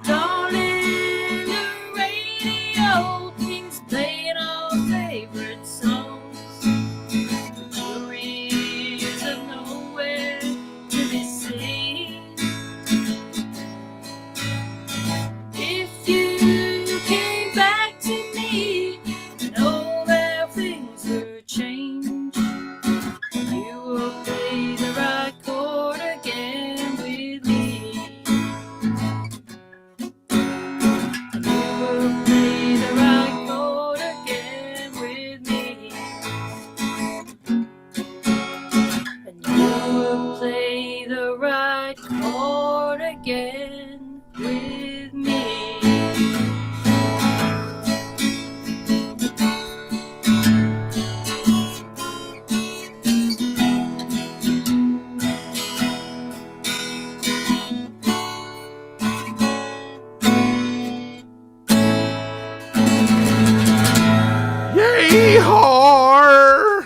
Darling, the radio keeps playing our favorite songs, but your ears are nowhere to be seen. If you came back to me, I know that things would change. You will play the right chord again with me. You will play the right chord again with me. And you will play the right chord again with me. Yee-haw!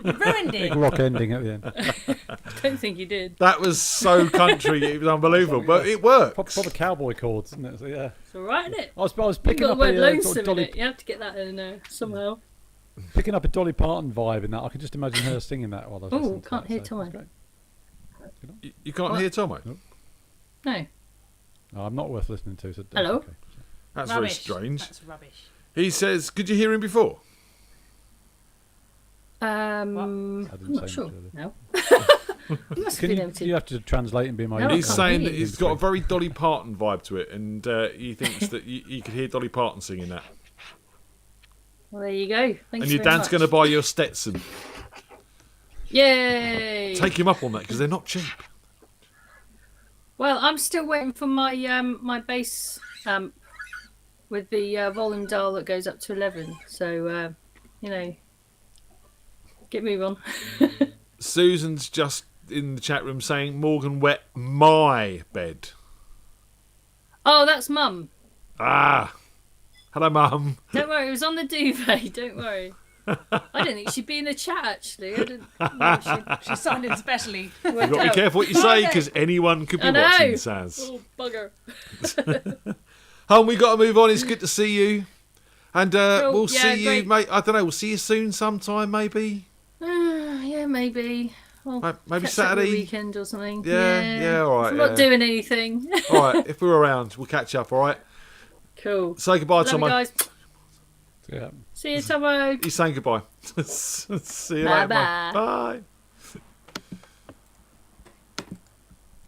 Ruined Big it. rock ending at the end. I don't think you did. That was so country, it was unbelievable, but it worked. Proper cowboy chords, isn't it? So, yeah. It's alright, isn't it? I was You've picking got up the word a lonesome sort of in Dolly, it. You have to get that in there somehow. picking up a Dolly Parton vibe in that. I can just imagine her singing that while I was Oh, listening to can't that, hear so Tomo. it's great. You can't What? hear Tomo? Nope. No. No, I'm not worth listening to. So Hello? okay. That's Rubbish. very strange. That's rubbish. He says, could you hear him before? I didn't I'm not say sure. much, really. No. You must have Can been you, able to. you have to translate and be my. No, I He's can't saying hear that you. he's got a very Dolly Parton vibe to it, and he thinks that you could hear Dolly Parton singing that. Well, there you go. Thanks And your very dad's much. going to buy your Stetson. Yay! Take him up on that because they're not cheap. Well, I'm still waiting for my my bass amp with the volume dial that goes up to 11. So, get move on. Susan's just in the chat room saying Morgan wet my bed. Oh, that's Mum. Ah, hello, Mum. Don't worry, it was on the duvet. Don't worry. I didn't think she'd be in the chat actually. I didn't. No, She signed in specially. You've got to be careful what you say because anyone could be I know. watching, Saz. Oh, bugger. Hon, we got to move on. It's good to see you. And Cool. we'll Yeah, see you, great. mate. I don't know. We'll see you soon sometime, maybe. Yeah, maybe. Well, Maybe catch up Saturday. the weekend or something. Yeah, all right. I'm not yeah. doing anything. All right, if we're around, we'll catch up, all right? Cool. Say goodbye, Love you Tomo. guys. Yeah. See you, Tomo. He's saying goodbye. See you Bye later. bye. Bye.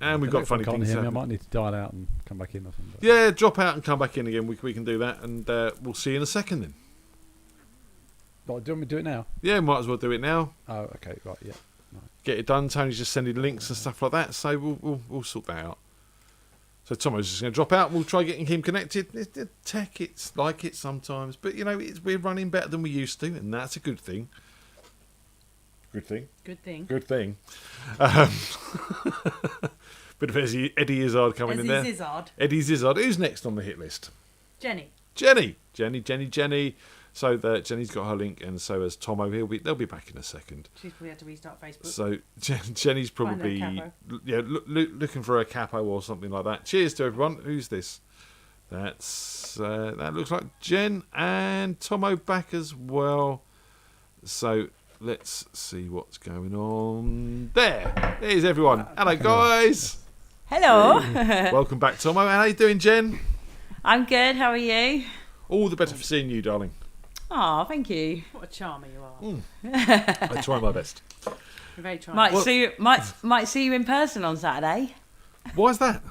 And we've got funny If I can't things hear me, I happening. might need to dial out and come back in or something. Yeah, drop out and come back in again. We can do that, and we'll see you in a second then. Right, do you want me to do it now? Yeah, might as well do it now. Oh, okay, right, yeah. Get it done. Tony's just sending links and stuff like that, so we'll sort that out. So Tomo's just going to drop out, and we'll try getting him connected. Tech, it's like it sometimes, but we're running better than we used to, and that's a good thing. Good thing. Good thing. Good thing. Bit of Eddie Izzard coming in there. Eddie Izzard. Eddie Izzard. Who's next on the hit list? Jenny. Jenny. So Jenny's got her link, and so has Tomo. They'll be back in a second. She's probably had to restart Facebook. So Jenny's probably Find her looking for a capo or something like that. Cheers to everyone. Who's this? That looks like Jen and Tomo back as well. So let's see what's going on. There's everyone. Hello guys. Hello. Welcome back, Tomo. How you doing, Jen? I'm good. How are you? All the better for seeing you, darling. Oh, thank you. What a charmer you are. I try my best. You're very charming. Might see you in person on Saturday. Why is that?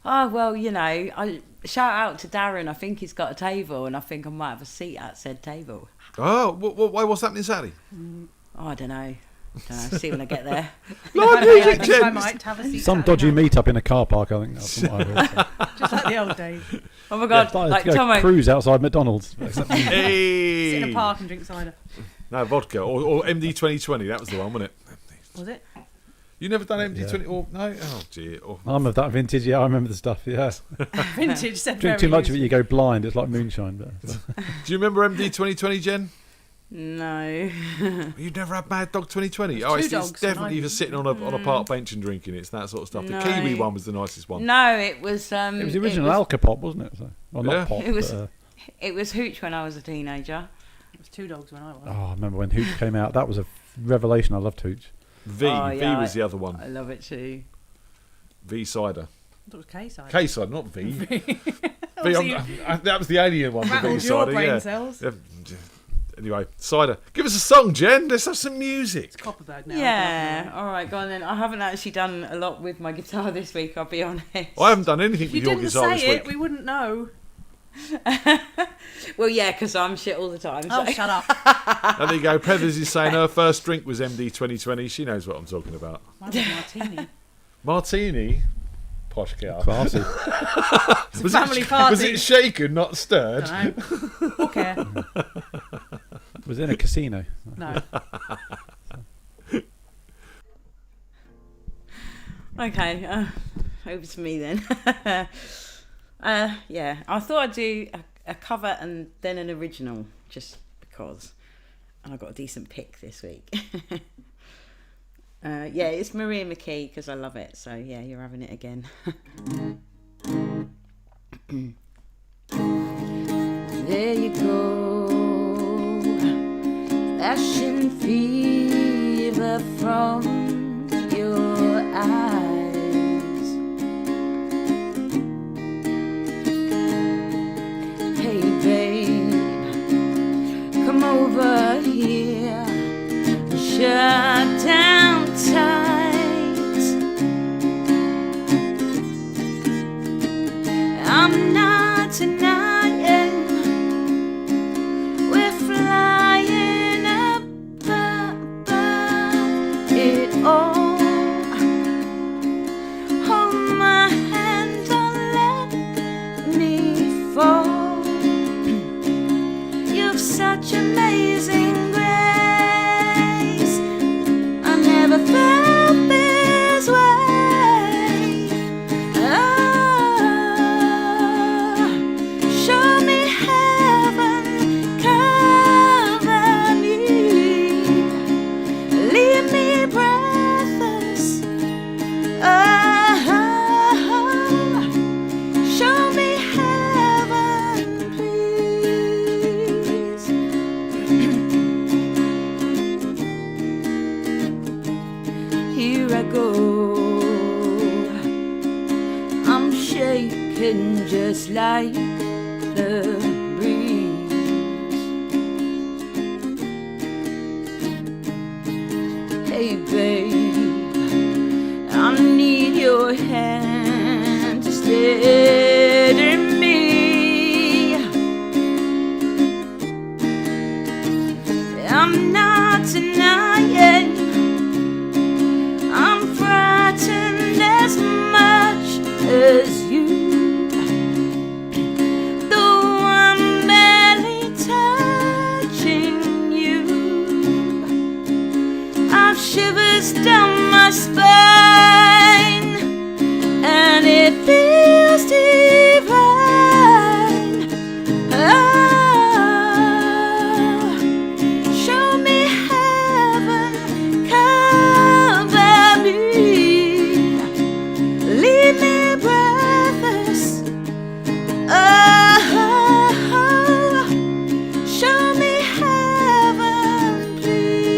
Oh, well, you know, I shout out to Darren. I think he's got a table, and I think I might have a seat at said table. Oh, what's happening Saturday? Oh, I don't know. See when I get there. Live music, Jen. I might have a seat. Some dodgy meet-up in a car park, I think. That's what I heard. Just like the old days. Oh my God! Like Tomo, cruise outside McDonald's. Hey. Sit in a park and drink cider. No, vodka or MD 2020. That was the one, wasn't it? Was it? You never done MD 20 or no? Oh dear. Or... I'm of that vintage. Yeah, I remember the stuff. Yeah. Vintage. Said Drink too much of it, you go blind. It's like moonshine. But, do you remember MD 2020, Jen? No. You've never had Mad Dog 2020? It's It's definitely for sitting on a park bench and drinking. It's that sort of stuff. No. The Kiwi one was the nicest one. No, it was. it was the original Alka-Pop, wasn't it? So, well, not Yeah. pop. It was Hooch when I was a teenager. It was 2 dogs when I was. Oh, I remember when Hooch came out. That was a revelation. I loved Hooch. V was the other one. I love it too. V cider. I thought it was K cider. K cider, not V. That that was the alien one. The V rattled your cider. brain Yeah. cells. Yeah. Anyway, cider. Give us a song, Jen. Let's have some music. It's Copperberg now. Yeah. All right, go on then. I haven't actually done a lot with my guitar this week. I'll be honest. I haven't done anything If with you your didn't guitar say this it, week. we wouldn't know. Well, yeah, because I'm shit all the time. Oh, so. shut up. And there you go. Peathers is saying her first drink was MD 2020. She knows what I'm talking about. Mine was martini. Martini. Posh girl. Classy. It's a family party. Was it shaken, not stirred? Dunno. Okay. Was it in a casino? No. Okay, over to me then. Yeah, I thought I'd do a cover and then an original, just because. And I got a decent pick this week. Yeah, it's Maria McKee because I love it. So yeah, you're having it again. There you go, flashing fever from your eyes. Hey babe, come over here, shut down tight. I'm not denying we're flying above it all. Hold my hand, don't let me fall. You've such amazing grace. I never felt this way. Show me heaven, cover me, leave me breathless. Show me heaven, please. Here I go, I'm shaking just like the breeze. Hey babe, I need your hand to steady me. I'm not denying I'm frightened as much as you. Though I'm barely touching you, I've shivers down my spine, and it feels divine. Oh, show me heaven, cover me, leave me breathless. Oh, show me heaven, please.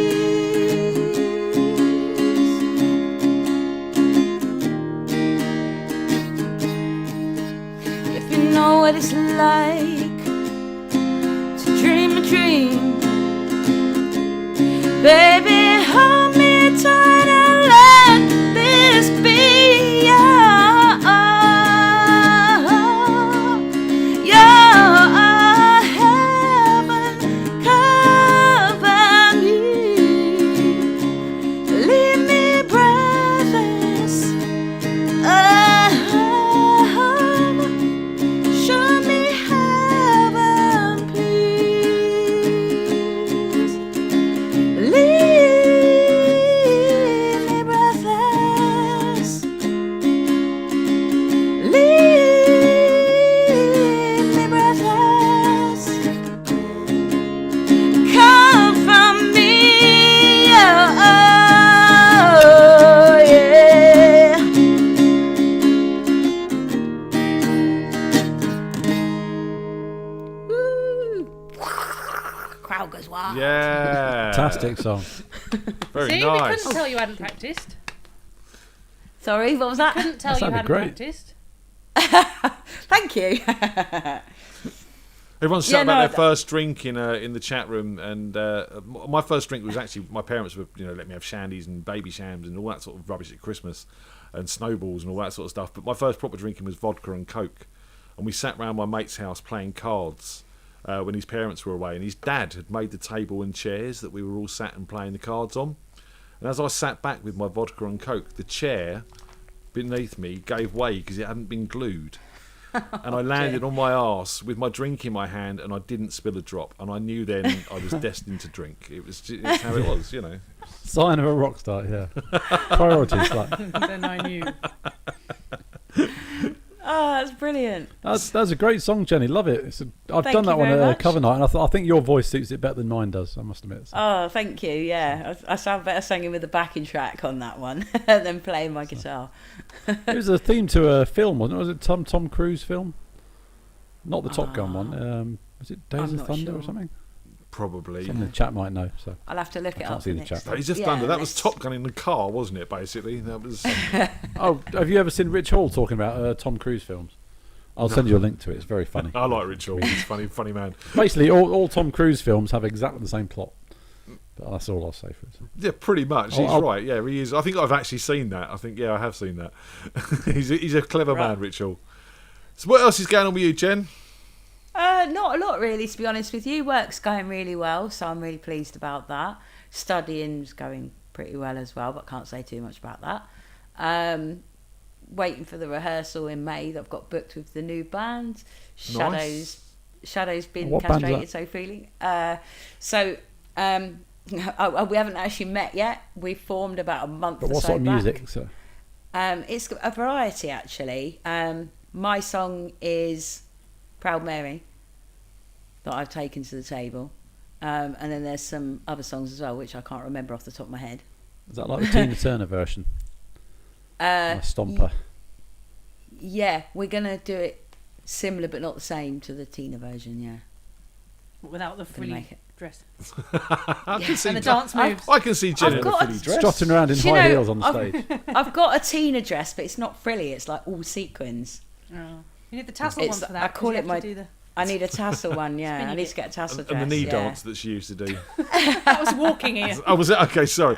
Yeah. Fantastic song. Very See, nice. we couldn't tell you hadn't practiced. Sorry, what was that? Couldn't tell That you sounded hadn't great. practiced. Thank you. Everyone's Yeah, chatting about no, their first drink in the chat room, and my first drink was actually my parents would let me have shandies and baby shams and all that sort of rubbish at Christmas, and snowballs and all that sort of stuff. But my first proper drinking was vodka and Coke, and we sat round my mate's house playing cards when his parents were away, and his dad had made the table and chairs that we were all sat and playing the cards on. And as I sat back with my vodka and Coke, the chair beneath me gave way because it hadn't been glued. And I landed on my arse with my drink in my hand, and I didn't spill a drop. And I knew then I was destined to drink. It's how it was, Sign of a rock star, yeah. Priorities, like. Then I knew. Oh, that's brilliant. That's a great song, Jenny. Love it. I've Thank done that you one very at much. cover night, and I think your voice suits it better than mine does. I must admit. So. Oh, thank you. Yeah, I sound better singing with the backing track on that one than playing my guitar. It was a theme to a film, wasn't it? Was it Tom Cruise film? Not the Top Gun one. Was it Days I'm of not Thunder sure. or something? Probably. Some of the chat might know. So I'll have to look it can't up. see the next chat. time. Days of Yeah, Thunder. That was next- Top Gun in the car, wasn't it? Basically, that was. Oh, have you ever seen Rich Hall talking about Tom Cruise films? I'll send you a link to it. It's very funny. I like Rich Hall. He's funny man. Basically, all Tom Cruise films have exactly the same plot. But that's all I'll say for it. Yeah, pretty much. He's I'll- right. Yeah, he is. I think I've actually seen that. I have seen that. he's a clever man, Rich Hall. So what else is going on with you, Jen? Not a lot, really, to be honest with you. Work's going really well, so I'm really pleased about that. Studying's going pretty well as well, but can't say too much about that. Waiting for the rehearsal in May that I've got booked with the new band. Nice. Shadow's been What band's castrated, that? so feeling. We haven't actually met yet. We formed about a month But or what so sort of back. music? So It's a variety, actually. My song is Proud Mary that I've taken to the table. And then there's some other songs as well, which I can't remember off the top of my head. is that like the Tina Turner version? Like Stomper. Yeah, we're going to do it similar but not the same to the Tina version, yeah. Without the Gonna frilly make it. dress. I can see And the dance moves. I can see Jen I've in a got a fully dress. Strutting around in Do you high know, heels on the stage. I've got a Tina dress, but it's not frilly. It's like all sequins. Oh. You need the tassel It's- one for that. I 'cause call you it have my- to do the... I need a tassel one, yeah. Spinning I need it. to get a tassel dress. And the knee yeah. dance that she used to do. That was walking here. Oh, was it? Okay, sorry.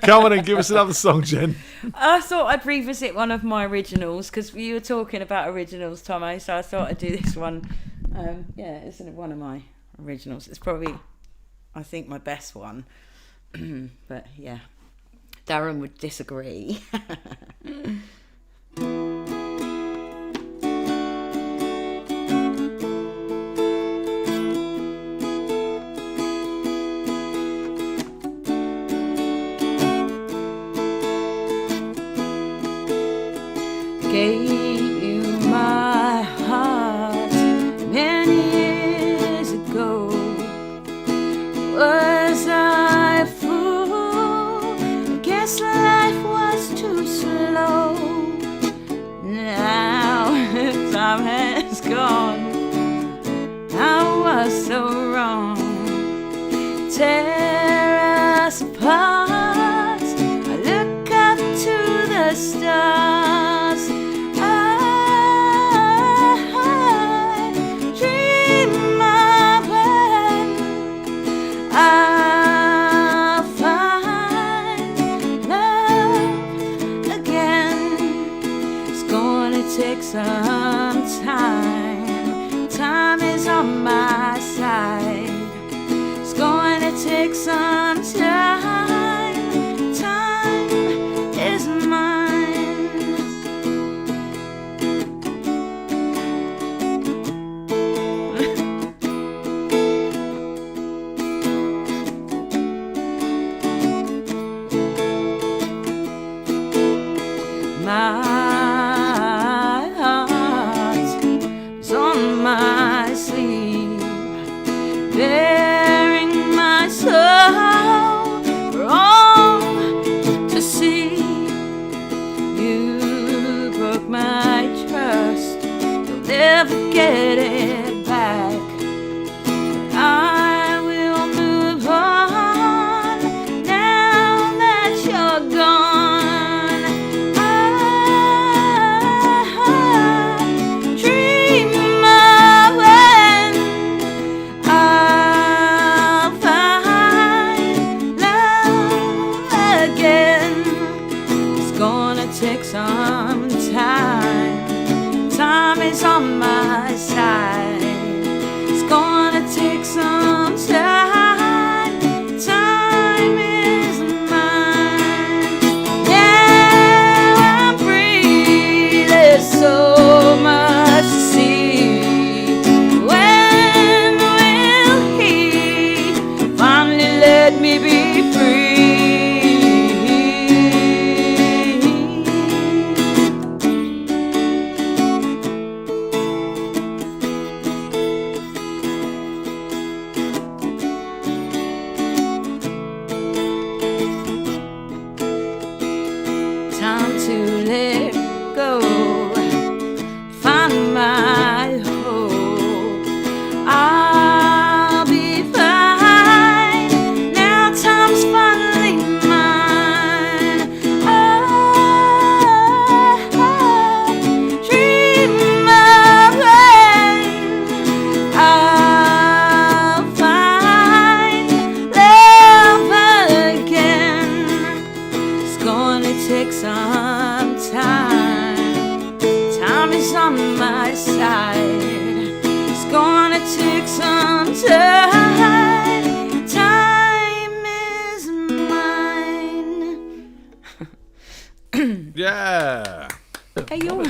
Come on and give us another song, Jen. I thought I'd revisit one of my originals because you were talking about originals, Tomo. So I thought I'd do this one. Yeah, it's one of my originals. It's probably, I think, my best one. But yeah, Darren would disagree. Gave you my heart many years ago. Was I a fool? I guess life was too slow. Now time has gone. I was so wrong. Tear us apart. I look up to the stars. I dream of when I'll find love again. It's gonna take some time. Time is on my side. It's gonna take some time. Time is mine. My heart is on my sleeve, bearing my soul for all to see. You broke my trust, you'll never get it back. But I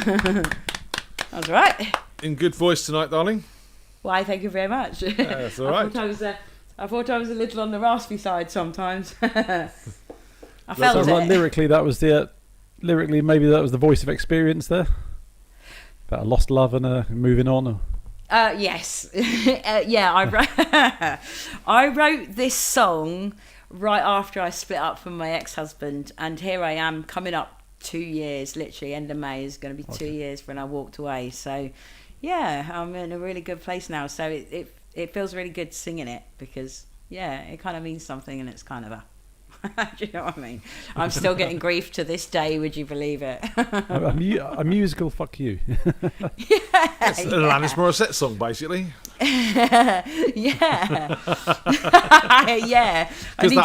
That's right. In good voice tonight, darling. Why, thank you very much. That's all right. I thought I was a little on the raspy side sometimes. I That felt sounds it. like lyrically that was the maybe that was the voice of experience there. About a lost love and moving on. Or... Yes. I wrote this song right after I split up from my ex-husband, and here I am coming up 2 years, literally end of May is going to be 2 years when I walked away. So yeah, I'm in a really good place now. So it feels really good singing it because it kind of means something, and it's kind of a do you know what I mean? I'm still getting grief to this day, would you believe it? a musical fuck you. It's an Alanis Morissette song, basically. Yeah. Because that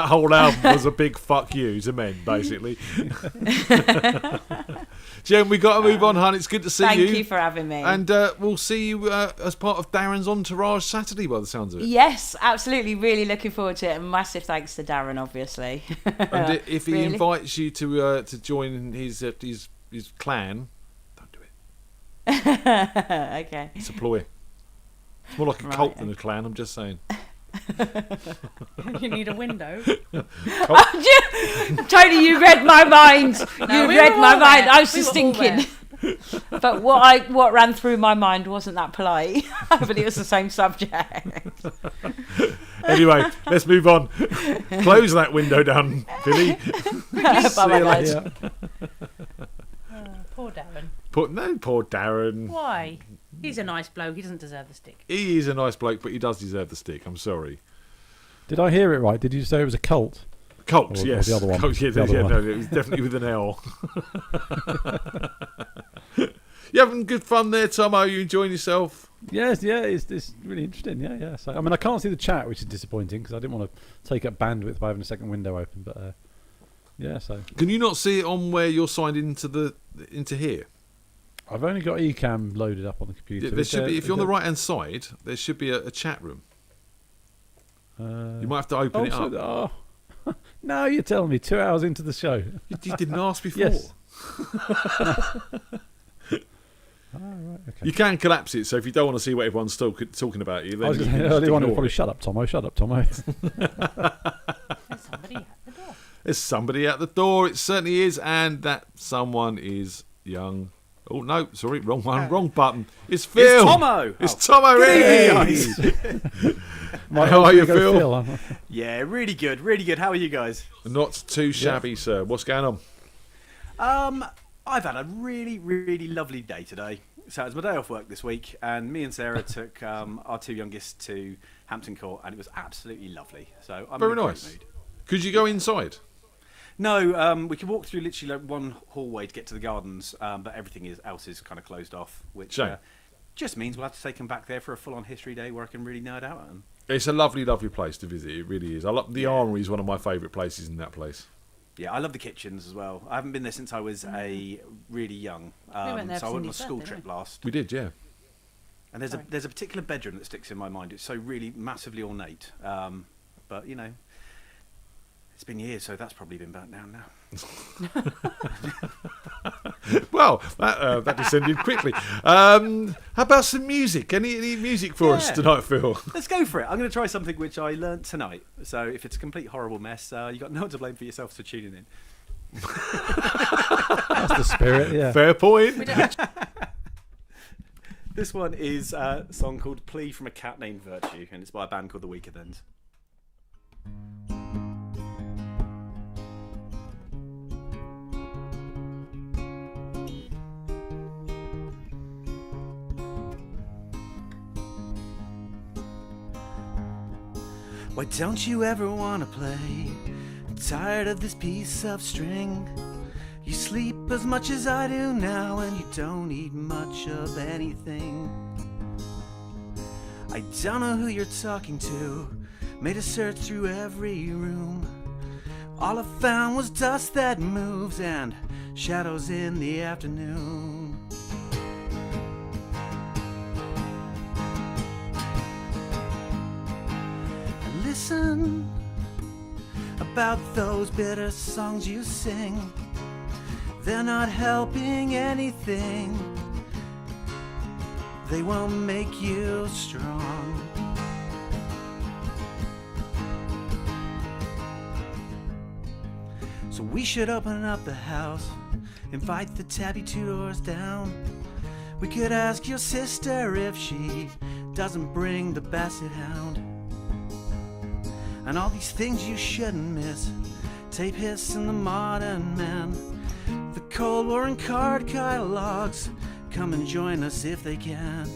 whole album was a big fuck you to men, basically. Jen, we got to move on, hon. It's good to see you. Thank you for having me. And we'll see you as part of Darren's entourage Saturday, by the sounds of it. Yes, absolutely. Really looking forward to it. And massive thanks to Darren, obviously. And if he Really? invites you to join his clan, don't do it. Okay. It's a ploy. It's more like a cult than a clan, I'm just saying. You need a window. Tony, you read my mind. No, You we read were my all mind. there. I was We just were all thinking. But what ran through my mind wasn't that polite. But it was the same subject. Anyway, let's move on. Close that window down, Billy. See you later. Poor Darren. Poor Darren. Why? He's a nice bloke. He doesn't deserve the stick. He is a nice bloke, but he does deserve the stick. I'm sorry. Did I hear it right? Did you say it was a cult? Cult, Or yes. the other one. Cult, The other one. no, it was definitely with an L. You having good fun there, Tomo? You enjoying yourself? Yes, it's really interesting. Yeah. So I mean, I can't see the chat, which is disappointing because I didn't want to take up bandwidth by having a second window open. But yeah, so Can you not see it on where you're signed into here? I've only got Ecamm loaded up on the computer. There should be, if you're on the right hand side, there should be a chat room. You might have to open it up. No, you're telling me 2 hours into the show. You didn't ask before. Yes. Right, okay. You can collapse it, so if you don't want to see what everyone's talking about you, then I was you going to can say just earlier on, ignore probably it. shut up, Tomo. Shut up, Tomo. There's somebody at the door. There's somebody at the door. It certainly is, and that someone is young. Oh no, sorry, wrong one, wrong button. It's Phil. It's Tomo. It's Tomo. Good Hey. evening, guys. How are you, Phil? Yeah, really good, really good. How are you guys? Not too shabby, sir. What's going on? I've had a really, really lovely day today. So it was my day off work this week, and me and Sarah took our two youngest to Hampton Court, and it was absolutely lovely. So I'm Very in a great nice. mood. Could you go inside? No, we could walk through literally like one hallway to get to the gardens, but everything else is kind of closed off, which Shame. just means we'll have to take them back there for a full-on history day where I can really nerd out at them. It's a lovely, lovely place to visit. It really is. I love the Armoury is one of my favourite places in that place. Yeah, I love the kitchens as well. I haven't been there since I was a really young. went there So for I went on a Cindy's school birthday, trip last. We did, yeah. And there's a particular bedroom that sticks in my mind. It's so really massively ornate. But you know, it's been years, so that's probably been burnt down now. Well, that descended quickly. How about some music? Any music for us tonight, Phil? Let's go for it. I'm going to try something which I learnt tonight. So if it's a complete horrible mess, you got no one to blame for yourself for tuning in. That's the spirit, yeah. Fair point. This one is a song called Plea from a Cat Named Virtue, and it's by a band called The Weaker Thans. Why don't you ever wanna play? I'm tired of this piece of string. You sleep as much as I do now, and you don't eat much of anything. I don't know who you're talking to. Made a search through every room. All I found was dust that moves and shadows in the afternoon. And listen about those bitter songs you sing. they're not helping anything. They won't make you strong. So we should open up the house, invite the tabby 2 doors down. We could ask your sister if she doesn't bring the basset hound. And all these things you shouldn't miss, tape hiss and the modern man, the Cold War and card catalogs, come and join us if they can.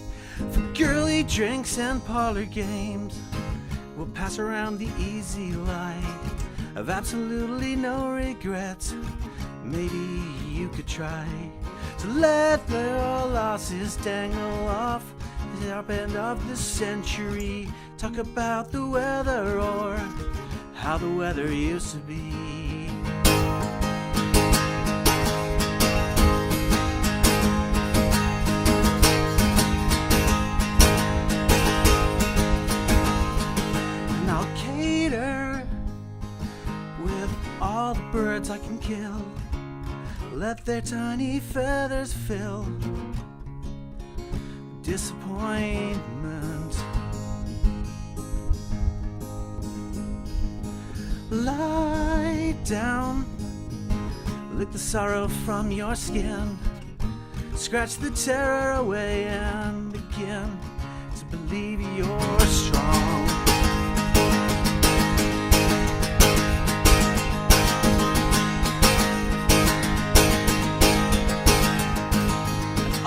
For girly drinks and parlor games, we'll pass around the easy light of absolutely no regrets. Maybe you could try to let your losses dangle off the sharp end of the century. Talk about the weather or how the weather used to be. And I'll cater with all the birds I can kill. Let their tiny feathers fill disappointment. Lie down, lick the sorrow from your skin, scratch the terror away and begin to believe you're strong.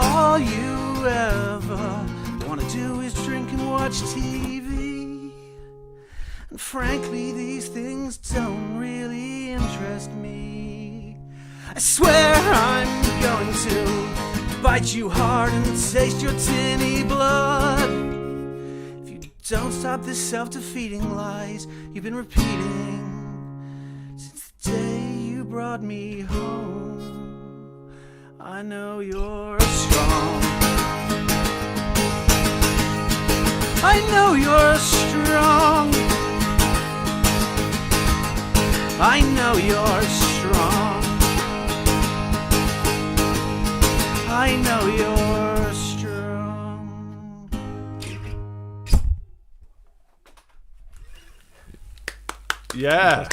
All you ever want to do is drink and watch TV. And frankly, these things don't really interest me. I swear I'm going to bite you hard and taste your tinny blood if you don't stop this self-defeating lies you've been repeating since the day you brought me home. I know you're strong. I know you're strong. I know you're strong. I know you're strong. Yeah.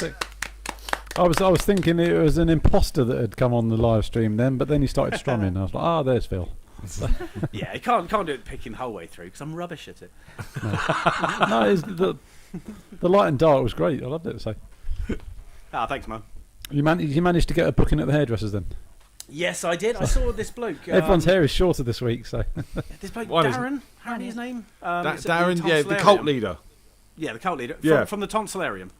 I was thinking it was an imposter that had come on the live stream then, but then he started strumming. I was like, there's Phil. Yeah, you can't do it picking the whole way through because I'm rubbish at it. No, it's the light and dark was great. I loved it. So, thanks, man. You managed to get a booking at the hairdressers then? Yes, I did. I saw this bloke. Everyone's hair is shorter this week, so. This bloke, What is Darren. How's his name? Darren, yeah, the cult leader. Yeah, the cult leader. Yeah. From the Tonsillarium.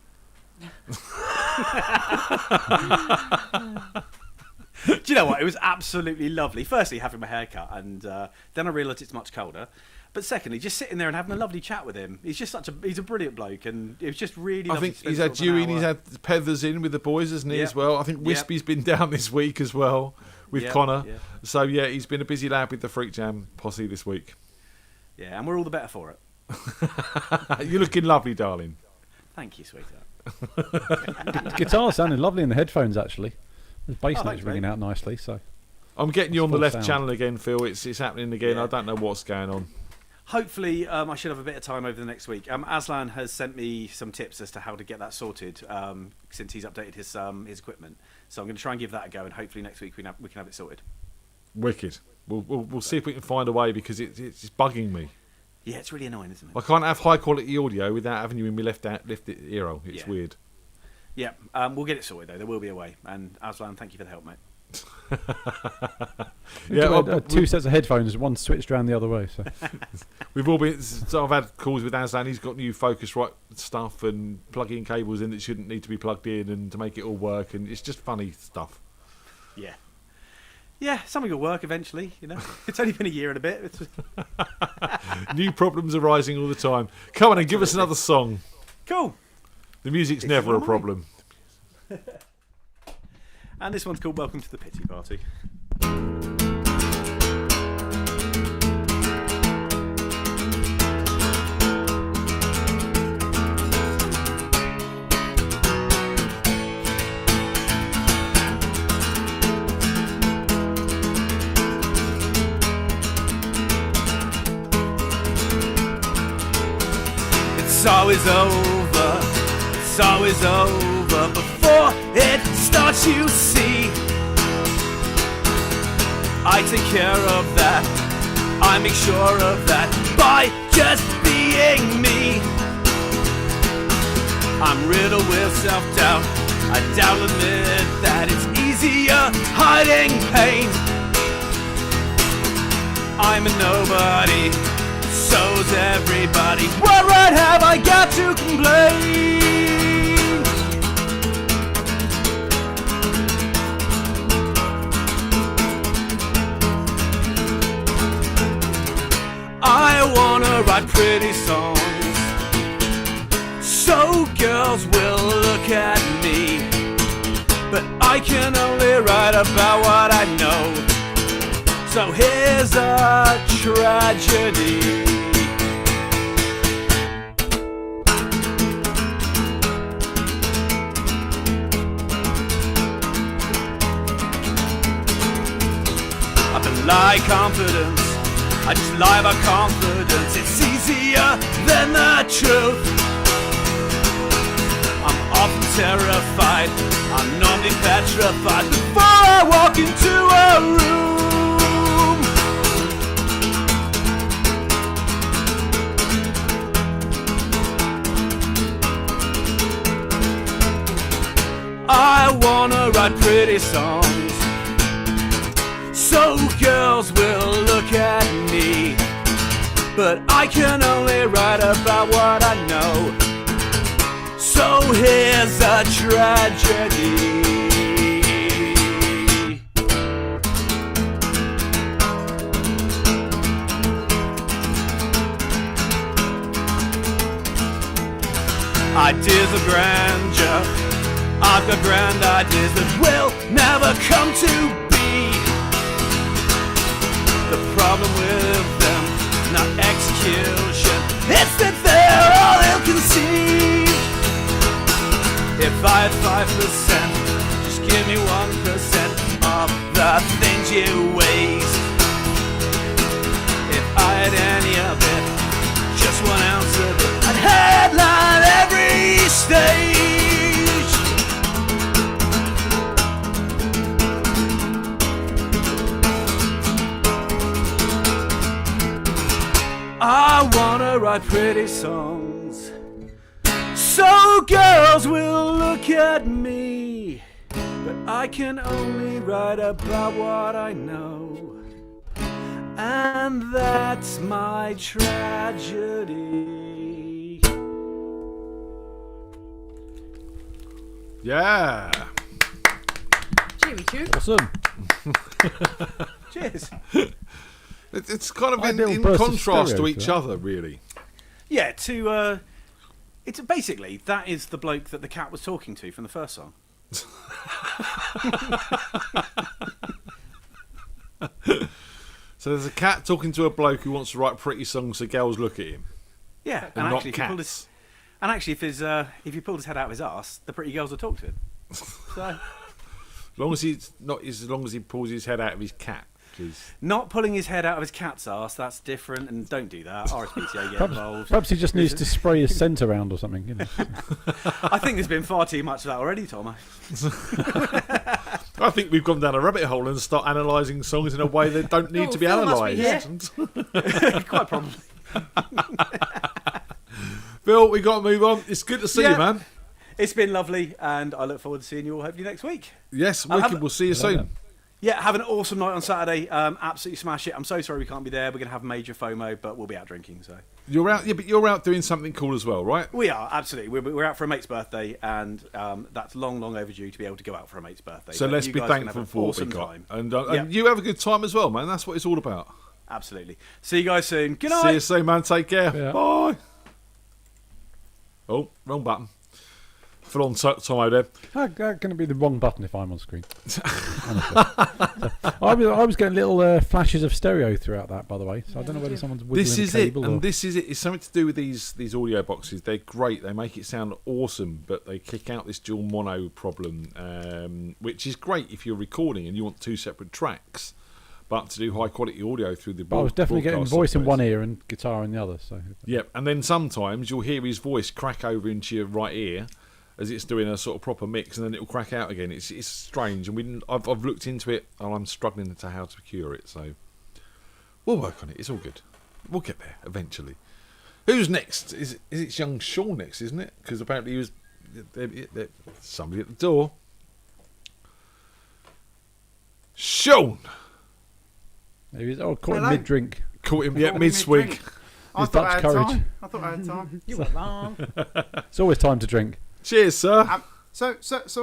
Do you know what? It was absolutely lovely. Firstly, having my hair cut, and then I realised it's much colder. But secondly, just sitting there and having a lovely chat with him. He's just he's a brilliant bloke, and it was just really. I think he's had Dewey and he's had Peathers in with the boys, hasn't he, as well? I think Wispy's been down this week as well with Connor. Yeah. So yeah, he's been a busy lad with the FreakJam posse this week. Yeah, and we're all the better for it. You're looking lovely, darling. Thank you, sweetheart. Guitar sounded lovely in the headphones actually. The bass note's ringing out nicely. So I'm getting you on the left sound. channel again, Phil. It's happening again. Yeah. I don't know what's going on. Hopefully, I should have a bit of time over the next week. Aslan has sent me some tips as to how to get that sorted since he's updated his equipment. So I'm going to try and give that a go, and hopefully next week we can have it sorted. Wicked. We'll see if we can find a way because it's bugging me. Yeah, it's really annoying, isn't it? I can't have high quality audio without having you in my left ear hole. It's weird. Yeah, we'll get it sorted though. There will be a way. And Aslan, thank you for the help, mate. Two sets of headphones, one switched around the other way. So we've all been. So I've had calls with Aslan. He's got new Focusrite stuff and plugging cables in that shouldn't need to be plugged in, and to make it all work. And it's just funny stuff. Yeah. Yeah, something will work eventually, you know. It's only been a year and a bit. New problems arising all the time. Come on and give us another song. Cool. The music's never a problem. And this one's called Welcome to the Pity Party. always over. It's always over before it starts, you see. I take care of that, I make sure of that by just being me. I'm riddled with self-doubt, I doubt admit that it's easier hiding pain. I'm a nobody, so's everybody. What right have I got to complain? I wanna write pretty songs so girls will look at me, but I can only write about what I know. So here's a tragedy. I've been like confidence, I just lie about confidence. It's easier than the truth. I'm often terrified, I'm normally petrified before I walk into a room. I wanna write pretty songs so girls will look at me, but I can only write about what I know. So here's a tragedy. Ideas of grandeur, I've got grand ideas that will never come to be. The problem with them, not execution, it's that they're all ill-conceived. If I had 5%, just give me 1% of the things you waste. If I had any of it, just 1 ounce of it, I'd headline every stage. I wanna write pretty songs so girls will look at me, but I can only write about what I know, and that's my tragedy. Yeah. Cheery chew. Awesome. Cheers. It's kind of Ideal in burst of contrast to stereo each to that. other, really. Yeah, it's basically that is the bloke that the cat was talking to from the first song. So there's a cat talking to a bloke who wants to write pretty songs so girls look at him. Yeah, And not actually, cats. if you pulled his head out of his arse, the pretty girls would talk to him. So, As long as he pulls his head out of his cat, please. not pulling his head out of his cat's arse, that's different, and don't do that. RSPCA get involved. Perhaps he just needs to spray his scent around or something. You know. I think there's been far too much of that already, Tomo. I think we've gone down a rabbit hole and start analysing songs in a way that don't need to be Phil must be analysed. Quite probably. Phil, we got to move on. It's good to see you, man. It's been lovely, and I look forward to seeing you all hopefully next week. Yes, wicked. We'll see you soon. Yeah, have an awesome night on Saturday. Absolutely smash it. I'm so sorry we can't be there. We're going to have major FOMO, but we'll be out drinking. So You're out, yeah, but you're out doing something cool as well, right? we are, absolutely. We're out for a mate's birthday, and that's long, long overdue to be able to go out for a mate's birthday. So But let's you be guys can thankful have an for what we awesome got. time. And Yeah. you have a good time as well, man. That's what it's all about. Absolutely. See you guys soon. Good night. See you soon, man. Take care. Yeah. Bye. Oh, wrong button. Full on Tomo there. How can it be the wrong button if I'm on screen? Honestly. I was getting little flashes of stereo throughout that, by the way. So I don't know whether someone's wiggling This a is it, cable or... and this is it. It's something to do with these audio boxes. They're great. They make it sound awesome, but they kick out this dual mono problem, which is great if you're recording and you want two separate tracks. but to do high quality audio through the But I was definitely getting broadcast voice in softwares. one ear and guitar in the other. So Yep, and then sometimes you'll hear his voice crack over into your right ear as it's doing a sort of proper mix, and then it'll crack out again. It's strange, and I've looked into it, and I'm struggling to how to cure it. So we'll work on it. It's all good. We'll get there eventually. Who's next? Is it young Sean next? Isn't it? Because apparently he was somebody at the door. Sean. Maybe caught him Hello. mid-drink. Caught him, yeah, mid-swig. I His thought Dutch I had courage. time. I thought I had time. You were wrong. It's always time to drink. Cheers, sir. So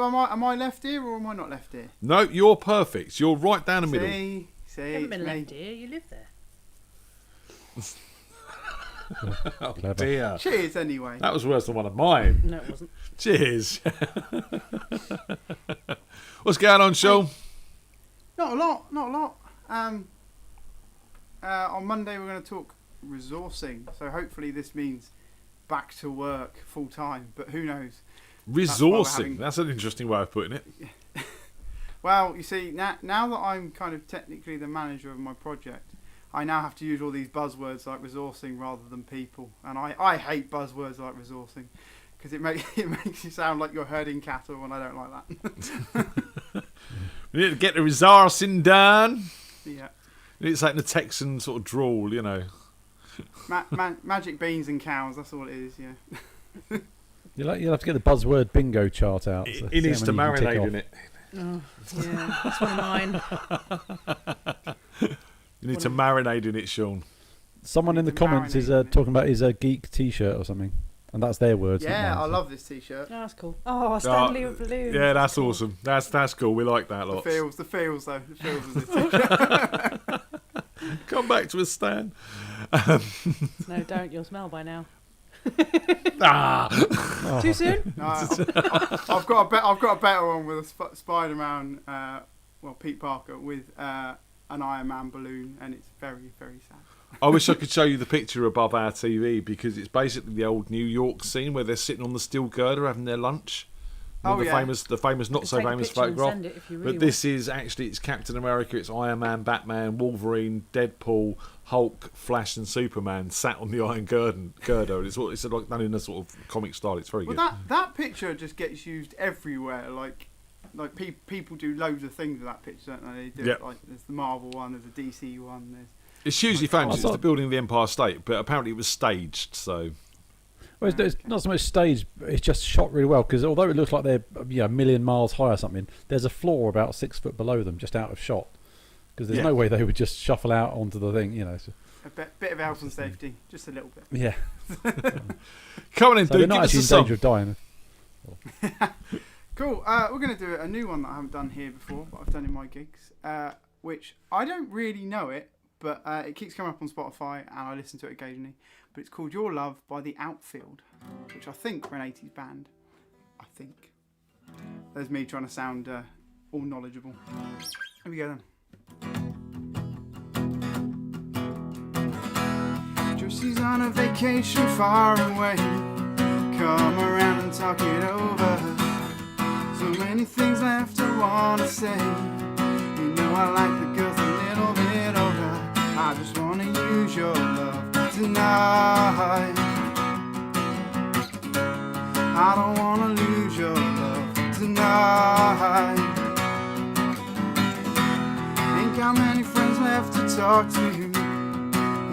am I left here or am I not left here? No, you're perfect. You're right down the middle. See, You haven't been it's me. left here. You live there. Oh, dear. Cheers, anyway. That was worse than one of mine. No, it wasn't. Cheers. What's going on, Sean? Not a lot. On Monday we're going to talk resourcing. So hopefully this means back to work full time. But who knows? Resourcing. That's an interesting way of putting it. Well, you see, now that I'm kind of technically the manager of my project, I now have to use all these buzzwords like resourcing rather than people. And I hate buzzwords like resourcing because it makes you sound like you're herding cattle, and I don't like that. We need to get the resourcing done. Yeah. It's like the Texan sort of drawl, you know. Magic beans and cows, that's all it is, yeah. You'll have to get the buzzword bingo chart out. So He see needs how to many you can tick marinate off. in it. Oh, yeah. That's one of mine. You need to marinate in it, Sean. Someone in the comments is talking about his geek T-shirt or something, and that's their words. not Yeah, mine, I so. love this T-shirt. Oh, that's cool. Oh, Stanley with balloons. Yeah, that's awesome. That's cool. We like that a lot. The feels though. The feels of this T-shirt. Come back to us, Stan. No, don't. You'll smell by now. Ah. Too soon? No, I've got a better one with a Spider-Man. Pete Parker with an Iron Man balloon, and it's very, very sad. I wish I could show you the picture above our TV because it's basically the old New York scene where they're sitting on the steel girder having their lunch. Oh, the yeah. famous, not so take a famous picture and photograph. send it if you really But this is actually it's Captain America, it's Iron Man, Batman, Wolverine, Deadpool, Hulk, Flash, and Superman sat on the iron girder. It's like done in a sort of comic style. It's very Well, good. that picture just gets used everywhere. Like people do loads of things with that picture, don't they? They do Yeah. it, like there's the Marvel one, there's the DC one. There's It's hugely famous. I It's thought- the building of the Empire State, but apparently it was staged. So Well, it's not so much staged, but it's just shot really well because although it looks like they're a million miles high or something, there's a floor about 6 foot below them, just out of shot. Because there's Yeah. no way they would just shuffle out onto the thing, you know. So. a bit of health and safety, just a little bit. Yeah. come on in, So they're dude. not Give us actually a in song. danger of dying. Cool. We're going to do a new one that I haven't done here before, but I've done in my gigs, which I don't really know it, but it keeps coming up on Spotify and I listen to it occasionally. But it's called Your Love by The Outfield, which I think were an 80s band. I think. There's me trying to sound all knowledgeable. Here we go then. Josie's on a vacation far away. Come around and talk it over. So many things left I wanna say. You know I like the girls a little bit older. I just wanna use your love tonight. I don't wanna lose your love tonight. Ain't got many friends left to talk to.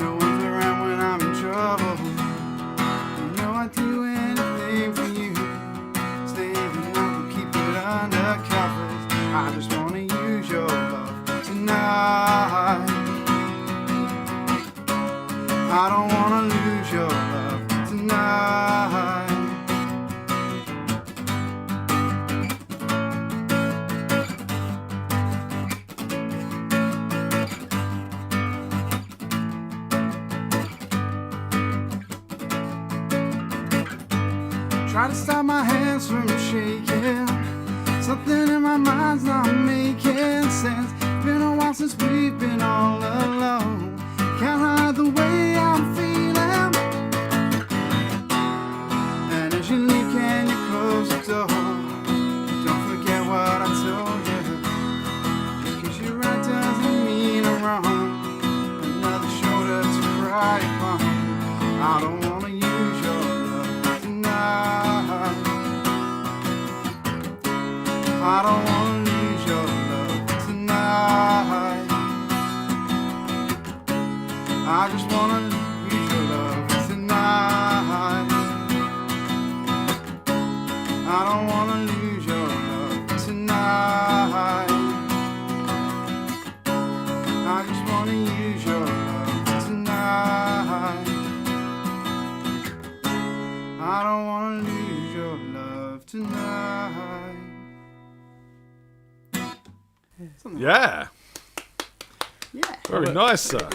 No one's around when I'm in trouble. You know I'd do anything for you. Stay the night, we'll keep it under covers. I just wanna use your love tonight. I don't wanna lose your love tonight. Try to stop my hands from shaking. Something in my mind's not making sense. Been a while since we've been all alone. Can't hide the way I'm feeling. And as you leave, can you close the door? Don't forget what I told you. Just 'cause you're right doesn't mean I'm I don't wanna lose your love tonight. I just wanna use your love tonight. I don't wanna lose your love tonight. Something like Yeah. Yeah. Very nice, sir.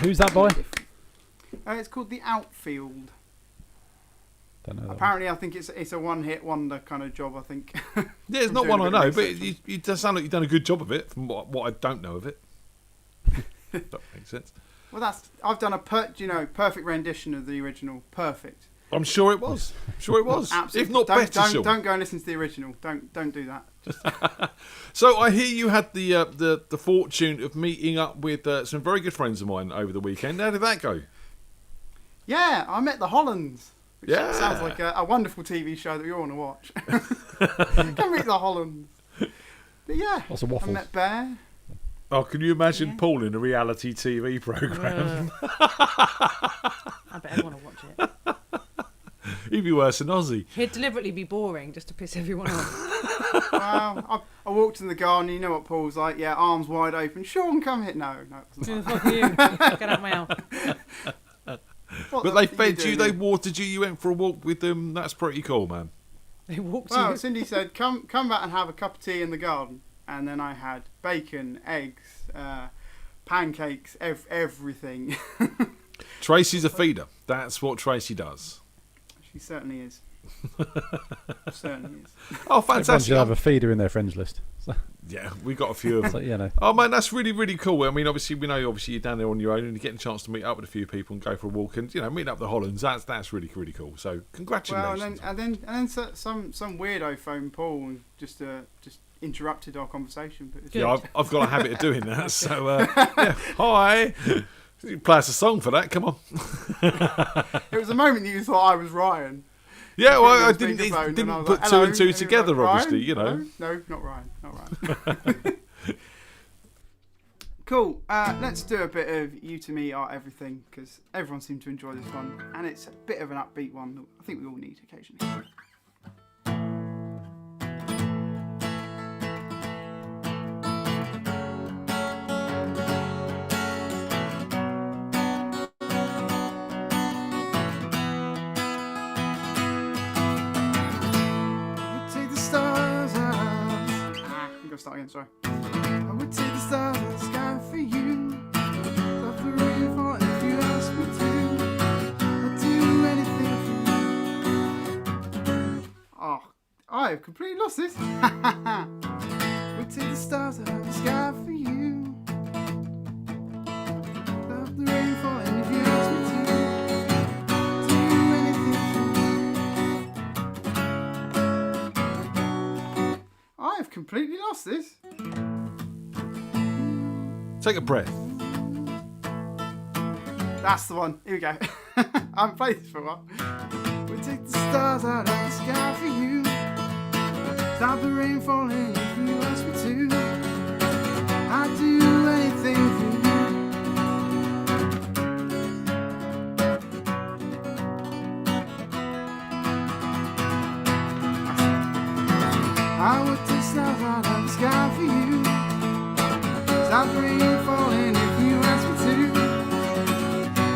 Who's that by? It's called The Outfield. Don't know that Apparently, I think it's a one-hit wonder kind of job. I think. Yeah, it's not one I know, but you does sound like you've done a good job of it from what I don't know of it. That makes sense. Well, I've done a perfect rendition of the original. Perfect. I'm sure it was. I'm sure it was. Absolutely. If not better, sure. Don't go and listen to the original. Don't do that. So I hear you had the fortune of meeting up with some very good friends of mine over the weekend. How did that go? Yeah, I met the Hollands. Which Yeah. sounds like a wonderful TV show that you all want to watch. Come meet the Hollands. But yeah, Lots of waffles. I met Bear. Oh, can you imagine Paul in a reality TV programme? I bet I want to watch it. He'd be worse than Ozzy. He'd deliberately be boring just to piss everyone off. Well, I walked in the garden. You know what Paul's like? Yeah, arms wide open. Sean, come hit. No, it wasn't. Fuck you. Get out of my house. But they fed you, they watered you, you went for a walk with them. That's pretty cool, man. They walked Well, you. Cindy said, come back and have a cup of tea in the garden. And then I had bacon, eggs, pancakes, everything. Tracy's a feeder. That's what Tracy does. She certainly is. Certainly is. Oh, Everyone fantastic. should have a feeder in their friends list. So, Yeah, we got a few of so, you know. Oh man, that's really, really cool. I mean, obviously, we know you're down there on your own and you're getting a chance to meet up with a few people and go for a walk and meet up the Hollands. That's really, really cool. So Well, congratulations. and then some weirdo phoned Paul and just interrupted our conversation. But Yeah, I've got a habit of doing that. So yeah, hi. You play us a song for that. Come on. It was a moment that you thought I was Ryan. Yeah, well, I Put it on didn't speakerphone and I was put like, two "Hello," and two he was together, like, obviously. "Ryan?" No, not Ryan. Not Ryan. Cool. Let's do a bit of You to Me Are Everything, because everyone seemed to enjoy this one, and it's a bit of an upbeat one that I think we all need occasionally. Take the stars out. I'm gonna start again. Sorry. I would take the stars out of the sky for you. Stop the rain for if you ask me to. I'd do anything for you. Oh, I've completely lost this. Would take the stars out of the sky for you. Stop the rain for if you ask me to. Do anything for you. I've completely lost this. Take a breath. That's the one. Here we go. I haven't played this for a while. We'll take the stars out of the sky for you. Stop the rain falling if you ask me to. I'd do anything for you. I would take stars out of the sky for you. Stop the rain falling if you ask me to.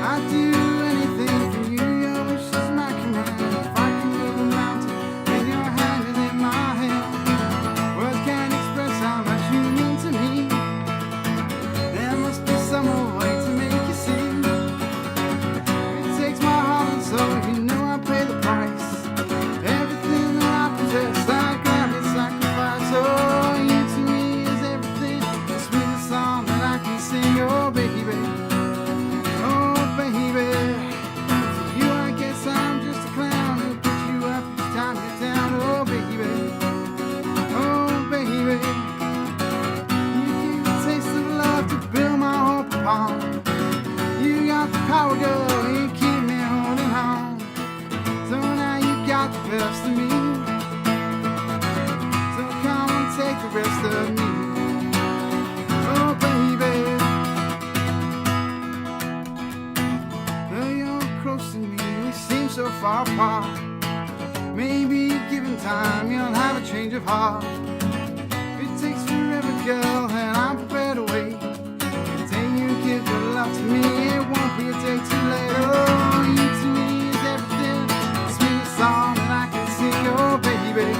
I'd do anything for you. Your wish is my command. If I can move a mountain and your hand is in my hand, words can't express how much you mean to me. There must be some way to make you see. It takes my heart and soul, you know I pay the price. Everything that I possess, I gladly sacrifice. Oh, you to me is everything. The sweetest song that I can sing. Oh, baby. Oh, baby. To you, I guess I'm just a clown who picks you up each time you're down. Oh, baby. Oh, baby. You gave a taste of love to build my hope upon. You got the power, girl. You keep me holding on. So now you got the best of me. So come and take the rest of me. Oh, baby. Though you're close to me, we seem so far apart. Maybe you've given time you'll have a change of heart. If it takes forever, girl, then I'm prepared to wait. The day you give your love to me, it won't be a day too late. Oh, you to me is everything, the sweetest song that I can sing. Oh, baby,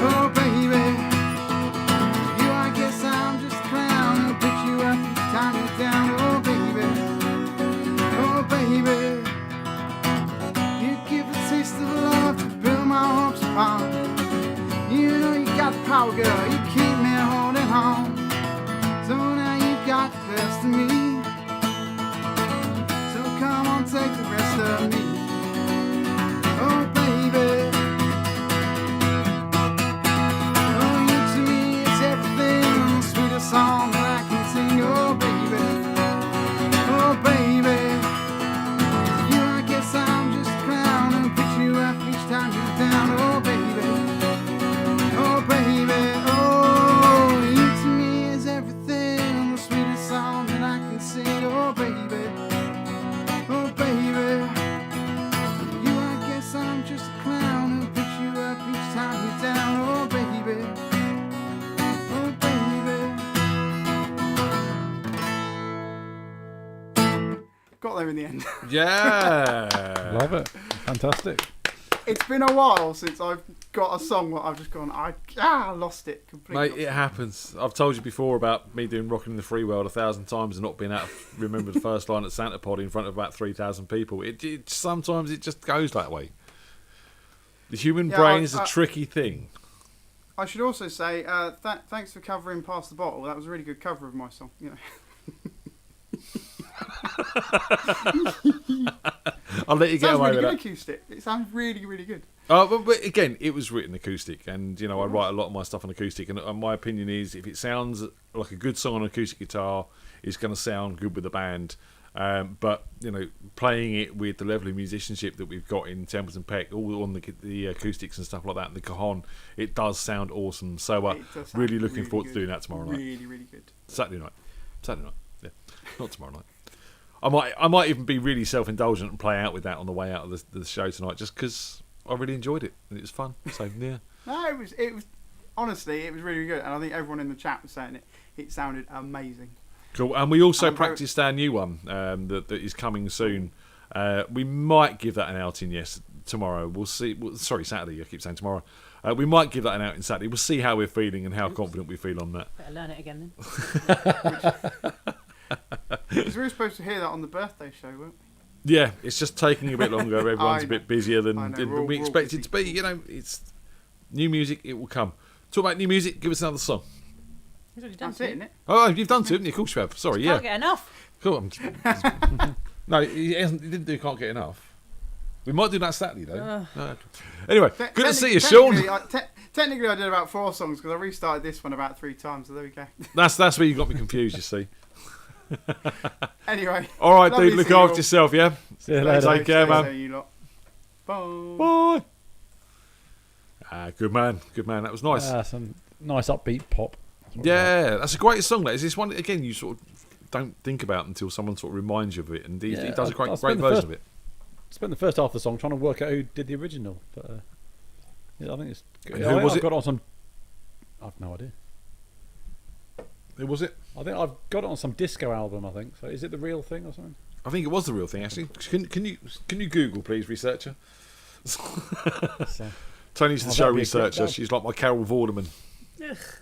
oh, baby. You, I guess I'm just a clown who'll pick you up each time you're down. Oh, baby, oh, baby. You give a taste of love to build my hopes upon. You know you got the power, girl, you keep me holding on. So now you've got the best of me. So come on, take the rest of me. Oh, baby. Oh, you to me is everything, the sweetest song that I can sing. Oh, baby. Oh, baby. You, I guess I'm just a clown and pick you up each time you're down. Oh, baby. Oh, baby. Oh, you to me is everything, the sweetest song that I can sing. Oh, baby. Oh, baby. You, I guess I'm just a clown who picks you up each time you're down. Oh, baby. Oh, baby. Got there in the end. Yeah. Love it. Fantastic. It's been a while since I've got a song that I've just gone, I lost it completely. Mate, it happens. I've told you before about me doing Rockin' in the Free World 1,000 times and not being able to remember the first line at Santa Pod in front of about 3,000 people. It sometimes it just goes that way. The human brain is a tricky thing. I should also say, thanks for covering Pass the Bottle. That was a really good cover of my song. You know. I'll let you get away really with good that. acoustic. It sounds really, really good. But again, it was written acoustic, and you know I write a lot of my stuff on acoustic. And my opinion is, if it sounds like a good song on acoustic guitar, it's going to sound good with the band. But you know, playing it with the level of musicianship that we've got in Templeton Peck, all on the acoustics and stuff like that, and the cajon, it does sound awesome. So really looking forward to doing that tomorrow night. Really, really good. Saturday night, yeah, not tomorrow night. I might even be really self-indulgent and play out with that on the way out of the show tonight, just because I really enjoyed it and it was fun. So yeah. No, it was honestly, it was really good, and I think everyone in the chat was saying it. It sounded amazing. Cool, and we also practiced our new one that is coming soon. We might give that an outing, tomorrow. We'll see. Sorry, Saturday. I keep saying tomorrow. We might give that an outing Saturday. We'll see how we're feeling and how confident we feel on that. Better learn it again then. Because we were supposed to hear that on the birthday show, weren't we? Yeah, it's just taking a bit longer. Everyone's a bit busier than we all expected to be. You know, it's new music. It will come. Talk about new music. Give us another song. That's it, isn't it? Oh, you've done two, haven't you? Of course you have. Sorry, Can't get enough. Cool. No, he didn't do Can't Get Enough. We might do that Saturday, though. No. Anyway, good to see you, Sean. Technically, I did about 4 songs because I restarted this one about 3 times, so there we go. That's where you got me confused, you see. Anyway. All right, dude, look after yourself, yeah? See you later. Take care, man. You lot. Bye. Bye. Good man. That was nice. Some nice upbeat pop. Yeah, that's a great song. That is this one again. You sort of don't think about until someone sort of reminds you of it, and he does a great version of it. Spent the first half of the song trying to work out who did the original, but I think it's. Who was it? Got it on some. I've no idea. Who was it? I think I've got it on some disco album. I think so. Is it the real thing or something? I think it was the real thing. Actually, can you Google, please, researcher? Tony's the show researcher. She's like my Carol Vorderman.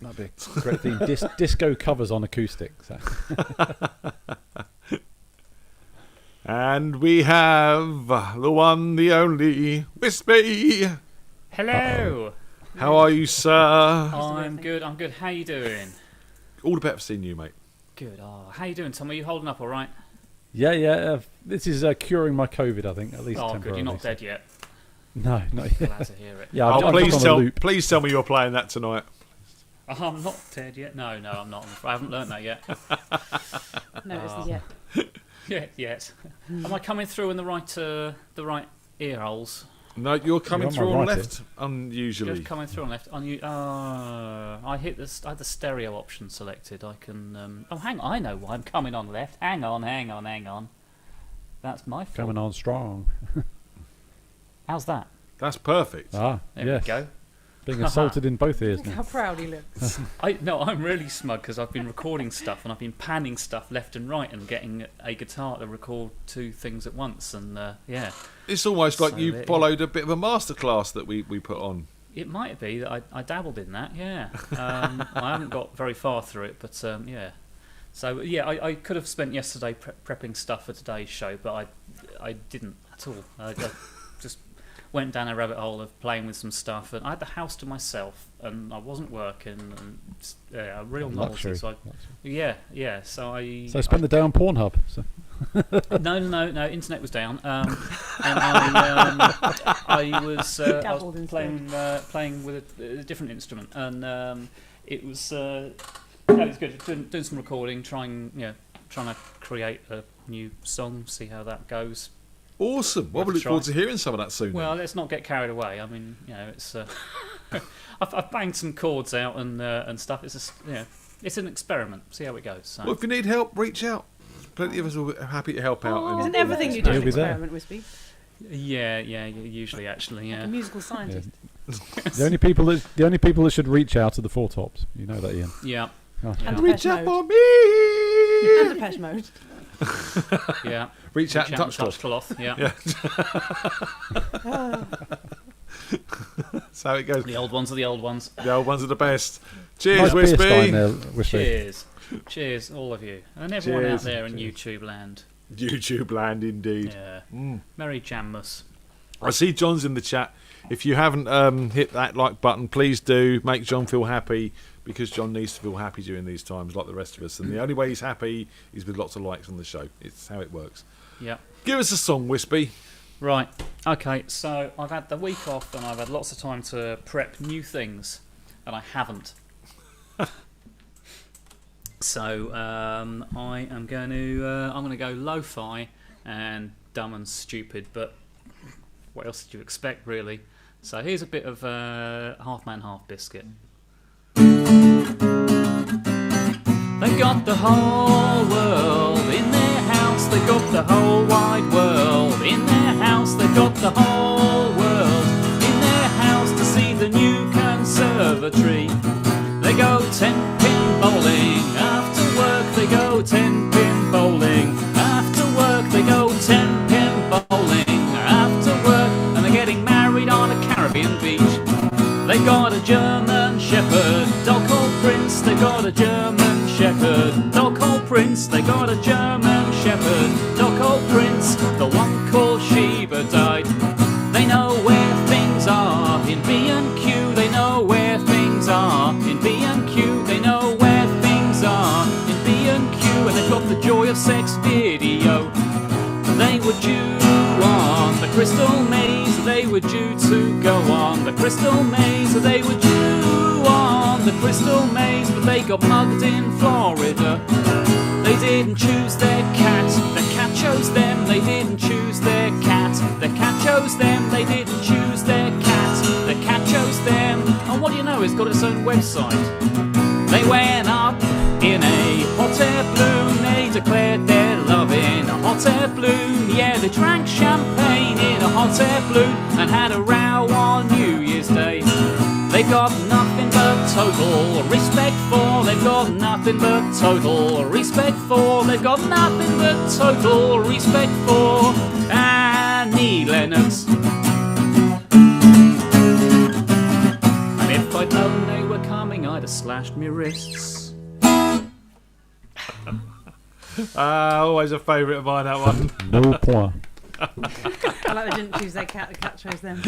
That'd be a great theme. Disco covers on acoustic. So. And we have the one, the only, Wispy. Hello. How are you, sir? I'm good. How you doing? All the better for seeing you, mate. Good. Oh, how you doing, Tom? Are you holding up all right? Yeah. This is curing my COVID, I think, at least temporarily. Good. You're not dead yet. No, not yet. Glad to hear it. Yeah, please tell me you're playing that tonight. Oh, I'm not dead yet. No, I'm not. I haven't learnt that yet. No, it's yet. Yet. Am I coming through in the right ear holes? No, you're coming through on left. Unusually, just coming through on left. I hit I had the stereo option selected. I can. Hang on. I know why I'm coming on left. Hang on. That's my fault. Coming on strong. How's that? That's perfect. Ah, There yes. we go. Being assaulted in both ears Look now. how proud he looks. I'm really smug because I've been recording stuff and I've been panning stuff left and right and getting a guitar to record 2 things at once. And yeah, It's almost like So you there- followed a bit of a masterclass that we put on. it might be that I dabbled in that. Yeah, I haven't got very far through it, but yeah. So yeah, I could have spent yesterday prepping stuff for today's show, but I didn't at all. I just went down a rabbit hole of playing with some stuff, and I had the house to myself, and I wasn't working, and a real novelty. Luxury. Yeah. So So spend the day on Pornhub. So. No. Internet was down, and I was Dabbled instead. playing with a different instrument, and it was good. Doing some recording, trying to create a new song, see how that goes. Awesome. Well, we look forward to hearing some of that soon. Well, let's not get carried away. I mean, it's I've banged some chords out and stuff. It's just, it's an experiment. See how it goes. So. Well, if you need help, reach out. Plenty of us will be happy to help out. Isn't everything you do an experiment, Wispy? Yeah, usually actually, yeah. Like a musical scientist. The only people that should reach out are the Four Tops. You know that, Ian. Yeah. Oh. And reach Depeche out Mode. for me. And Depeche Mode. Yeah. Reach out and touch cloth. Yeah. That's how it goes. The old ones are the old ones. The old ones are the best. Cheers, Nice beer Wispy. stein there, Wispy. Cheers, all of you, and everyone Cheers. out there in YouTube land. YouTube land, indeed. Yeah. Merry Jammas. I see John's in the chat. If you haven't hit that like button, please do. Make John feel happy, because John needs to feel happy during these times, like the rest of us. And the only way he's happy is with lots of likes on the show. It's how it works. Yeah. Give us a song, Wispy. Right. Okay. So I've had the week off, and I've had lots of time to prep new things, and I haven't. So I am going to go lo-fi and dumb and stupid, but what else did you expect, really? So here's a bit of Half Man, Half Biscuit. They got the whole world in their house. They got the whole wide world in their house. They got the whole world in their house to see the new conservatory. They go 10-pin bowling after work. They go 10-pin bowling after work. They go 10-pin bowling after work. And they're getting married on a Caribbean beach. They got a German Shepherd, dog called Prince. They got a German Shepherd, dog called Prince. They got a German Shepherd, dog called Prince. The one called Sheba died. They know where things are in B&Q. They know where things are in B&Q. They know where things are in B&Q. And they've got the Joy of Sex video. They were due on the Crystal Maze. They were due to go on the Crystal Maze. They were due on the Crystal Maze, but they got mugged in Florida. They didn't choose their cat. The cat chose them. They didn't choose their cat. The cat chose them. They didn't choose their cat. The cat chose them. And what do you know? It's got its own website. They went up in a hot air balloon. They declared their love in a hot air balloon. Yeah, they drank champagne in a hot air balloon and had a row on New Year's Day. They got nothing but total respect for. They've got nothing but total respect for. They've got nothing but total respect for Annie Lennox. And if I'd known they were coming, I'd have slashed my wrists. Always a favourite of mine, that one. No point. I like they didn't choose their cat, the cat chose them.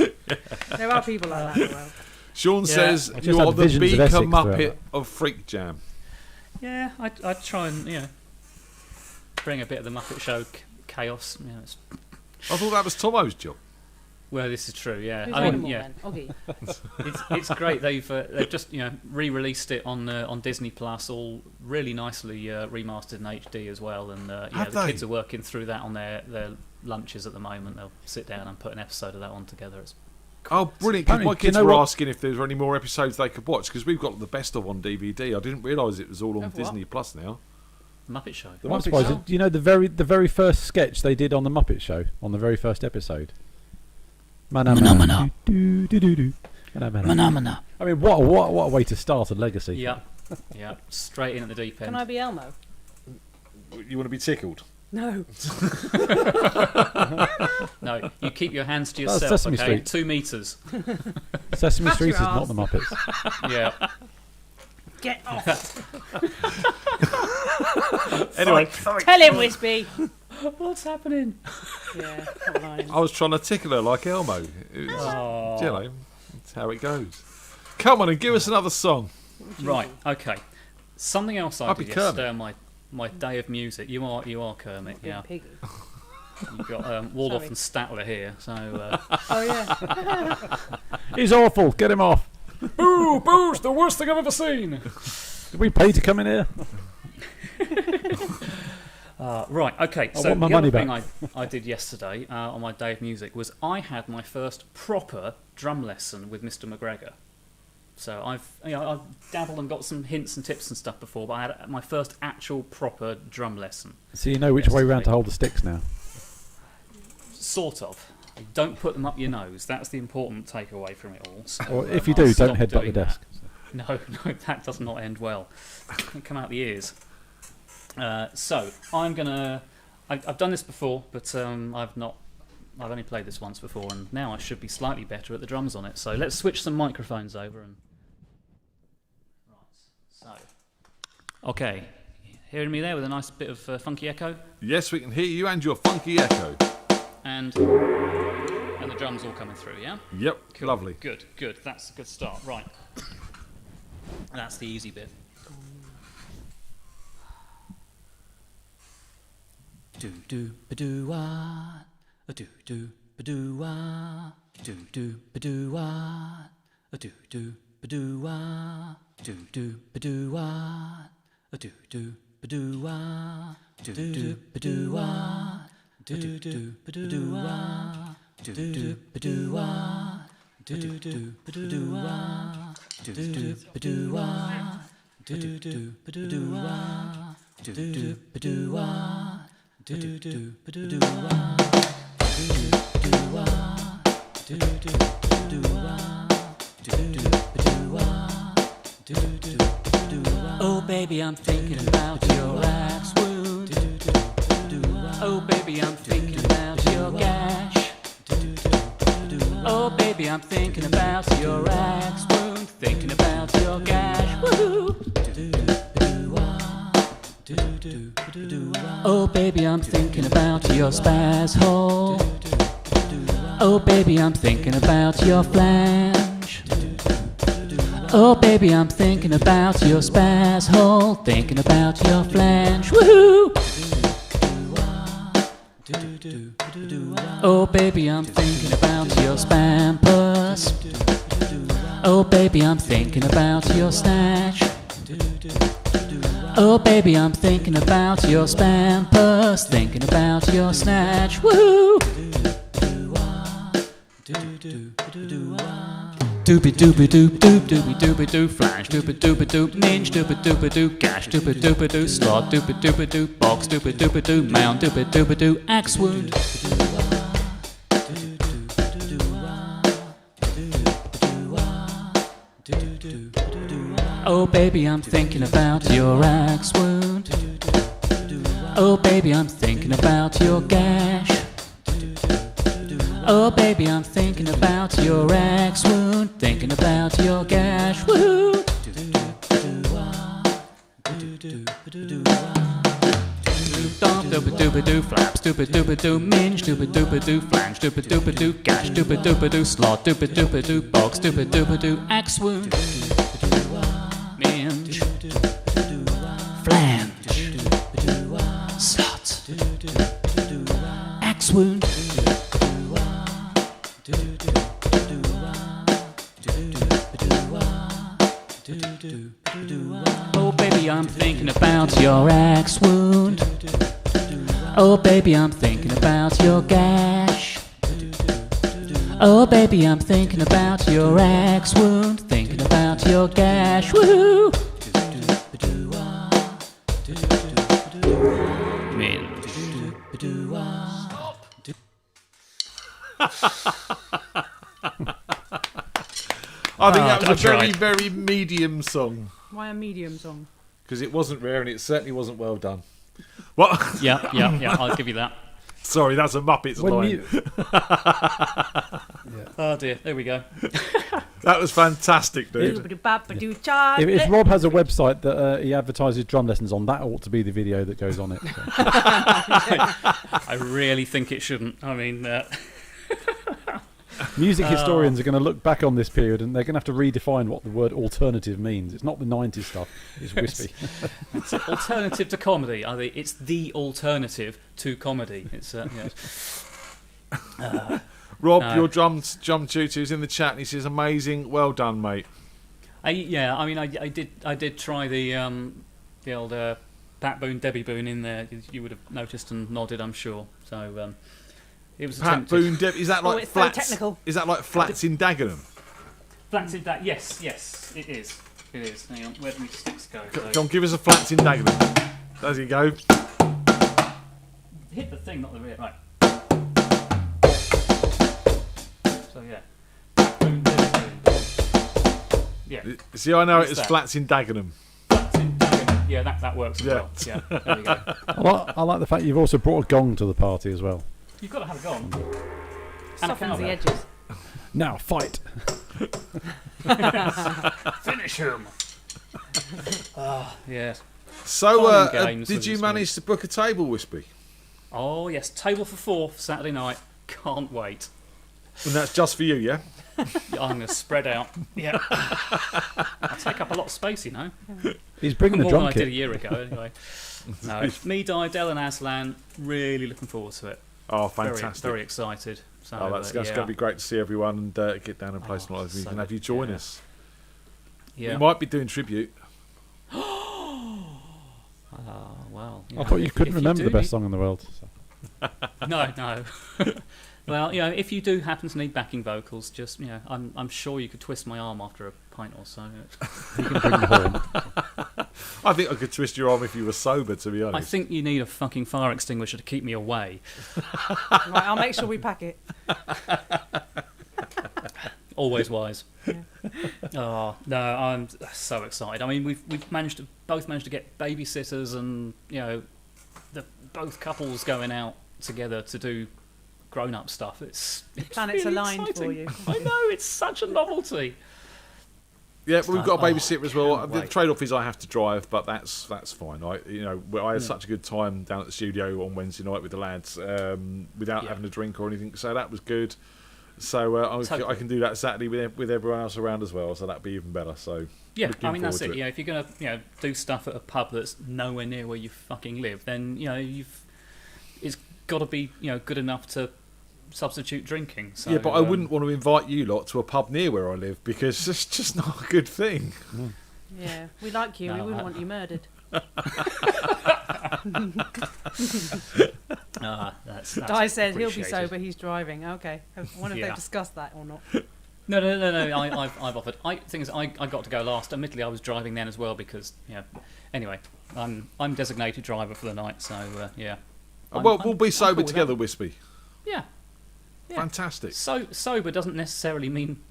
There are people like that in the world. Sean says I just you had are the visions of Beaker Essex Muppet throughout of FreakJam. Yeah, I'd try and, bring a bit of the Muppet Show chaos. I thought that was Tomo's job. Well, this is true, yeah. Who's I mean, Animal yeah. then? Oggy. It's great. They've just re-released it on Disney Plus, all really nicely remastered in HD as well. And the kids are working through that on their lunches at the moment. They'll sit down and put an episode of that on together. It's Oh, brilliant. Because my Apparently, kids do you know were what? asking if there were any more episodes they could watch, because we've got the best of on DVD. I didn't realise it was all on Of what? Disney Plus now. Muppet Show. I'm surprised. Do you know the very first sketch they did on the Muppet Show on the very first episode? Mana. Mana. I mean, what a way to start a legacy. Yeah, yeah, straight in at the deep end. Can I be Elmo? You want to be tickled? No. No, you keep your hands to That's yourself, Sesame okay? Street. 2 metres. Sesame That's Street your is not arse. the Muppets. Yeah. Get off. Anyway. Tell him, Wispy. What's happening? Yeah, not lying. I was trying to tickle her like Elmo. It was, Oh. you know, that's how it goes. Come on and give us another song. Right, okay. Something else I I'll did be yesterday on my day of music. You are Kermit, yeah. Piggy. You've got Waldorf Sorry. and Statler here, so... Oh, yeah. He's awful. Get him off. Boo! Boo's the worst thing I've ever seen! Did we pay to come in here? Right, okay. I So want my the money other thing back. I did yesterday on my day of music was I had my first proper drum lesson with Mr. McGregor. So I've dabbled and got some hints and tips and stuff before, but I had my first actual proper drum lesson. So you know which way round to hold the sticks now. Sort of. Don't put them up your nose. That's the important takeaway from it all. So, Or if you I'll do, don't stop headbutt the doing desk. that. No, that does not end well. It'll come out the ears. So I'm gonna. I've done this before, but I've only played this once before, and now I should be slightly better at the drums on it. So let's switch some microphones over and. Right. So. Okay. Hearing me there with a nice bit of funky echo. Yes, we can hear you and your funky echo. And the drums all coming through, yeah? Yep, Cool. lovely. Good. That's a good start. Right. That's the easy bit. Do do ba do wah, do do ba do wah, do do ba do wah, do do ba do wah, do do ba do wah, do do ba do wah, do do ba do wah, do do ba do wah, do do ba do wah, do do ba do wah, do do ba do wah, do do ba do wah, do do ba do wah. Do do do do wah, do do wah, do do do wah, do do wah, do wah. Oh baby, I'm thinking about your axe wound. Oh baby, I'm thinking about your gash. Oh baby, I'm thinking about your axe wound. Thinking about your gash. Woohoo! Oh baby, I'm thinking about your spaz hole. Oh baby, I'm thinking about your flange. Oh baby, I'm thinking about your spaz hole. Thinking about your flange. Woohoo! Oh baby, I'm thinking about your spam puss. Oh baby, I'm thinking about your snatch. Oh baby, I'm thinking about your spam puss, thinking about your snatch. Woohoo! Doobie doobie doop doop doobie doobie doo flash doobie doobie doop minge doobie doobie doo gash doobie doobie doo slot doobie doobie doo box doobie doobie doo mound doobie doobie doo axe wound. Oh baby, I'm thinking about your axe wound. Oh baby, I'm thinking about your gash. Oh baby, I'm thinking about your axe wound. Thinking about your gash. Woohoo! Doobie doobie doo flaps doobie doobie doo minge doobie doobie doo flange doobie doobie doo gash doobie doobie doo slot doobie doobie doo box doobie doobie doo axe wound. Minge, flange, slot, axe wound. Oh baby, I'm thinking about your axe wound. Oh baby, I'm thinking about your gash. Oh baby, I'm thinking about your axe wound. Thinking about your gash. Woohoo! Minge. I think that was a I very, tried. very medium song. Why a medium song? Because it wasn't rare and it certainly wasn't well done. What? Yeah, I'll give you that. Sorry, that's a Muppets line. Oh dear, there we go. That was fantastic, dude. If Rob has a website that he advertises drum lessons on, that ought to be the video that goes on it. So. I really think it shouldn't. I mean, Music historians are going to look back on this period and they're going to have to redefine what the word alternative means. It's not the 90s stuff, it's wispy. it's alternative to comedy. It's the alternative to comedy. It's Rob, your drum tutor is in the chat and he says, amazing, well done, mate. I did try the old Pat Boone, Debbie Boone in there. You would have noticed and nodded, I'm sure. So it was Pat Boone, Debbie, is that like it's flats? very technical. Is that like flats in Dagenham? Flats in Dagenham. Yes, it is. It is. Hang on, where do my sticks go? Come on, give us a flats in Dagenham. There you go. Hit the thing, not the rear. Right. So yeah. Yeah. See, I know What's it as that? flats in Dagenham. Yeah, that works as well. Yeah, there we go. I like the fact you've also brought a gong to the party as well. You've got to have a gong. Softens the edges. Now, fight! Finish him! Yes. So, Fun games did with you this manage to book a table, Wispy? Oh, yes. Table for 4 for Saturday night. Can't wait. And that's just for you, yeah? I'm going to spread out. Yeah. I take up a lot of space, you know. He's bringing the More drum than I kit. did a year ago, anyway. No, it's me, Di, Del and Aslan. Really looking forward to it. Oh, fantastic. Very excited. So, That's going to be great to see everyone and get down and play some live music and have you join us. Yeah. We might be doing tribute. Well. I thought you couldn't remember the best song in the world. So. No. Well, if you do happen to need backing vocals, just I'm sure you could twist my arm after a pint or so. You can bring the horn. I think I could twist your arm if you were sober, to be honest. I think you need a fucking fire extinguisher to keep me away. Right, I'll make sure we pack it. Always wise. Yeah. Oh no, I'm so excited. I mean, we've both managed to get babysitters, and both couples going out together to do grown-up stuff. It's Planets really aligned exciting. for you. I know, it's such a novelty. Yeah, but we've got a babysitter as well. can't The wait. trade-off is I have to drive, but that's fine. I had such a good time down at the studio on Wednesday night with the lads without having a drink or anything, so that was good. So I can do that Saturday with everyone else around as well, so that'd be even better. So Yeah, looking I mean that's forward it. to If you're gonna do stuff at a pub that's nowhere near where you fucking live, then it's got to be good enough to substitute drinking. So, yeah, but I wouldn't want to invite you lot to a pub near where I live because it's just not a good thing. Yeah, we like you. No, we wouldn't want you murdered. That's Di said he'll be appreciated. sober. He's driving. Okay, I wonder if they've discussed that or not. No. I've offered. Things I got to go last. Admittedly, I was driving then as well because Anyway, I'm designated driver for the night, so yeah. We'll be sober cool with together, that. Wispy. Yeah. Fantastic. So sober doesn't necessarily mean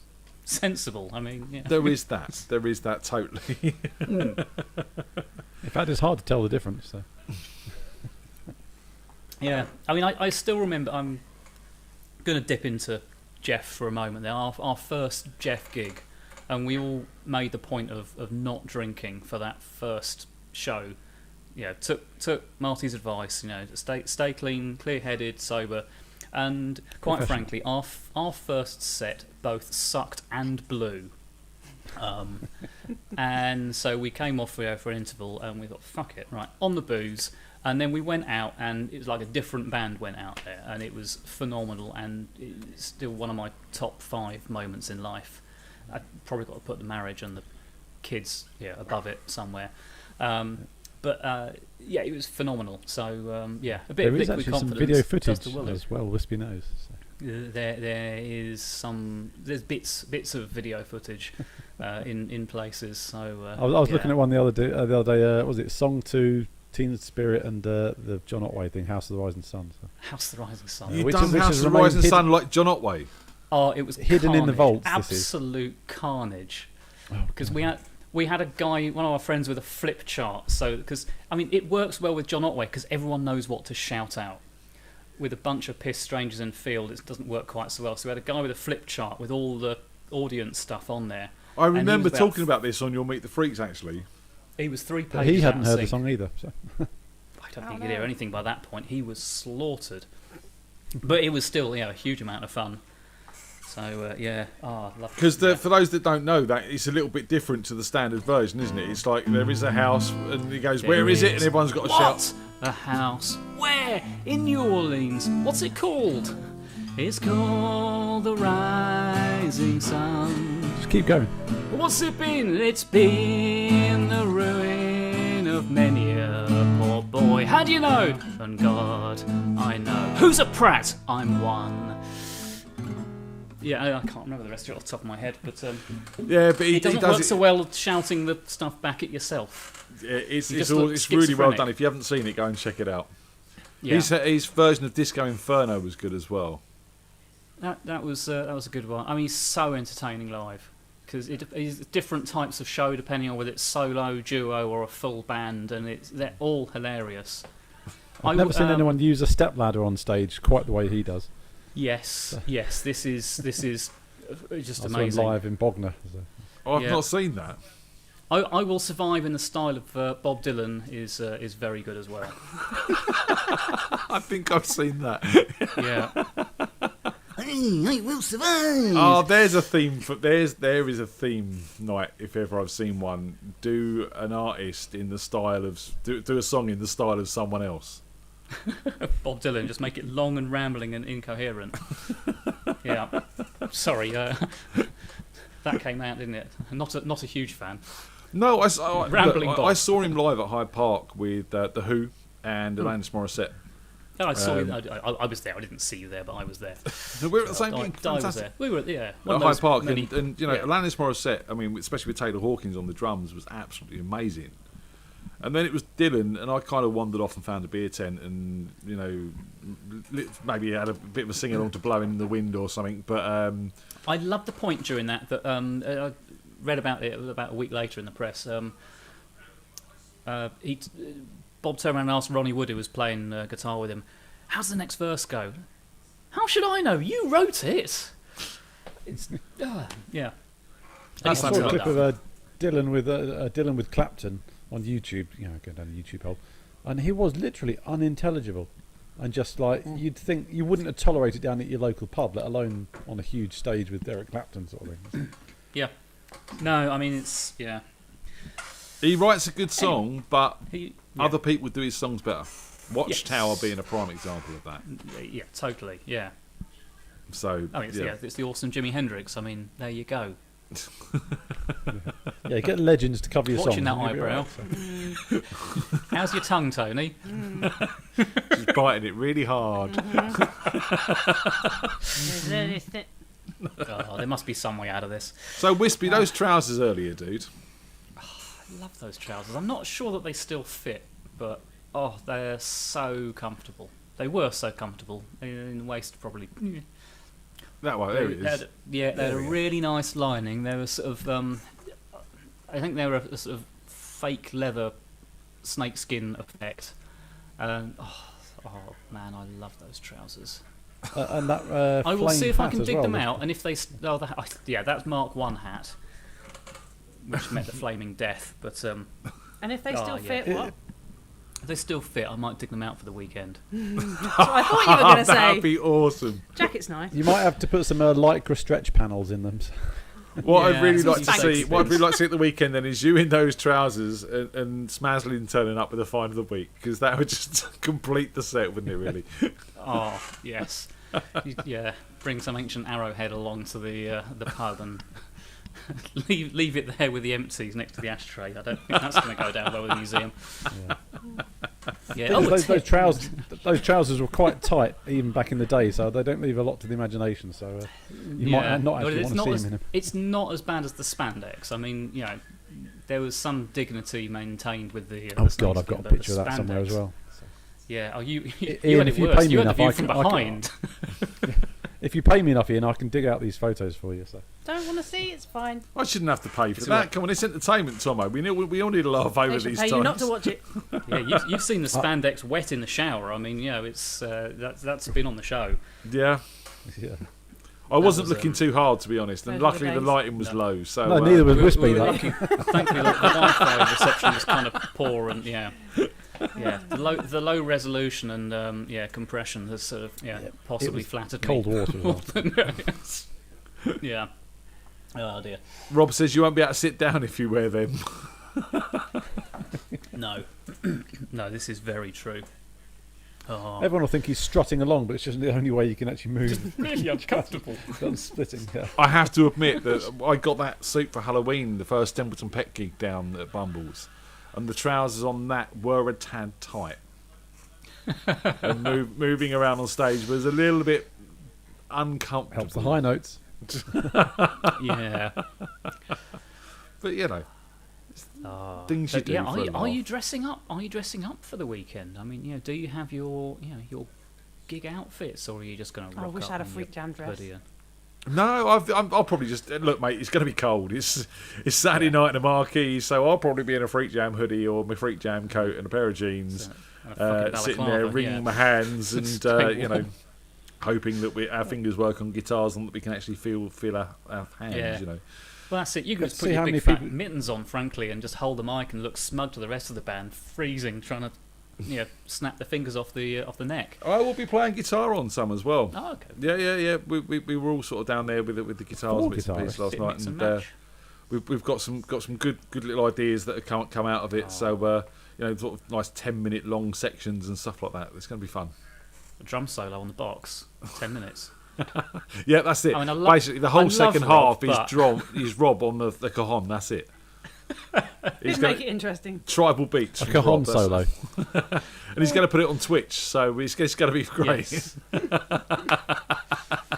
sensible. I mean, There is that. There is that totally. In fact, it's hard to tell the difference. So. Yeah, I mean, I still remember. I'm going to dip into Jeff for a moment. There, our first Jeff gig, and we all made the point of not drinking for that first show. Yeah, took Marty's advice. Stay clean, clear-headed, sober, and quite frankly, our first set both sucked and blew. And so we came off for an interval, and we thought, fuck it, right, on the booze. And then we went out, and it was like a different band went out there, and it was phenomenal, and it's still one of my top 5 moments in life. I probably got to put the marriage and the kids above it somewhere. But it was phenomenal. So a bit there of is liquid actually some confidence video does footage the will as well. Wispy knows. So. There's bits of video footage in places. So I was looking at one the other day. Was it Song 2, Teen Spirit, and the John Otway thing, House of the Rising Sun. So. House of the Rising Sun. You've done House of the Rising Sun like John Otway. Oh, it was hidden in the carnage. vaults. This is. Absolute carnage. Because we had a guy, one of our friends, with a flip chart. So, because I mean, it works well with John Otway because everyone knows what to shout out. With a bunch of pissed strangers in field, it doesn't work quite so well. So we had a guy with a flip chart with all the audience stuff on there. I remember talking about this on your Meet the Freaks, actually. He was 3 pages. He hadn't heard the song either. So. I don't think he'd hear anything by that point. He was slaughtered. But it was still, a huge amount of fun. So, I love it. Because for those that don't know, that it's a little bit different to the standard version, isn't it? It's like there is a house, and he goes, "Where is it?" And everyone's got to shout. A house? Where? In New Orleans. What's it called? It's called the Rising Sun. Just keep going. What's it been? It's been the ruin of many a poor boy. How do you know? On God, I know. Who's a prat? I'm one. Yeah, I can't remember the rest of it off the top of my head, but but he doesn't does work it so well shouting the stuff back at yourself. Yeah, it's really well done. If you haven't seen it, go and check it out. Yeah. His version of Disco Inferno was good as well. That was a good one. I mean, he's so entertaining live because it's different types of show depending on whether it's solo, duo, or a full band, and they're all hilarious. I've never seen anyone use a stepladder on stage quite the way he does. Yes, this is just I saw amazing. him live in Bognor. So. Oh, I've not seen that. I Will Survive in the style of Bob Dylan is very good as well. I think I've seen that. Yeah. I will survive. Oh, there's a theme for there is a theme night if ever I've seen one. Do an artist in the style of do a song in the style of someone else. Bob Dylan, just make it long and rambling and incoherent. Yeah. Sorry, that came out, didn't it? Not a huge fan. No, I saw him live at Hyde Park with The Who and Alanis Morissette. Oh, I saw you. I was there. I didn't see you there, but I was there. No, we were at the same thing. I was there. We were at Hyde Park, and Alanis Morissette. I mean, especially with Taylor Hawkins on the drums, was absolutely amazing. And then it was Dylan, and I kind of wandered off and found a beer tent, and maybe had a bit of a sing along to "Blowing in the Wind" or something. But I loved the point during that I read about it about a week later in the press. Bob turned around and asked Ronnie Wood, who was playing guitar with him, "How's the next verse go?" "How should I know? You wrote it." It's yeah. I saw a clip of Dylan with Clapton on YouTube. Go down the YouTube hole, and he was literally unintelligible, and just like you'd think you wouldn't have tolerated down at your local pub, let alone on a huge stage with Eric Clapton sort of thing. Yeah. No, I mean it's he writes a good song, but other people do his songs better. Watchtower being a prime example of that. Yeah, totally. Yeah. So I mean, it's the awesome Jimi Hendrix. I mean, there you go. Yeah, get legends to cover your song. Watching that eyebrow. How's your tongue, Tony? She's biting it really hard. Oh, there must be some way out of this. So Wispy, those trousers earlier, dude. I love those trousers. I'm not sure that they still fit, but they're so comfortable. They were so comfortable. In the waist, probably. That way, there it is. They had a really nice lining. They were sort of, I think they were a sort of fake leather snakeskin effect. Man, I love those trousers. And that I will see if I can dig them well, out, and if they, that's Mark 1 hat, which meant the flaming death. But and if they still fit, what? If they still fit, I might dig them out for the weekend. That's what I thought you were going to say. That'd be awesome. Jacket's nice. You might have to put some lycra stretch panels in them. What I'd really like to see at the weekend then is you in those trousers and Smaslin turning up with a find of the week, because that would just complete the set, wouldn't it? Really? Oh yes, bring some ancient arrowhead along to the pub and leave it there with the empties next to the ashtray. I don't think that's going to go down well with the museum. Those trousers were quite tight even back in the day, so they don't leave a lot to the imagination. So you might not actually want to see them in them. It's not as bad as the spandex. I mean, there was some dignity maintained with the. Oh God, I've got a picture of that somewhere as well. Yeah, you Ian, had it if you worse. pay me You had the enough, view from behind. If you pay me enough, Ian, I can dig out these photos for you. So. Don't want to see, it's fine. I shouldn't have to pay for that. Come on, it's entertainment, Tomo. We all need a laugh over They should these pay times. you not to watch it. Yeah, you've seen the spandex wet in the shower. I mean, it's that's been on the show. Yeah. Yeah. I wasn't looking too hard, to be honest, and luckily the lighting was low. So no, neither was Wispy. We were lucky. Thankfully, the Wi-Fi reception was kind of poor, and the low resolution and compression has sort of possibly flattered cold me. Water. More than, yeah. Oh dear. Rob says you won't be able to sit down if you wear them. No, no, this is very true. Oh. Everyone will think he's strutting along, but it's just the only way you can actually move. Really uncomfortable. Splitting. Yeah. I have to admit that I got that suit for Halloween, the first Templeton Pet gig down at Bumbles, and the trousers on that were a tad tight. And moving around on stage was a little bit uncomfortable. Helps the high notes. Yeah. But things you do. Yeah, for a are laugh. you dressing up? Are you dressing up for the weekend? I mean, do you have your your gig outfits, or are you just going to rock I wish up I had a in your FreakJam dress. hoodie and- No, I'll probably just look, mate. It's going to be cold. It's Saturday night in the Marquee, so I'll probably be in a FreakJam hoodie or my FreakJam coat and a pair of jeans, sitting there wringing my hands and hoping that our fingers work on guitars and that we can actually feel our hands. Yeah. Well, that's it. You can Let's just put see your how big many fat people- mittens on, frankly, and just hold the mic and look smug to the rest of the band, freezing, trying to snap the fingers off the neck. I will be playing guitar on some as well. Oh, okay. Yeah. We were all sort of down there with the guitars bits and pieces last night, Mix and and match. we've got some good little ideas that have come out of it. So sort of nice 10-minute long sections and stuff like that. It's going to be fun. A drum solo on the box, 10 minutes. Yeah, that's it. I mean, Basically, the whole second half Rob, is Rob on the cajon. That's it. Didn't make it interesting. Tribal beats. A from cajon Rob, that's- solo. And he's going to put it on Twitch, so it's going to be great. Yes.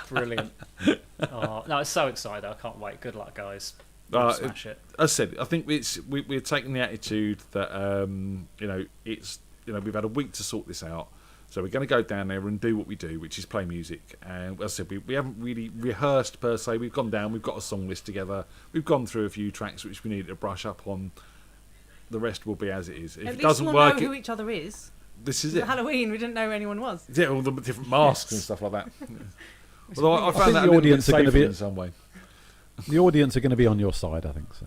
Brilliant. Oh, no, it's so excited. I can't wait. Good luck, guys. Smash it. As I said, I think we're taking the attitude that we've had a week to sort this out. So we're going to go down there and do what we do, which is play music. And as I said, we haven't really rehearsed per se. We've gone down, we've got a song list together. We've gone through a few tracks which we need to brush up on. The rest will be as it is. If At it least doesn't we'll work, know who each other is. this is At it. Halloween, we didn't know who anyone was. Yeah, all the different masks and stuff like that. Although I I found think that the a little bit audience are going to safer be in some way. The audience are going to be on your side, I think so.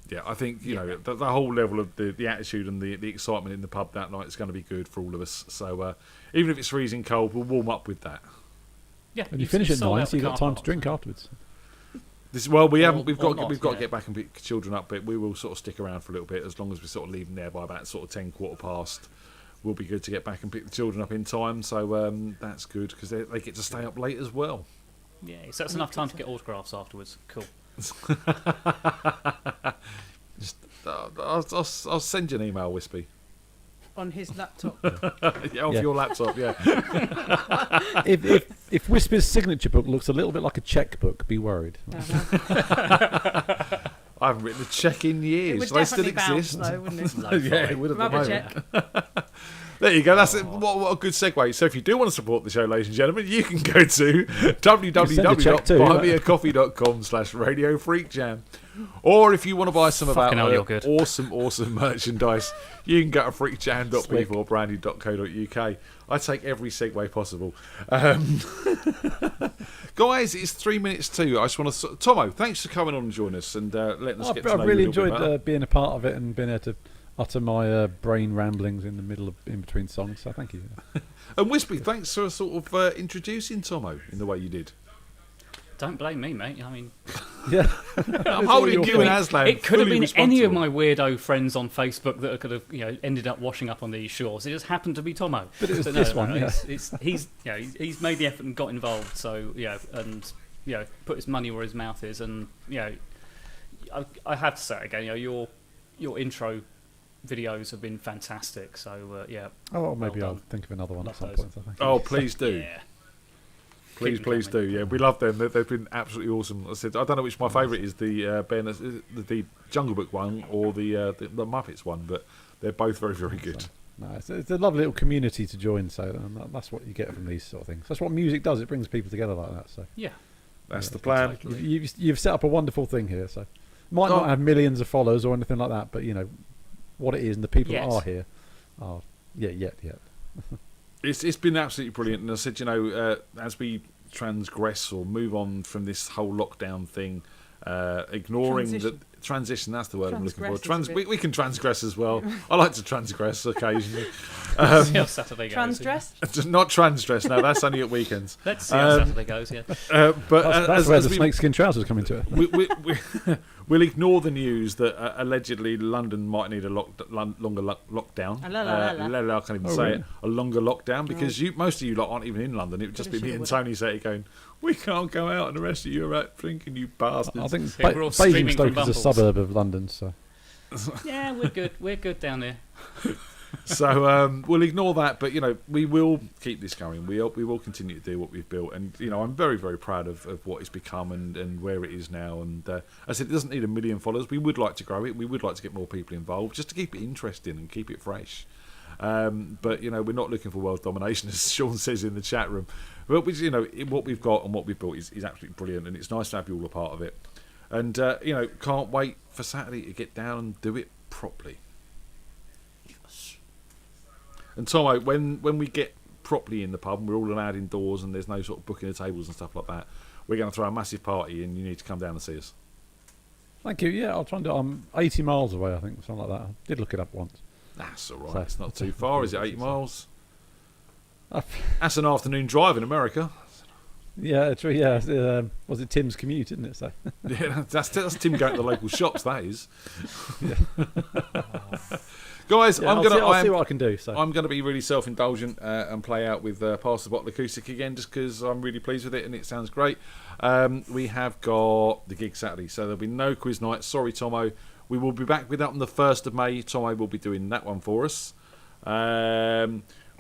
Yeah, I think the whole level of the attitude and the excitement in the pub that night is going to be good for all of us. So even if it's freezing cold, we'll warm up with that. Yeah, And you finish at 9, so you've got time to drink afterwards. We've Or got not, to get back and pick children up, but we will sort of stick around for a little bit as long as we sort of leave them there by about sort of 10 quarter past. We'll be good to get back and pick the children up in time. So that's good because they get to stay up late as well. Yeah, so that's enough time to get autographs afterwards. Cool. I'll send you an email, Wispy. On his laptop. Your laptop, yeah. if Wispy's signature book looks a little bit like a checkbook, be worried. I haven't written a check in years. It would Do they still definitely bounce, exist? though, wouldn't it? Yeah, it would at the Rubber moment. There you go. That's it. What a good segue. So if you do want to support the show, ladies and gentlemen, you can go to www.buymeacoffee.com/Radio FreakJam. Or if you want to buy some of our Fucking hell, you're good. awesome merchandise, you can go to freakjam.b4brandy.co.uk. I take every segue possible. Guys, it's 3 minutes to. I just want to... Tomo, thanks for coming on and joining us and letting us get to know I've really you a little bit better. enjoyed being a part of it and being able to utter my brain ramblings in between songs, so thank you. And Wispy, thanks for sort of introducing Tomo in the way you did. Don't blame me, mate. I mean, yeah, I'm holding you and Aslan. It could have fully been any of responsible. my weirdo friends on Facebook that could have, ended up washing up on these shores. It just happened to be Tomo. But it was So this one, yeah. He's made the effort and got involved. So and put his money where his mouth is. And I have to say it again. Your intro videos have been fantastic. So yeah. Oh, maybe well I'll done. think of another one at Love some those. point. So thank you. Oh, please do. Yeah. Please do. Yeah, we love them. They've been absolutely awesome. I said I don't know which my favourite is, the the Jungle Book one or the Muppets one, but they're both very, very good. No, it's a lovely little community to join. So that's what you get from these sort of things. That's what music does. It brings people together like that. So Yeah. That's the plan. Exactly. You've set up a wonderful thing here. So might not have millions of followers or anything like that, but you know what it is, and the people that are here are yet. It's been absolutely brilliant, and I said, you know, as we transgress or move on from this whole lockdown thing, ignoring the transition, that's the word I'm looking for. We can transgress as well. I like to transgress occasionally. See how Saturday goes. Transdress? Not transdress, no, that's only at weekends. Let's see how Saturday goes, yeah. But that's where the snakeskin trousers come into it. We'll ignore the news that allegedly London might need a longer lockdown. I can't even say it. A longer lockdown, because most of you lot aren't even in London. It would just be me and Tony Seti going, we can't go out, and the rest of you are out drinking, you bastards. I think Basingstoke is a suburb of London, so. Yeah, we're good. We're good down there. So we'll ignore that, but you know we will keep this going. We will continue to do what we've built, and you know I'm very, very proud of what it's become and where it is now. And I said it doesn't need 1 million followers. We would like to grow it. We would like to get more people involved, just to keep it interesting and keep it fresh. But you know we're not looking for world domination, as Sean says in the chat room. But you know what we've got and what we've built is absolutely brilliant, and it's nice to have you all a part of it. And you know can't wait for Saturday to get down and do it properly. And Tomo, when we get properly in the pub and we're all allowed indoors and there's no sort of booking of tables and stuff like that, we're going to throw a massive party and you need to come down and see us. Thank you. Yeah, I'll try and do it. I'm 80 miles away, I think, something like that. I did look it up once. That's all right. So, it's not too far, is it? 80 miles? That's an afternoon drive in America. Yeah, true. Yeah, was it Tim's commute, isn't it? So yeah, that's Tim going to the local shops. That is. Guys, yeah, I'll see what I can do. So I'm going to be really self-indulgent and play out with Pass the Bottle Acoustic again, just because I'm really pleased with it and it sounds great. We have got the gig Saturday, so there'll be no quiz night. Sorry, Tomo. We will be back with that on the 1st of May. Tomo will be doing that one for us.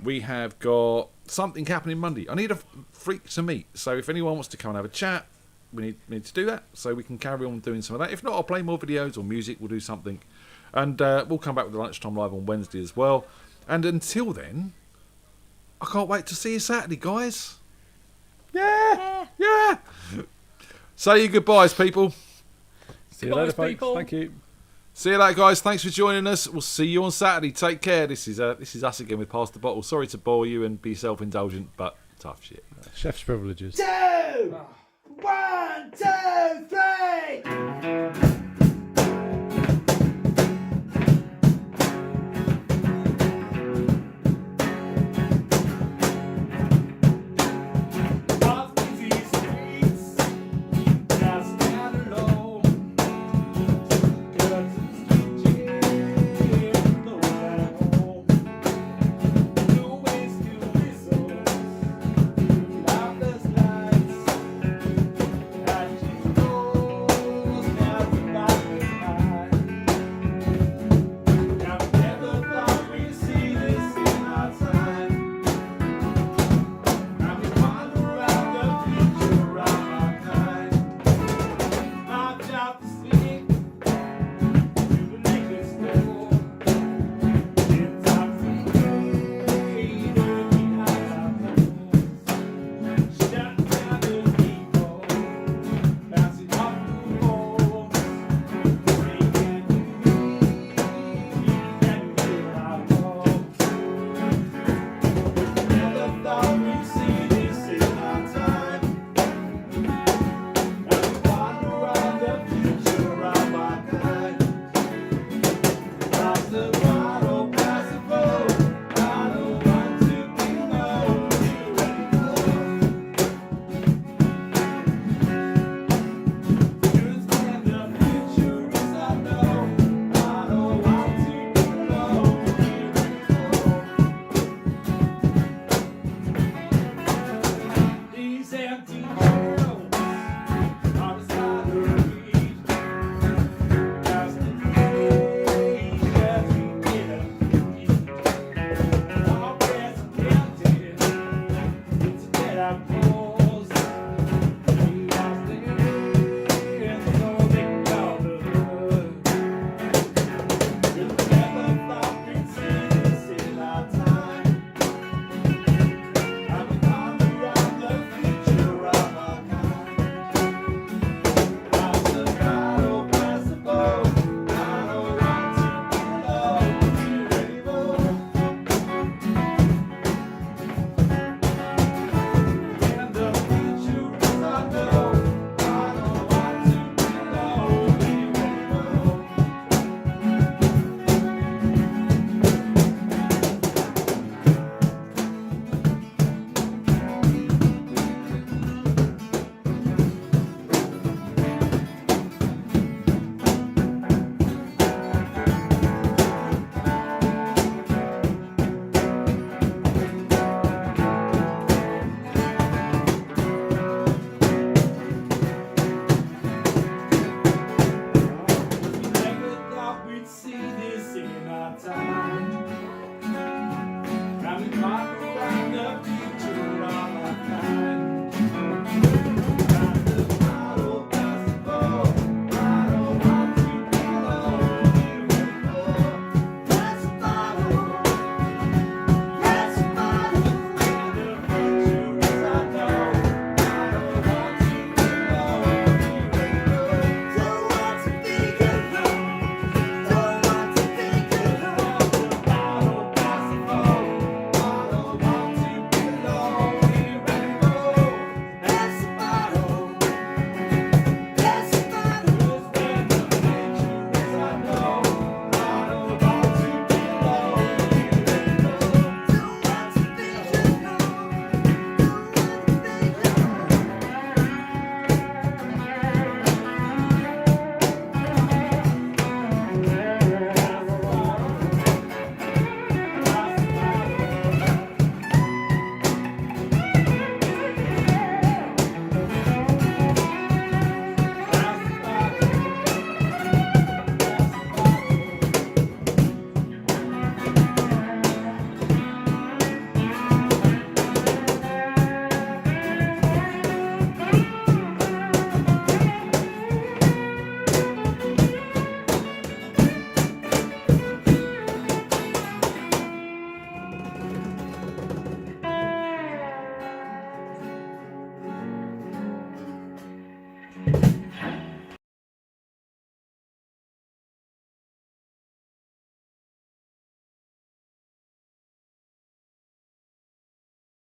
We have got something happening Monday. I need a freak to meet, so if anyone wants to come and have a chat, we need to do that, so we can carry on doing some of that. If not, I'll play more videos or music. We'll do something. And we'll come back with the Lunchtime Live on Wednesday as well. And until then, I can't wait to see you Saturday, guys. Yeah. Say your goodbyes, people. See you later, folks. Thank you. See you later, guys. Thanks for joining us. We'll see you on Saturday. Take care. This is us again with Pass the Bottle. Sorry to bore you and be self-indulgent, but tough shit. Chef's privileges. 2, 1, 2, 3.